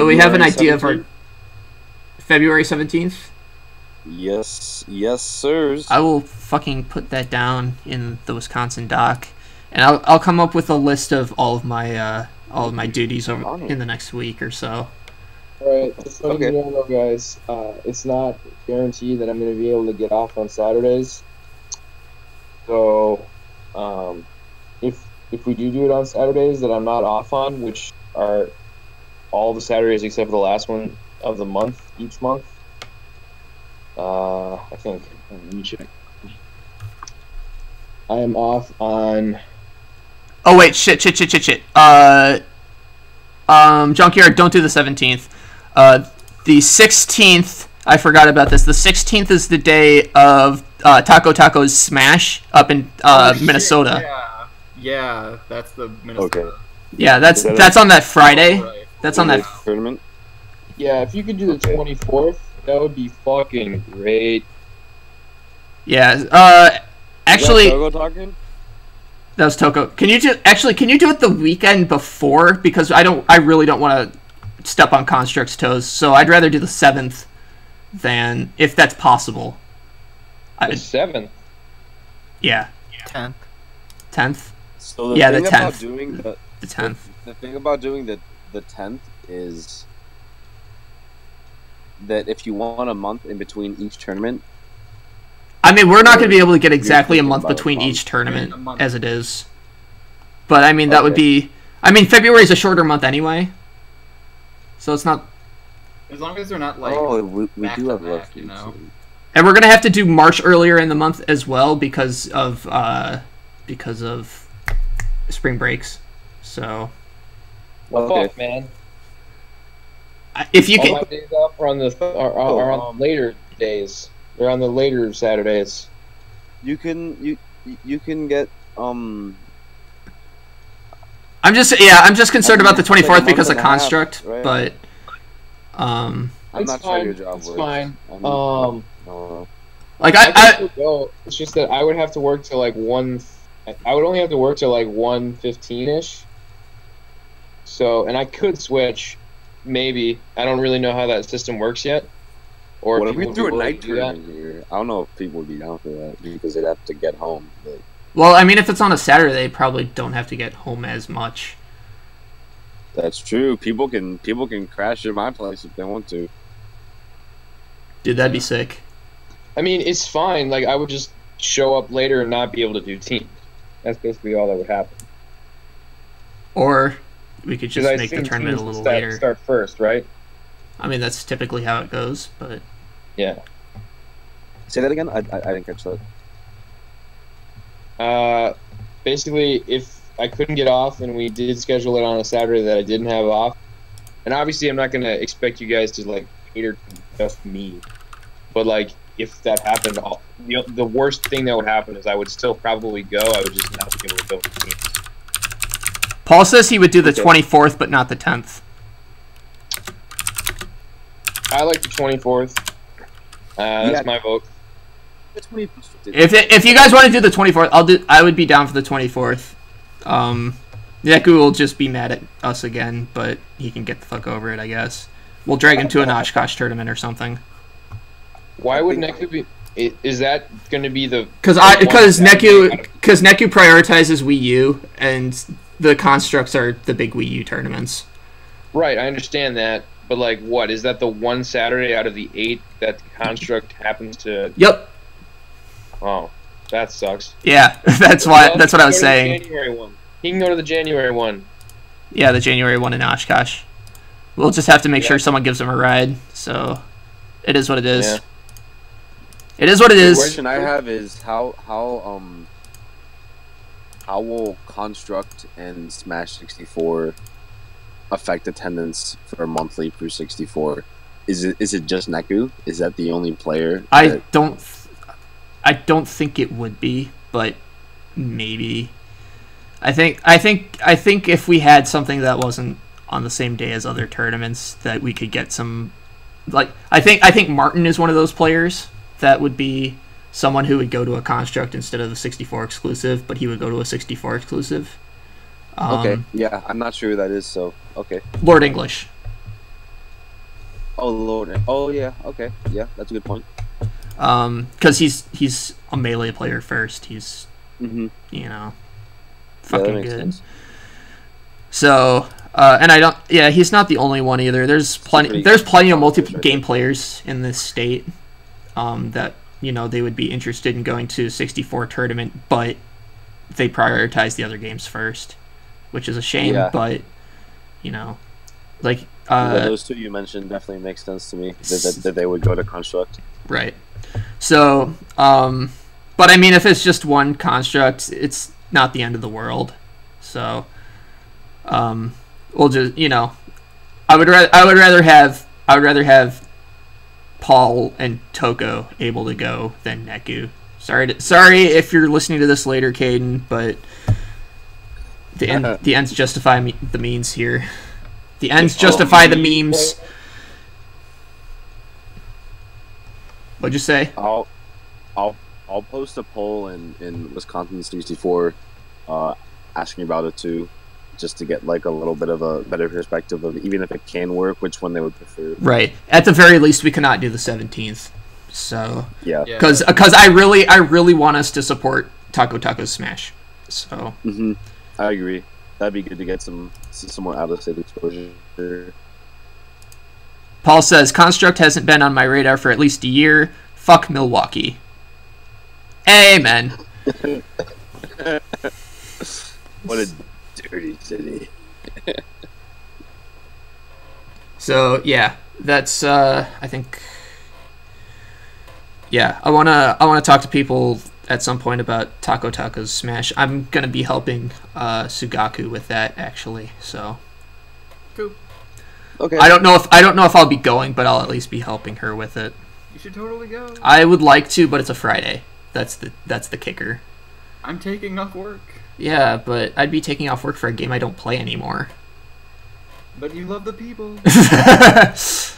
we have an idea of our February 17th. Yes, sirs. I will fucking put that down in the Wisconsin doc, and I'll come up with a list of all of my duties in the next week or so. Alright, just so you know, guys, it's not guaranteed that I'm going to be able to get off on Saturdays. So, if we do it on Saturdays that I'm not off on, which are all the Saturdays except for the last one of the month, each month, I think, let me check. I am off on... Oh wait, shit. Junkyard, don't do the 17th. The 16th, I forgot about this. The 16th is the day of Taco Taco's Smash up in Minnesota. Yeah, that's the Minnesota. Okay. Yeah, that's on that Friday. Right. That's on that tournament. Yeah, if you could do the 24th, that would be fucking great. Yeah. Actually, Togo talking? That was Toko. Can you do it the weekend before? Because I really don't want to step on Construct's toes. So I'd rather do the 7th than, if that's possible. The 7th? Yeah. 10th. 10th? So the Yeah, thing the about 10th. doing The 10th. The thing about doing the 10th is that if you want a month in between each tournament, I mean, we're not going to be able to get exactly a thinking month about between a month. each tournament A month. as it is. But, I mean, that would Okay. be... I mean, February is a shorter month anyway. So it's not... As long as they're not like we back do to have back, left, you know. And we're going to have to do March earlier in the month as well because of spring breaks. So... Okay. Fuck, man. If you All can... my days off are on the later days. They're on the later Saturdays. You can get I'm just concerned about the It's like a 24th month because of and a half, Construct, right? but I'm It's not fine. sure your job It's works. fine. like I could go. It's just that I would have to work till like 1. I would only have to work till like 1:15ish. So, and I could switch, maybe. I don't really know how that system works yet. Or What if we people threw would a be willing night to do that. tournament here? I don't know if people would be down for that because they'd have to get home. But well, I mean, if it's on a Saturday, they probably don't have to get home as much. that's true. People can crash at my place if they want to. Dude, that'd be sick. I mean, it's fine. Like, I would just show up later and not be able to do teams. That's basically all that would happen. Or we could 'Cause just I make the assume tournament a teams little start, later. Start first, right? I mean, that's typically how it goes, but... Yeah. Say that again. I didn't catch that. Basically, if I couldn't get off and we did schedule it on a Saturday that I didn't have off, and obviously I'm not going to expect you guys to, like, cater to just me, but, like, if that happened, the worst thing that would happen is I would still probably go, I would just not be able to go to teams. Paul says he would do the Okay. 24th, but not the 10th. I like the 24th. That's my vote. If you guys want to do the 24th, I would be down for the 24th. Neku will just be mad at us again, but he can get the fuck over it, I guess. We'll drag him to an Oshkosh tournament or something. Why would Neku be... Is that going to be the... Because Neku prioritizes Wii U, and the Constructs are the big Wii U tournaments. Right, I understand that, but, like, what? Is that the one Saturday out of the 8 that the Construct happens to... Yep. Oh, that sucks. Yeah, that's what I was Go to the saying. January one. He can go to the January one. Yeah, the January one in Oshkosh. We'll just have to make sure someone gives him a ride. So, it is what it is. Yeah. It is what it The is. question I have is how will Construct and Smash 64 affect attendance for monthly through 64? Is it just Neku? Is that the only player? I don't think it would be, but maybe. I think if we had something that wasn't on the same day as other tournaments, that we could get some. Like, I think Martin is one of those players that would be someone who would go to a Construct instead of the 64 exclusive, but he would go to a 64 exclusive. Okay, yeah, I'm not sure who that is, so okay. Lord English. Oh Lord, oh yeah, okay, yeah, that's a good point. Because he's a melee player first. He's Mm-hmm. you know, that fucking makes good. sense. So, and I don't. Yeah, he's not the only one either. There's plenty. There's plenty of multi-game players in this state that they would be interested in going to 64 tournament, but they prioritize the other games first, which is a shame. Yeah. But like those two you mentioned definitely makes sense to me that they would go to Construct. right. So, but I mean, if it's just one Construct, it's not the end of the world. So, we'll just I would rather have Paul and Toko able to go than Neku. Sorry if you're listening to this later, Caden, but the ends justify the means here. The ends justify the memes. What'd you say? I'll post a poll in Wisconsin 64, asking about it too. just to get like a little bit of a better perspective of even if it can work, which one they would prefer. Right. At the very least, we cannot do the 17th. So yeah, because I really want us to support Taco Taco's Smash. So I agree. That'd be good to get some more out of state exposure. Paul says Construct hasn't been on my radar for at least a year. Fuck Milwaukee. Amen. What a dirty city. So yeah, that's I think. Yeah, I wanna talk to people at some point about Taco Taco's Smash. I'm gonna be helping Sugaku with that actually. So. Cool. Okay. I don't know if I'll be going, but I'll at least be helping her with it. You should totally go. I would like to, but it's a Friday. That's the kicker. I'm taking off work. Yeah, but I'd be taking off work for a game I don't play anymore. But you love the people. It's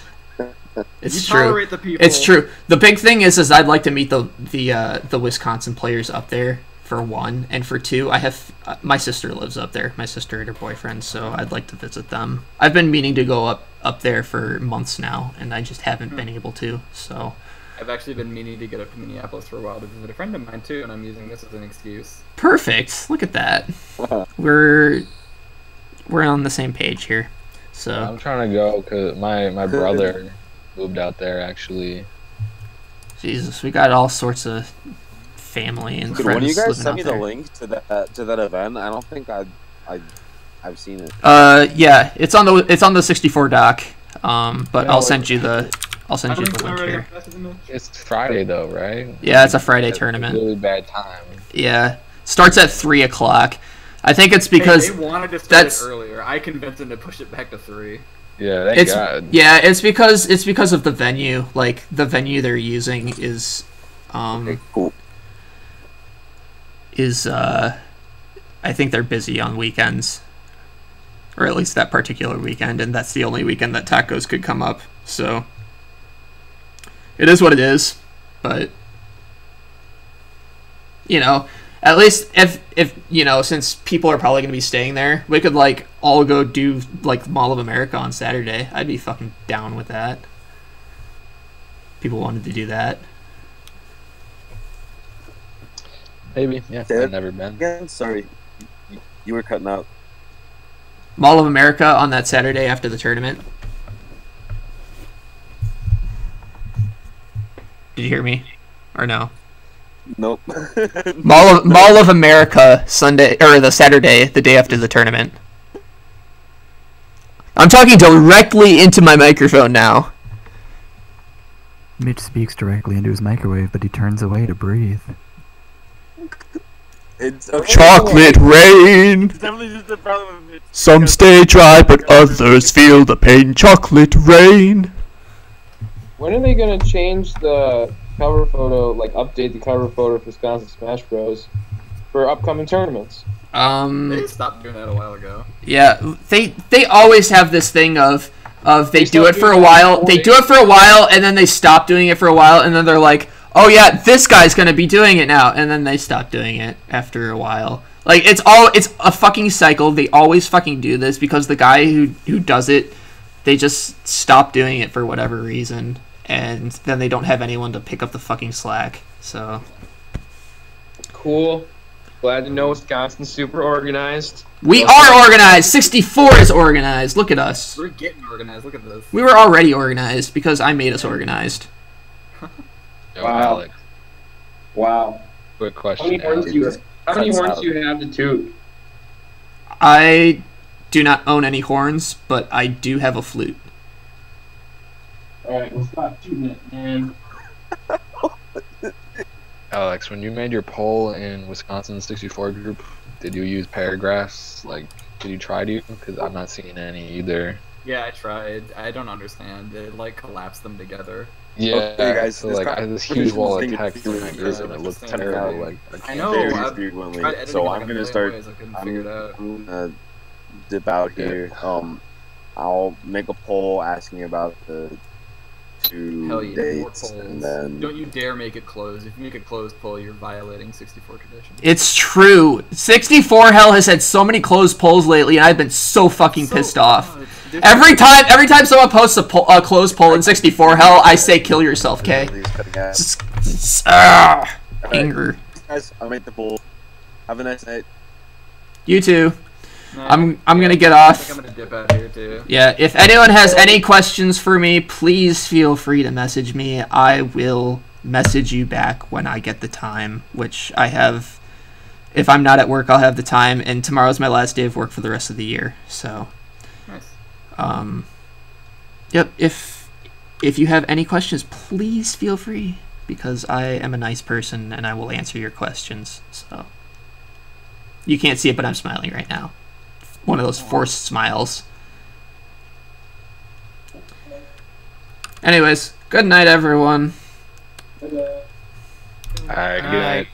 you true. Tolerate the people. It's true. The big thing is I'd like to meet the Wisconsin players up there for one, and for two, I have my sister lives up there. My sister and her boyfriend, so I'd like to visit them. I've been meaning to go up there for months now, and I just haven't been able to. So. I've actually been meaning to get up to Minneapolis for a while to visit a friend of mine too, and I'm using this as an excuse. Perfect. Look at that. We're on the same page here. So I'm trying to go because my brother moved out there actually. Jesus, we got all sorts of family and friends. When you guys send me the link to that event, I don't think I've seen it. Yeah, it's on the 64 doc. But I'll send you the link here. It's Friday though, right? Yeah, it's a Friday tournament. A really bad time. Yeah, starts at 3 o'clock. I think it's because they wanted to start it earlier. I convinced them to push it back to 3. Yeah, thank God. Yeah, it's because of the venue. Like the venue they're using is cool. I think they're busy on weekends. Or at least that particular weekend, and that's the only weekend that tacos could come up. So it is what it is, but you know, at least if you know, since people are probably gonna be staying there, we could like all go do like Mall of America on Saturday. I'd be fucking down with that. People wanted to do that. Maybe, yeah. I've never been. Again, sorry, you were cutting out. Mall of America on that Saturday after the tournament. Did you hear me? Or no? Nope. Mall of America Sunday or the Saturday, the day after the tournament. I'm talking directly into my microphone now. Mitch speaks directly into his microwave, but he turns away to breathe. It's okay. Chocolate rain. It's definitely just a problem with Mitch. Some stay dry, but others feel the pain. Chocolate rain. When are they gonna change the cover photo, like update the cover photo for Wisconsin Smash Bros. For upcoming tournaments? They stopped doing that a while ago. Yeah, they always have this thing of they do it for a while, and then they stop doing it for a while, and then they're like, oh yeah, this guy's gonna be doing it now, and then they stop doing it after a while. Like it's a fucking cycle. They always fucking do this because the guy who does it, they just stop doing it for whatever reason, and then they don't have anyone to pick up the fucking slack. So cool. Glad to know Wisconsin's super organized. We are organized. 64 is organized. Look at us. We're getting organized. Look at this. We were already organized because I made us organized. Wow. Alex. Wow. Quick question. How many horns do you have to toot? I do not own any horns, but I do have a flute. Alright, we'll stop tooting it, man. Alex, when you made your poll in Wisconsin 64 group, did you use paragraphs? Like, did you try to? Because I'm not seeing any either. Yeah, I tried. I don't understand. It like collapsed them together. Yeah, okay, guys, so like I have this huge wall of text in my group and it looks terrible. Like I know. So I'm gonna start. I'm gonna dip out here. I'll make a poll asking about the 2 Hell yeah, more dates, polls. and then Don't you dare make it closed. If you make a closed poll, you're violating 64 tradition. It's true. 64 Hell has had so many closed polls lately, and I've been so fucking pissed off. Every time someone posts a closed poll in 64 Hell, I say kill yourself, Kay. Anger. Guys, I'll make the poll. Have a nice night. You too. Nah, I'm gonna get I off. think I'm gonna dip out here too. Yeah, if anyone has any questions for me, please feel free to message me. I will message you back when I get the time, which I have. If I'm not at work, I'll have the time, and tomorrow's my last day of work for the rest of the year. So, nice. Yep. If you have any questions, please feel free, because I am a nice person and I will answer your questions. So, you can't see it, but I'm smiling right now. One of those forced smiles. Anyways, good night, everyone. Alright, good night.